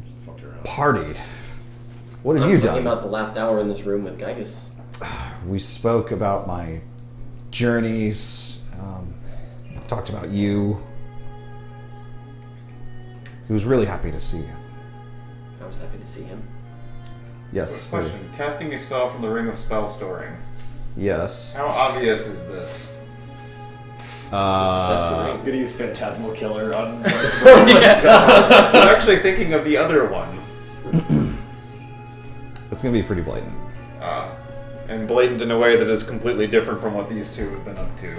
Just fucked around. Partied. What have I'm you talking done? about the last hour in this room with Gygus. We spoke about my journeys. Talked about you. He was really happy to see you. I was happy to see him. Yes. Question. Casting a spell from the Ring of Spell Storing. Yes. How obvious is this? Uh, I'm gonna use Phantasmal Killer on. I'm actually thinking of the other one. It's going to be pretty blatant. And blatant in a way that is completely different from what these two have been up to.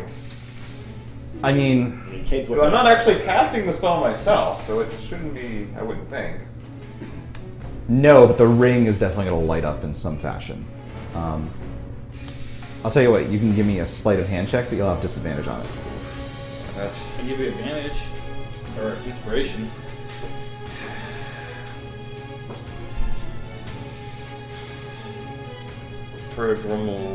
I mean, Cade's Because I'm not actually casting the spell myself, so it shouldn't be, I wouldn't think. no, but the ring is definitely going to light up in some fashion. I'll tell you what, you can give me a sleight of hand check, but you'll have disadvantage on it. I give you advantage or inspiration. For a grumble a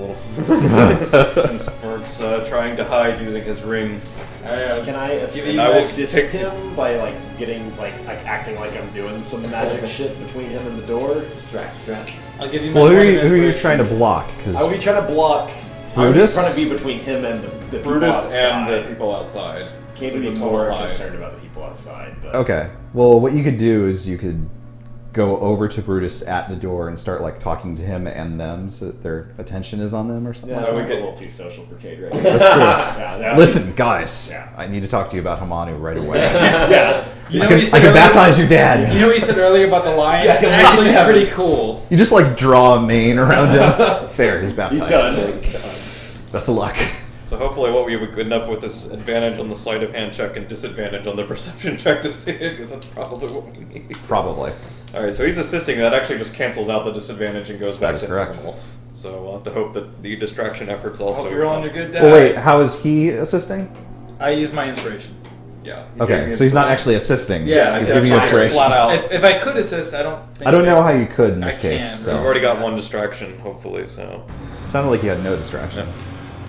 little. And Sparks trying to hide using his ring. Can I assist him by acting like I'm doing some magic shit between him and the door? Strats. I'll give you my Well, who point are of you inspiration. trying to block? I would be trying to block. Brutus? I would be trying to be between him and the people Brutus outside. and the people outside. Cade This would is be a more total lie. concerned about the people outside. But Okay. Well, what you could do is you could go over to Brutus at the door and start like talking to him and them so that their attention is on them or something. yeah, So that we was a get- little too social for Cade, right? That's true. Yeah, Listen, guys, Yeah. I need to talk to you about Hamanu right away. yeah. You know I what you can said earlier? baptize your dad. You know what you said earlier about the lion? Yeah, It's he'll make actually it happen. pretty cool. You just like draw a mane around him. There, he's He's baptized. done. Best of luck. So hopefully what we would end up with is advantage on the sleight of hand check and disadvantage on the perception check to see it, because that's probably what we need. Probably. Alright, so he's assisting. That actually just cancels out the disadvantage and goes back is to correct. normal. So we'll have to hope that the distraction efforts also... Hope you're rolling a good die. Well, wait, how is he assisting? I use my inspiration. Yeah. he gave Okay, me so he's not inspiration. actually assisting. Yeah, he's I giving you said inspiration. Flat out. If I could assist, I don't think I don't know how you could in this I case. can, So. We've already got one distraction, hopefully, so... It sounded like he had no distraction.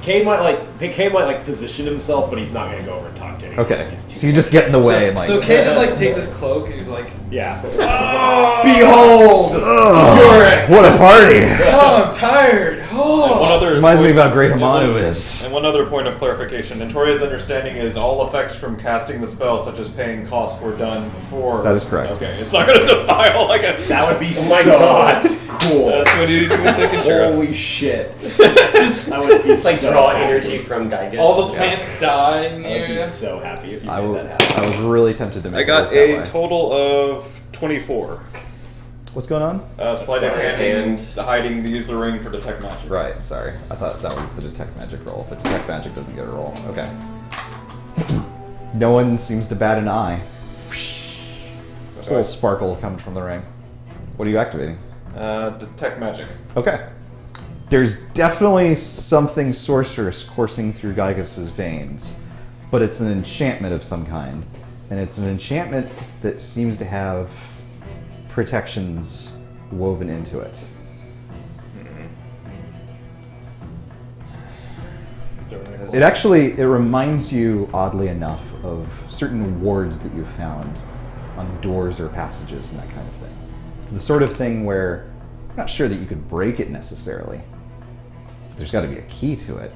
Cade might position himself, but he's not going to go over and talk to anyone. Okay, He's too so you just get in the way and like. So Kay just like takes his cloak and he's like, yeah. Behold! Ugh, what a party! "Oh, I'm tired. And Oh." one other Reminds me point- of how great Hamanu is. And one other point of clarification. Notoria's understanding is all effects from casting the spell, such as paying costs, were done before... That is correct. Okay, it's not going to defile like a... That would be Oh my so God. cool. That's what you need to be taking care of. Holy shit. I would be It's like so draw happy. energy from Gygus. All the plants die in the I would be area. so happy if you I, made w- that happen. I was really tempted to make I got it a work that way. total of 24. What's going on? Sleight of Sleight of hand, hand. the hiding, use the ring for detect magic. Right, sorry. I thought that was the detect magic roll. The detect magic doesn't get a roll. Okay. No one seems to bat an eye. There's a little sparkle coming from the ring. What are you activating? Detect magic. Okay. There's definitely something sorcerous coursing through Gygus' veins, but it's an enchantment of some kind. And it's an enchantment that seems to have protections woven into it. It actually, it reminds you, oddly enough, of certain wards that you found on doors or passages and that kind of thing. It's the sort of thing where I'm not sure that you could break it necessarily. But there's got to be a key to it.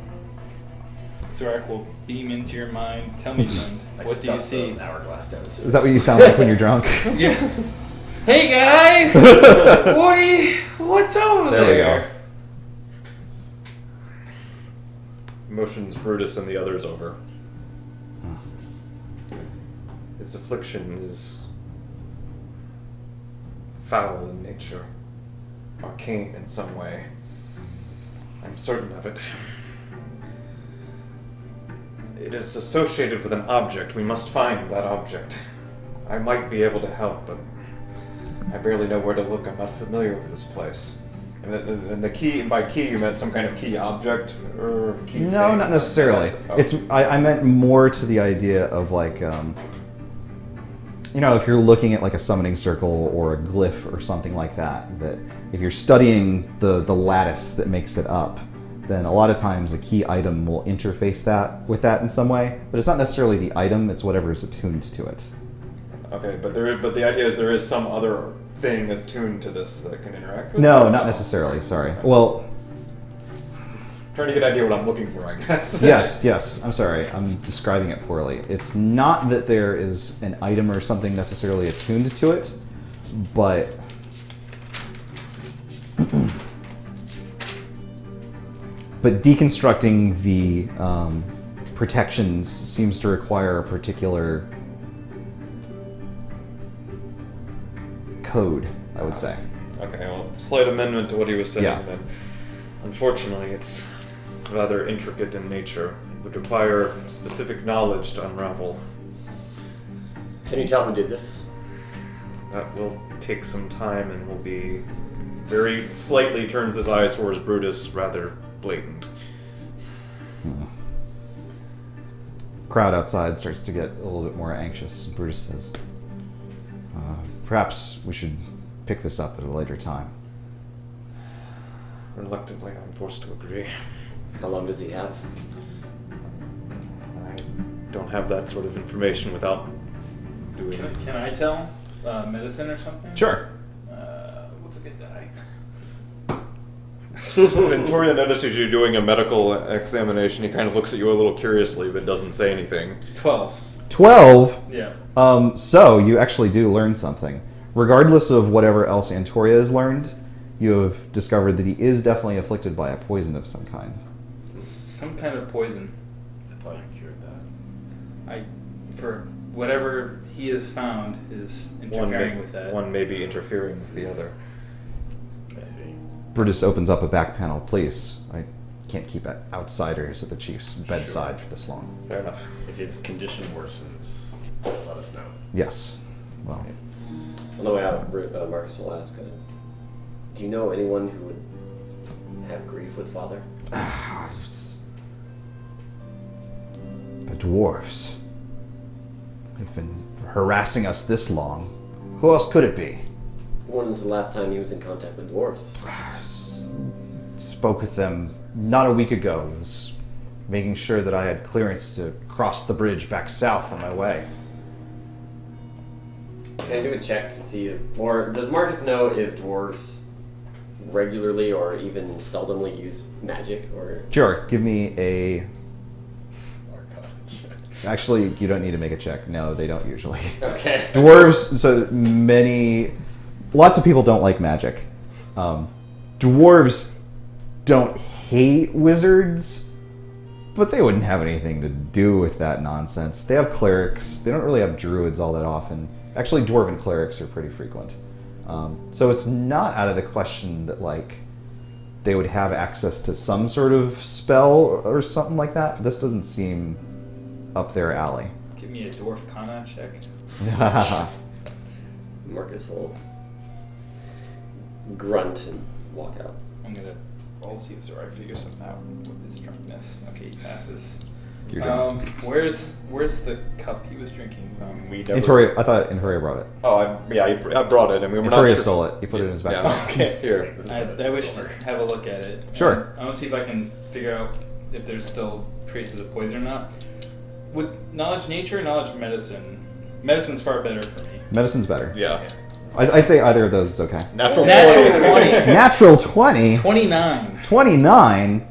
Surak will beam into your mind. Tell me, friend, what do you see? Hourglass does. Is that what you sound like when you're drunk? Yeah. Hey, guy! What's over there? There we go. Motions Brutus and the others over. His affliction is foul in nature, arcane in some way. I'm certain of it. It is associated with an object. We must find that object. I might be able to help, but I barely know where to look. I'm not familiar with this place. And the key, by key, you meant some kind of key object or key No, thing? not necessarily. Oh. I meant more to the idea of like, if you're looking at like a summoning circle or a glyph or something like that, that if you're studying the lattice that makes it up, then a lot of times a key item will interface that with that in some way. But it's not necessarily the item; it's whatever is attuned to it. Okay, but the idea is there is some other thing that's tuned to this that can interact with No, it? not necessarily. Sorry. Well, Trying to get an idea what I'm looking for, I guess. yes. I'm sorry. I'm describing it poorly. It's not that there is an item or something necessarily attuned to it, but deconstructing the protections seems to require a particular code, I would say. Okay, well, slight amendment to what he was saying Yeah. then. Unfortunately, it's rather intricate in nature. It would require specific knowledge to unravel. Can you tell who did this? That will take some time and will be very slightly turns his eyes towards Brutus, rather blatant. Crowd outside starts to get a little bit more anxious. Brutus says, perhaps we should pick this up at a later time. Reluctantly, I'm forced to agree. How long does he have? I don't have that sort of information without doing it. Can I tell? Medicine or something? Sure. What's a good die? Ventoria notices you doing a medical examination. He kind of looks at you a little curiously, but doesn't say anything. 12. 12? Yeah. So you actually do learn something. Regardless of whatever else Antoria has learned, you have discovered that he is definitely afflicted by a poison of some kind. Some kind of poison. I thought you cured that. For whatever he has found is interfering with that. One may be interfering with the other. I see. Brutus opens up a back panel. Please, I can't keep outsiders at the chief's bedside for this long. Fair enough. If his condition worsens, let us know. Yes. Well, On the way out, Markus will ask, do you know anyone who would have grief with father? the dwarves. They've been harassing us this long. Who else could it be? When was the last time he was in contact with dwarves? Spoke with them not a week ago. I was making sure that I had clearance to cross the bridge back south on my way. Can I do a check to see or does Markus know if dwarves regularly or even seldomly use magic or? Sure, give me a... Arcana check. Actually, you don't need to make a check. No, they don't usually. Okay. Dwarves, lots of people don't like magic. Dwarves don't hate wizards, but they wouldn't have anything to do with that nonsense. They have clerics. They don't really have druids all that often. Actually, dwarven clerics are pretty frequent. So it's not out of the question that, like, they would have access to some sort of spell or something like that. This doesn't seem up their alley. Give me a dwarf kana check. Markus will grunt and walk out. I'm gonna roll see if Zorak figures something out with his drunkenness. Okay, he passes. You're done. Where's the cup he was drinking from? We never... Intoria, I thought Intoria brought it. Oh, I brought it, and we were not Intoria sure. stole it. He put it in his back. Yeah, okay, here. I wish to have a look at it. Sure. I want to see if I can figure out if there's still traces of poison or not. With knowledge nature, knowledge medicine. Medicine's far better for me. Medicine's better. Yeah. Okay. I'd say either of those is okay. Natural Natural 20. Natural 20. 29. 29.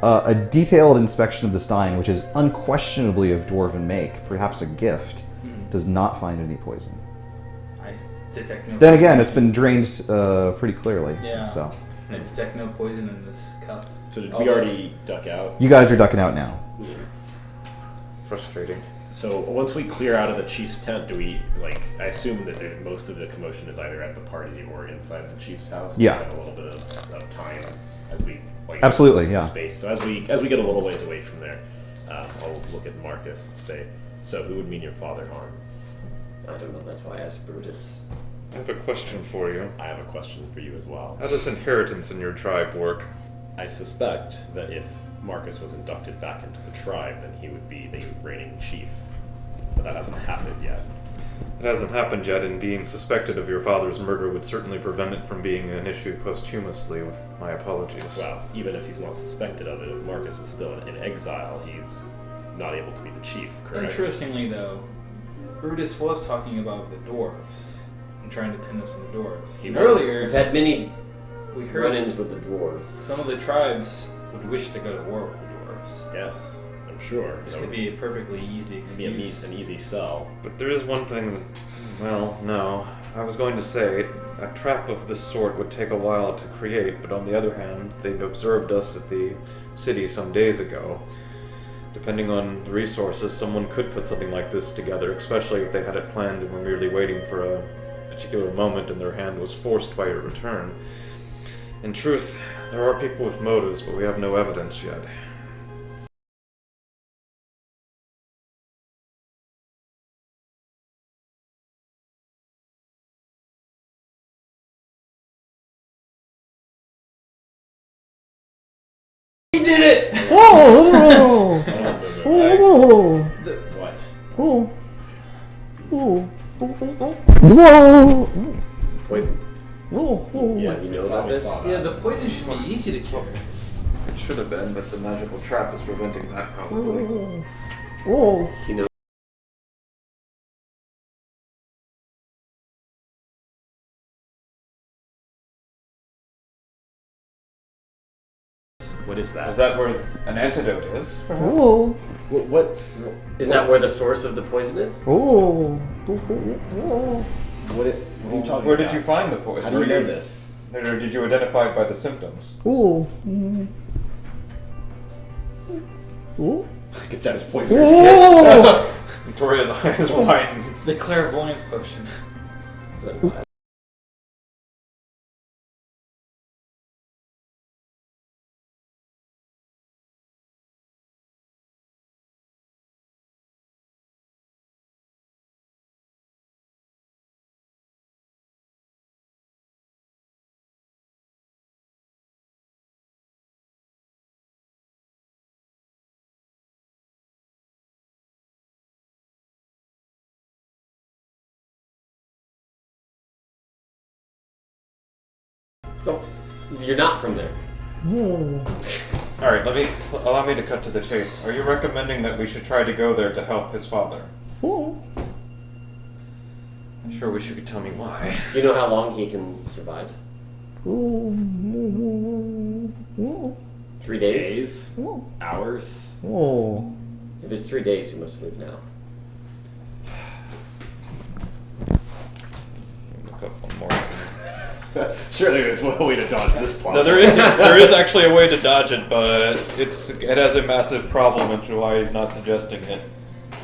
A detailed inspection of the stein, which is unquestionably of dwarven make, perhaps a gift, does not find any poison. I detect no Then poison. again, it's been drained pretty clearly. Yeah. So I detect no poison in this cup. So did we already duck out? you guys are ducking out now. Frustrating. So once we clear out of the chief's tent, do we I assume that most of the commotion is either at the party or inside of the chief's house. Yeah. We have a little bit of time as we Absolutely, yeah. space. So as we get a little ways away from there, I'll look at Marcus and say, "So who would mean your father harm?" I don't know. That's why I asked Brutus. I have a question for you. I have a question for you as well. How does inheritance in your tribe work? I suspect that if Marcus was inducted back into the tribe, then he would be the reigning chief. But that hasn't happened yet. It hasn't happened yet, and being suspected of your father's murder would certainly prevent it from being an issue posthumously, with my apologies. Well, even if he's not suspected of it, if Marcus is still in exile, he's not able to be the chief, correct? Interestingly, though, Brutus was talking about the dwarves and trying to pin this on the dwarves. He was. Earlier, We've had many we heard run-ins with the dwarves. some of the tribes would wish to go to war with the dwarves. Yes, I'm sure. This That could would be a perfectly easy be excuse. an easy sell. But there is one thing that, well, no. I was going to say, a trap of this sort would take a while to create, but on the other hand, they'd observed us at the city some days ago. Depending on the resources, someone could put something like this together, especially if they had it planned and were merely waiting for a particular moment and their hand was forced by your return. In truth, there are people with motives, but we have no evidence yet. He did it! Oh! I don't remember. Oh! What? Oh! Oh! Poison. Oh! Yeah, you know about this? Yeah, the poison should be easy to cure. It should have been, but the magical trap is preventing that, probably. Oh! You know. What is that? Is that where an antidote is? Oh! What? Is that where the source of the poison is? Oh! What are you talking Where about? did you find the poison? How do you Were know this? Or did you identify it by the symptoms? Oh! Oh! Gets out his poisoners kit. Oh! Victoria's eyes widen. The clairvoyance potion. Is that what? Oh, you're not from there. Alright, allow me to cut to the chase. Are you recommending that we should try to go there to help his father? Oh! I sure wish you could tell me why. Do you know how long he can survive? 3 days? Days? Hours? Oh! If it's 3 days, you must leave now. Look up one more. Surely there's one way to dodge this plot. No, there is actually a way to dodge it, but it has a massive problem, which is why he's not suggesting it.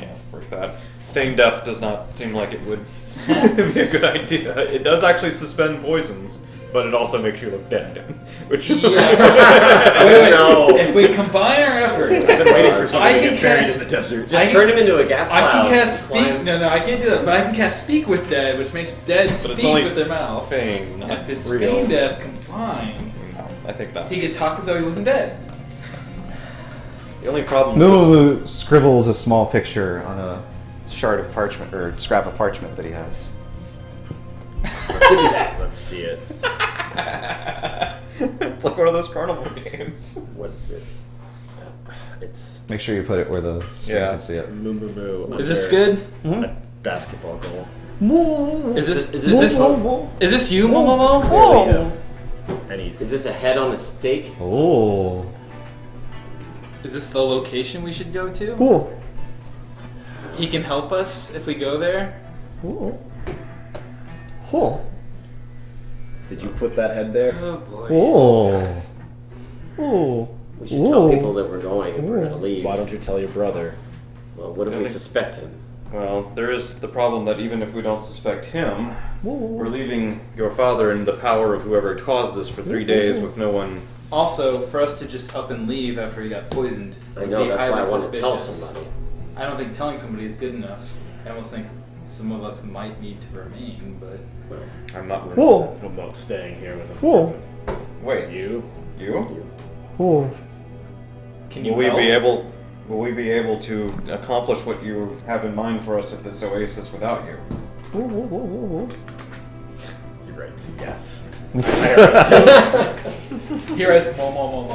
Yeah, frick that. Feign death does not seem like it would be a good idea. It does actually suspend poisons, but it also makes you look dead. Which Yeah. No. If we combine our efforts, I've been waiting for I somebody to can get buried cast- in the desert. Just turn him into a gas I cloud. can cast and speak. climb. No, I can't do that. But I can cast speak with dead, which makes dead But speak it's only with their mouth. Feign, not If it's real. feign death combined, No, I think not. he could talk as though he wasn't dead. The only problem with Lulu scribbles a small picture on a shard of parchment, or scrap of parchment that he has. Let's see it. it's like one of those carnival games. What is this? It's Make sure you put it where the stream Yeah. can see it. moo moo moo. Is this under good? A basketball goal. Is this Is is this you, Momomo? And he's Is this a head on a stake? Oh. Is this the location we should go to? Oh. He can help us if we go there. Oh. Oh. Did you put that head there? Oh boy. Oh. Oh. We should tell people that we're going if we're going to leave. Why don't you tell your brother? Well, what if we suspect him? Well, there is the problem that even if we don't suspect him, we're leaving your father in the power of whoever caused this for 3 days with no one. Also, for us to just up and leave after he got poisoned. I would know, be that's why I highly want to tell suspicious. somebody. I don't think telling somebody is good enough. I almost think some of us might need to remain, but I'm not. Oh. I'm not staying here with him. Oh. Wait, You? Oh. can you Will we help? be able? Will we be able to accomplish what you have in mind for us at this oasis without you? You're right. Yes. Here is Momo.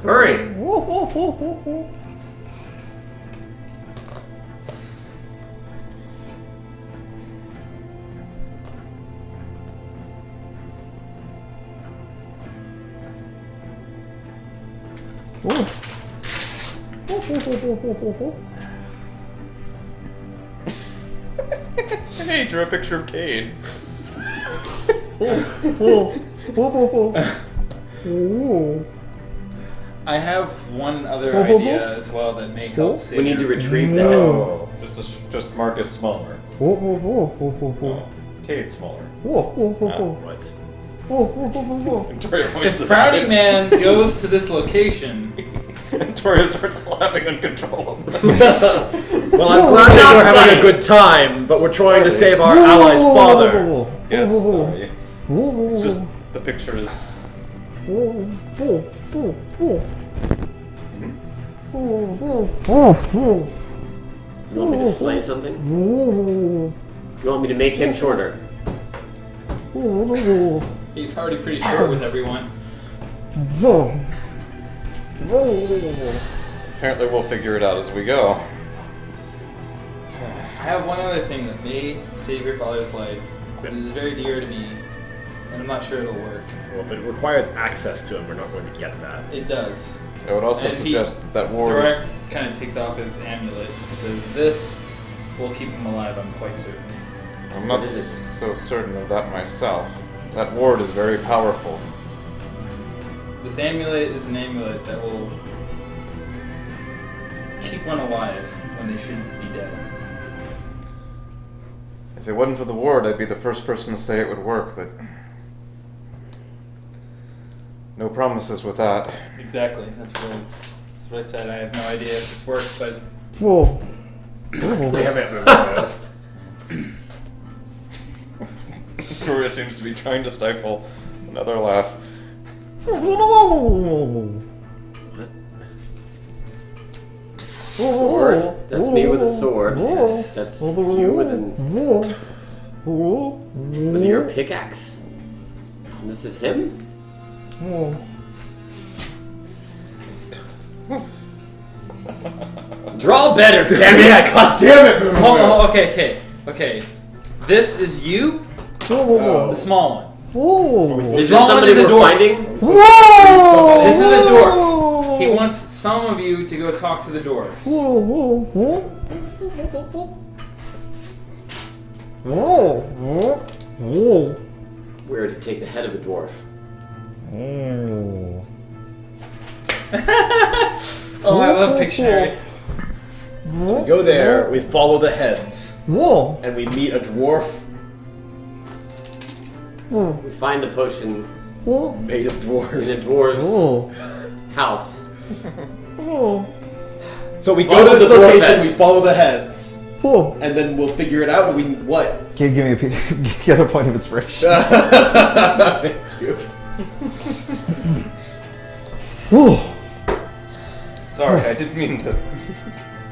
Hurry! Hey, drew a picture of Cade. I have one other idea as well that may help save We need to your- retrieve that. Oh, just Markus smaller. Cade smaller. What? Victoria If points to the Frowny kid. Man goes to this location, Victoria starts laughing uncontrollably. Well, I'm glad that we're having a good time, but we're trying to save our ally's father. Yes, sorry. It's just the picture is. You want me to slay something? You want me to make him shorter? he's already pretty short with everyone. Apparently, we'll figure it out as we go. I have one other thing that may save your father's life. It is very dear to me, and I'm not sure it'll work. Well, if it requires access to him, we're not going to get that. It does. I would also And suggest that war is. Zorak kind of takes off his amulet and says, "This will keep him alive, I'm quite certain." I'm not What is it? so certain of that myself. That ward is very powerful. This amulet is an amulet that will keep one alive when they should be dead. If it wasn't for the ward, I'd be the first person to say it would work, but no promises with that. Exactly. That's what I said. I have no idea if this works, but Damn it, Victoria seems to be trying to stifle another laugh. Sword? That's me with a sword. Yes. That's you with your pickaxe? And this is him? Draw better, damn it! Yeah, god damn it, Moon. oh, okay. This is you, the small one. Is this Small one somebody is a we're dwarf. finding? This is a dwarf. He wants some of you to go talk to the dwarf. We're to take the head of a dwarf. Oh, I love Pictionary. We go there, we follow the heads, and we meet a dwarf We find the potion made of in a dwarves. dwarf's house. So we Follow go to this the dwarf location, heads. we follow the heads, and then we'll figure it out. We what? Give me get a point of inspiration. Sorry, I didn't mean to.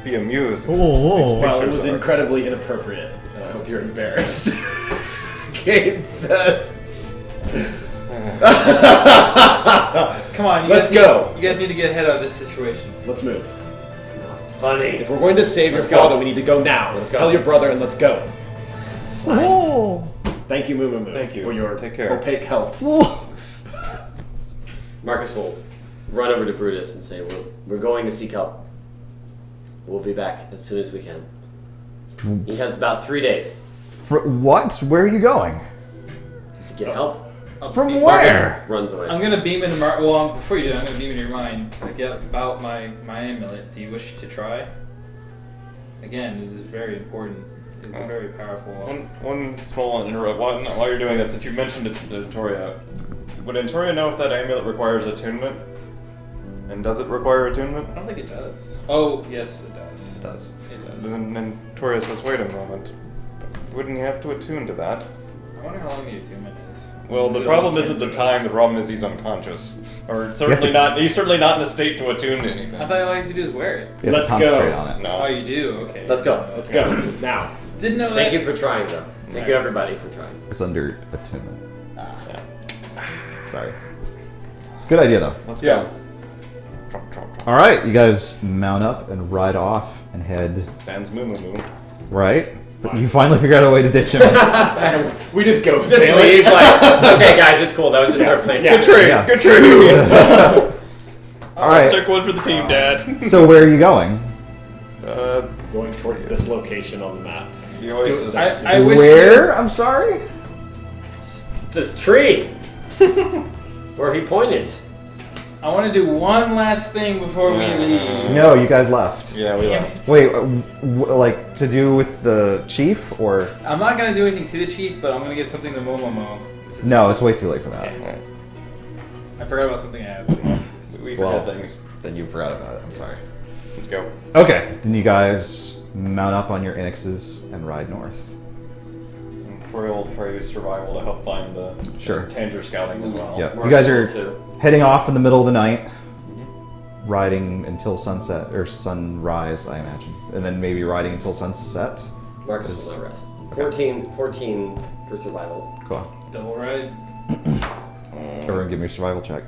be amused. Well, it was incredibly inappropriate, and I hope you're embarrassed. Kate says. Come on, Let's go. You guys need to get ahead of this situation. Let's move. Funny. If we're going to save your father, we need to go now. Let's go. tell your brother and let's go. Oh. Thank you, Moo Moo Moo. Thank you. For your Take care. opaque health. Marcus will run over to Brutus and say, we're going to seek help. We'll be back as soon as we can. He has about 3 days What? Where are you going? to get help. From where? Runs away. I'm gonna beam into before you do, I'm gonna beam into your mind to get about my amulet. Do you wish to try? Again, this is very important. It's a very powerful one. One small interrupt. While you're doing that, since you mentioned it to Antoria, would Antoria know if that amulet requires attunement? And does it require attunement? I don't think it does. Oh, yes, it does. It does. It does. Then Antoria says, wait a moment. Wouldn't you have to attune to that? I wonder how long the attunement is. Well, the problem isn't the time, the problem is he's unconscious. Or certainly not, he's certainly not in a state to attune to anything. I thought all you had to do is wear it. You have Let's to concentrate go. on it. No. Oh, you do? Okay. Let's go. Let's go. Now. Didn't know that. Thank you for trying, though. Thank you, everybody, for trying. It's under attunement. Sorry. It's a good idea, though. Let's Yeah. go. Trump, Trump, Trump. All right, you guys mount up and ride off and head Sans moo moo moo. right. But you finally figure out a way to ditch him. We just go. Just leave, like, okay, guys, it's cool. That was just our plan. Yeah. Good trade, Yeah. good trade. All right. Took one for the team, Dad. So where are you going? Going towards this location on the map. The Oasis. I wish Where? I'm sorry. This tree! Where he pointed. I want to do one last thing before we leave. No, you guys left. Yeah, we Damn left. it. Wait, like to do with the chief or? I'm not gonna do anything to the chief, but I'm gonna give something to Momomo. No, it's way too late for that. Okay. I forgot about something I have. We Well, forget things. Then you forgot about it. I'm sorry. Let's go. Okay, then you guys mount up on your Enixes and ride north. Tori will try to use survival to help find the Sure. Tanger scouting as well. Yep. You guys are Too. heading off in the middle of the night, riding until sunset or sunrise, I imagine, and then maybe riding until sunset. Marcus will not rest. 14 for survival. Cool. Double ride. Everyone, give me a survival check.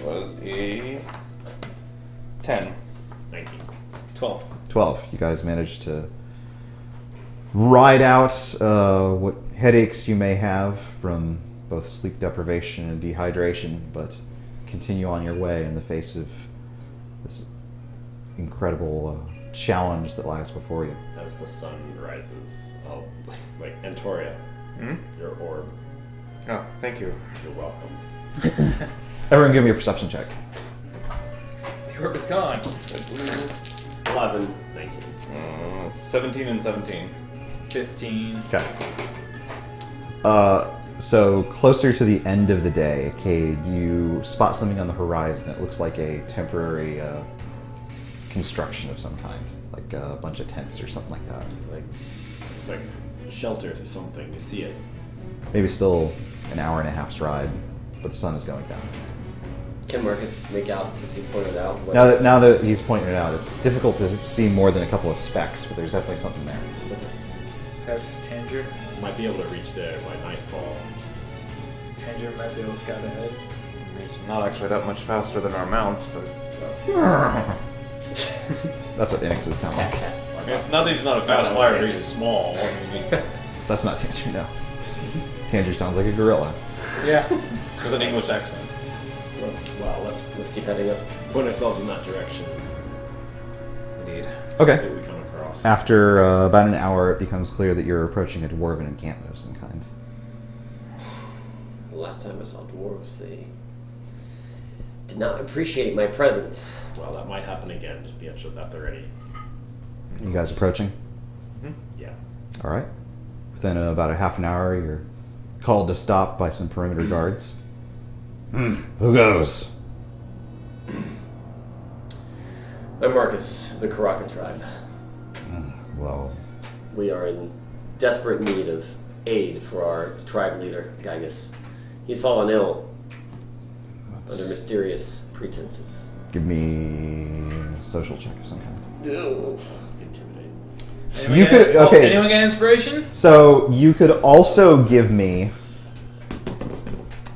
Was a 10. 19. 12. 12. You guys managed to ride out what headaches you may have from both sleep deprivation and dehydration, but continue on your way in the face of this incredible challenge that lies before you. As the sun rises, oh, wait, Antoria, your orb. Oh, thank you. You're welcome. Everyone, give me a perception check. The orb is gone. 11, 19. 17 and 17. 15. Okay. So closer to the end of the day, Cade, you spot something on the horizon that looks like a temporary construction of some kind, like a bunch of tents or something like that. Like, it's like shelters or something. You see it. Maybe still an hour and a half's ride, but the sun is going down. Can Marcus make out since he's pointed out? What Now that he's pointing it out, it's difficult to see more than a couple of specks, but there's definitely something there. Perhaps Tanger. Might be able to reach there by nightfall. Tanger might be able to scout ahead. He's not actually that much faster than our mounts, but That's what Enixes sound like. it's not that he's not a fast flyer, but he's small. I mean, That's not Tanger, no. Tanger sounds like a gorilla. Yeah. with an English accent. Well, let's keep heading up. point ourselves in that direction. Indeed. Okay. See what we come across. After about an hour, it becomes clear that you're approaching a dwarven encampment of some kind. The last time I saw dwarves, they did not appreciate my presence. Well, that might happen again. Just be sure that they're ready. You guys approaching? Yeah. All right. Within about a half an hour, you're called to stop by some perimeter guards. Who goes? I'm Marcus, of the Karaka tribe. Well, We are in desperate need of aid for our tribe leader, Gygus. He's fallen ill under mysterious pretenses. Give me a social check of some kind. Intimidate. Anyone You get- could- okay. Anyone get inspiration? So you could also give me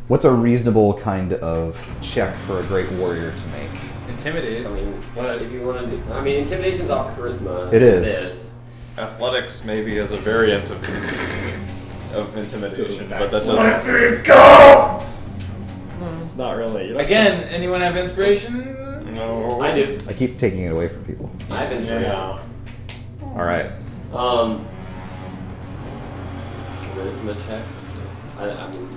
what's a reasonable kind of check for a great warrior to make. Intimidate. I mean, But if you want to do, I mean, intimidation's all charisma. It is. Athletics maybe is a variant of intimidation, but that Let doesn't. It's not really. You know, again, anyone have inspiration? No. I do. I keep taking it away from people. I have inspiration. Yeah. All right. Charisma check. I mean,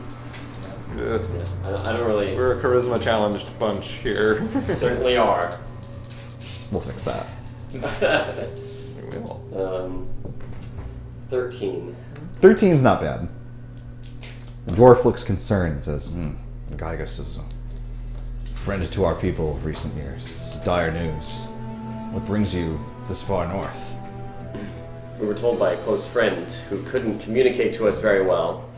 Ugh. yeah, I don't really. We're a charisma challenged bunch here. Certainly are. We'll fix that. We will. 13. 13's not bad. The dwarf looks concerned and says, Gygus is a friend to our people of recent years. This is dire news. What brings you this far north? We were told by a close friend who couldn't communicate to us very well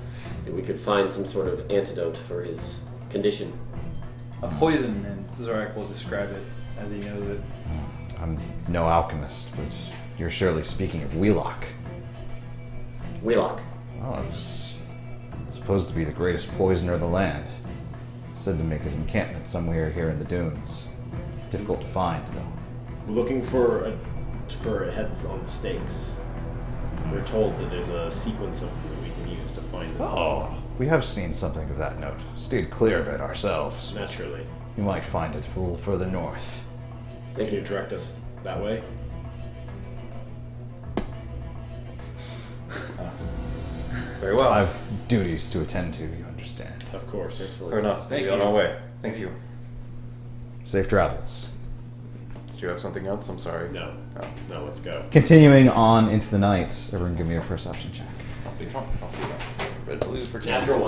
that we could find some sort of antidote for his condition. A poison, and Zorak will describe it as he knows it. I'm no alchemist, but you're surely speaking of Wheelock. Wheelock. Oh, it was supposed to be the greatest poisoner of the land. Said to make his encampment somewhere here in the dunes. Difficult to find, though. We're looking for heads on stakes. We're told that there's a sequence of them that we can use to find this. Oh, we have seen something of that note. Stayed clear of it ourselves. Naturally. You might find it a little further north. Can you direct us that way? Very well. I've duties to attend to, you understand. Of course. Fair enough. Thank We'll you. be on our way. Thank you. Safe travels. Did you have something else? I'm sorry. No. Oh. No, let's go. Continuing on into the night, everyone give me a perception check. I'll do that. Red blue for 10. Natural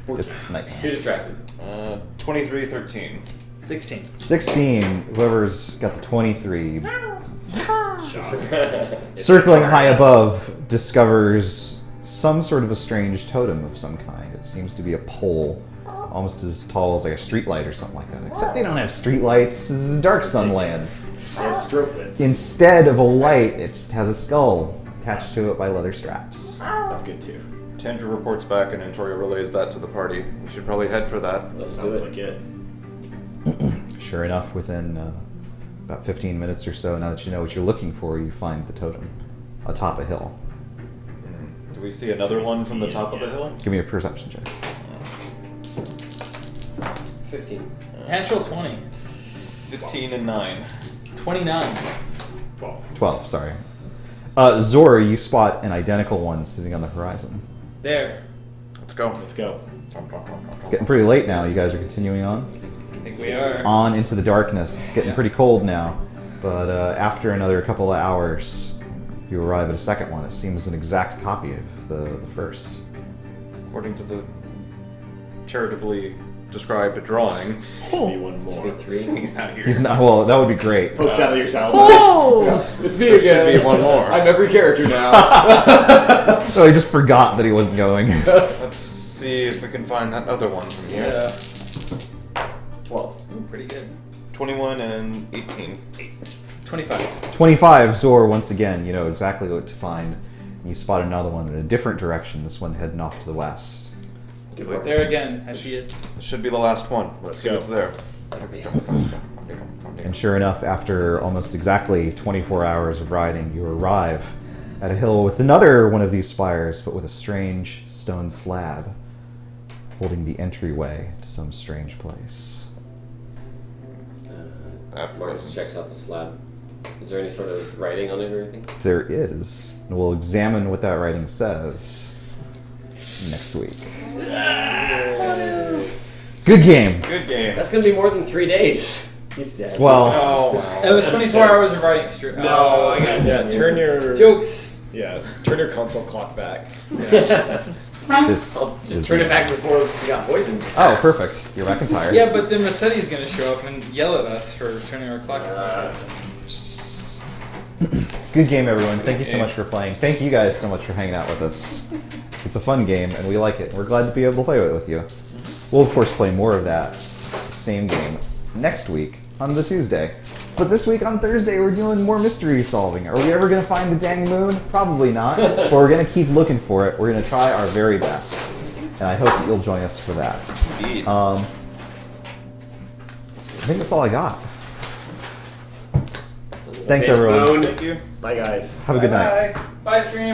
1. It's nighttime. Too distracted. 23, 13. 16. 16, whoever's got the 23, Shot. circling high above, discovers some sort of a strange totem of some kind. It seems to be a pole, almost as tall as like a street light or something like that. Except they don't have street lights. This is dark sunland. They have strokelets. Instead of a light, it just has a skull attached to it by leather straps. That's good too. Tandra reports back and Antoria relays that to the party. We should probably head for that. Let's do Sounds it. like it. Sure enough, within about 15 minutes or so, now that you know what you're looking for, you find the totem atop a hill. Do we see another one from the top of the hill? Give me a perception check. 15. Natural 20. 15 and 9. 29. 12, sorry. Zora, you spot an identical one sitting on the horizon. There. Let's go. Let's go. It's getting pretty late now. You guys are continuing on. I think we are. On into the darkness. It's getting pretty cold now. But after another couple of hours, you arrive at a second one. It seems an exact copy of the first. According to the charitably described drawing, Be one Should more. be 3. he's not here. He's not. Well, that would be great. Pokes out of your salad. It's me There again. should be one more. I'm every character now. So he just forgot that he wasn't going. Let's see if we can find that other one from here. Yeah. 12. Ooh, pretty good. 21 and 18. 25. 25, Zor, once again, you know exactly what to find. You spot another one in a different direction, this one heading off to the west. Good Right work. there again. I see it. This should be the last one. Let's see go. what's there. And sure enough, after almost exactly 24 hours of riding, you arrive at a hill with another one of these spires, but with a strange stone slab holding the entryway to some strange place. That Markus wasn't- checks out the slab. Is there any sort of writing on it or anything? There is, and we'll examine what that writing says next week. Good game. Good game. That's gonna be more than 3 days. He's dead. Well, Oh, wow. It was 24 hours of writing straight. No, I got Yeah, turn your Jokes. turn your console clock back. this I'll is just turn it back before we got poisoned. Oh, perfect. You're back and tired. Yeah, but then Rossetti's gonna show up and yell at us for turning our clock. Good game, everyone. Thank you so much for playing. Thank you guys so much for hanging out with us. It's a fun game, and we like it. We're glad to be able to play it with you. We'll, of course, play more of that same game next week on on the Tuesday. But this week on Thursday, we're doing more mystery solving. Are we ever going to find the dang moon? Probably not. But we're going to keep looking for it. We're going to try our very best. And I hope that you'll join us for that. Indeed. I think that's all I got. Thanks, everyone. Moon. Thank you. Bye, guys. Have a good night. Bye, stream.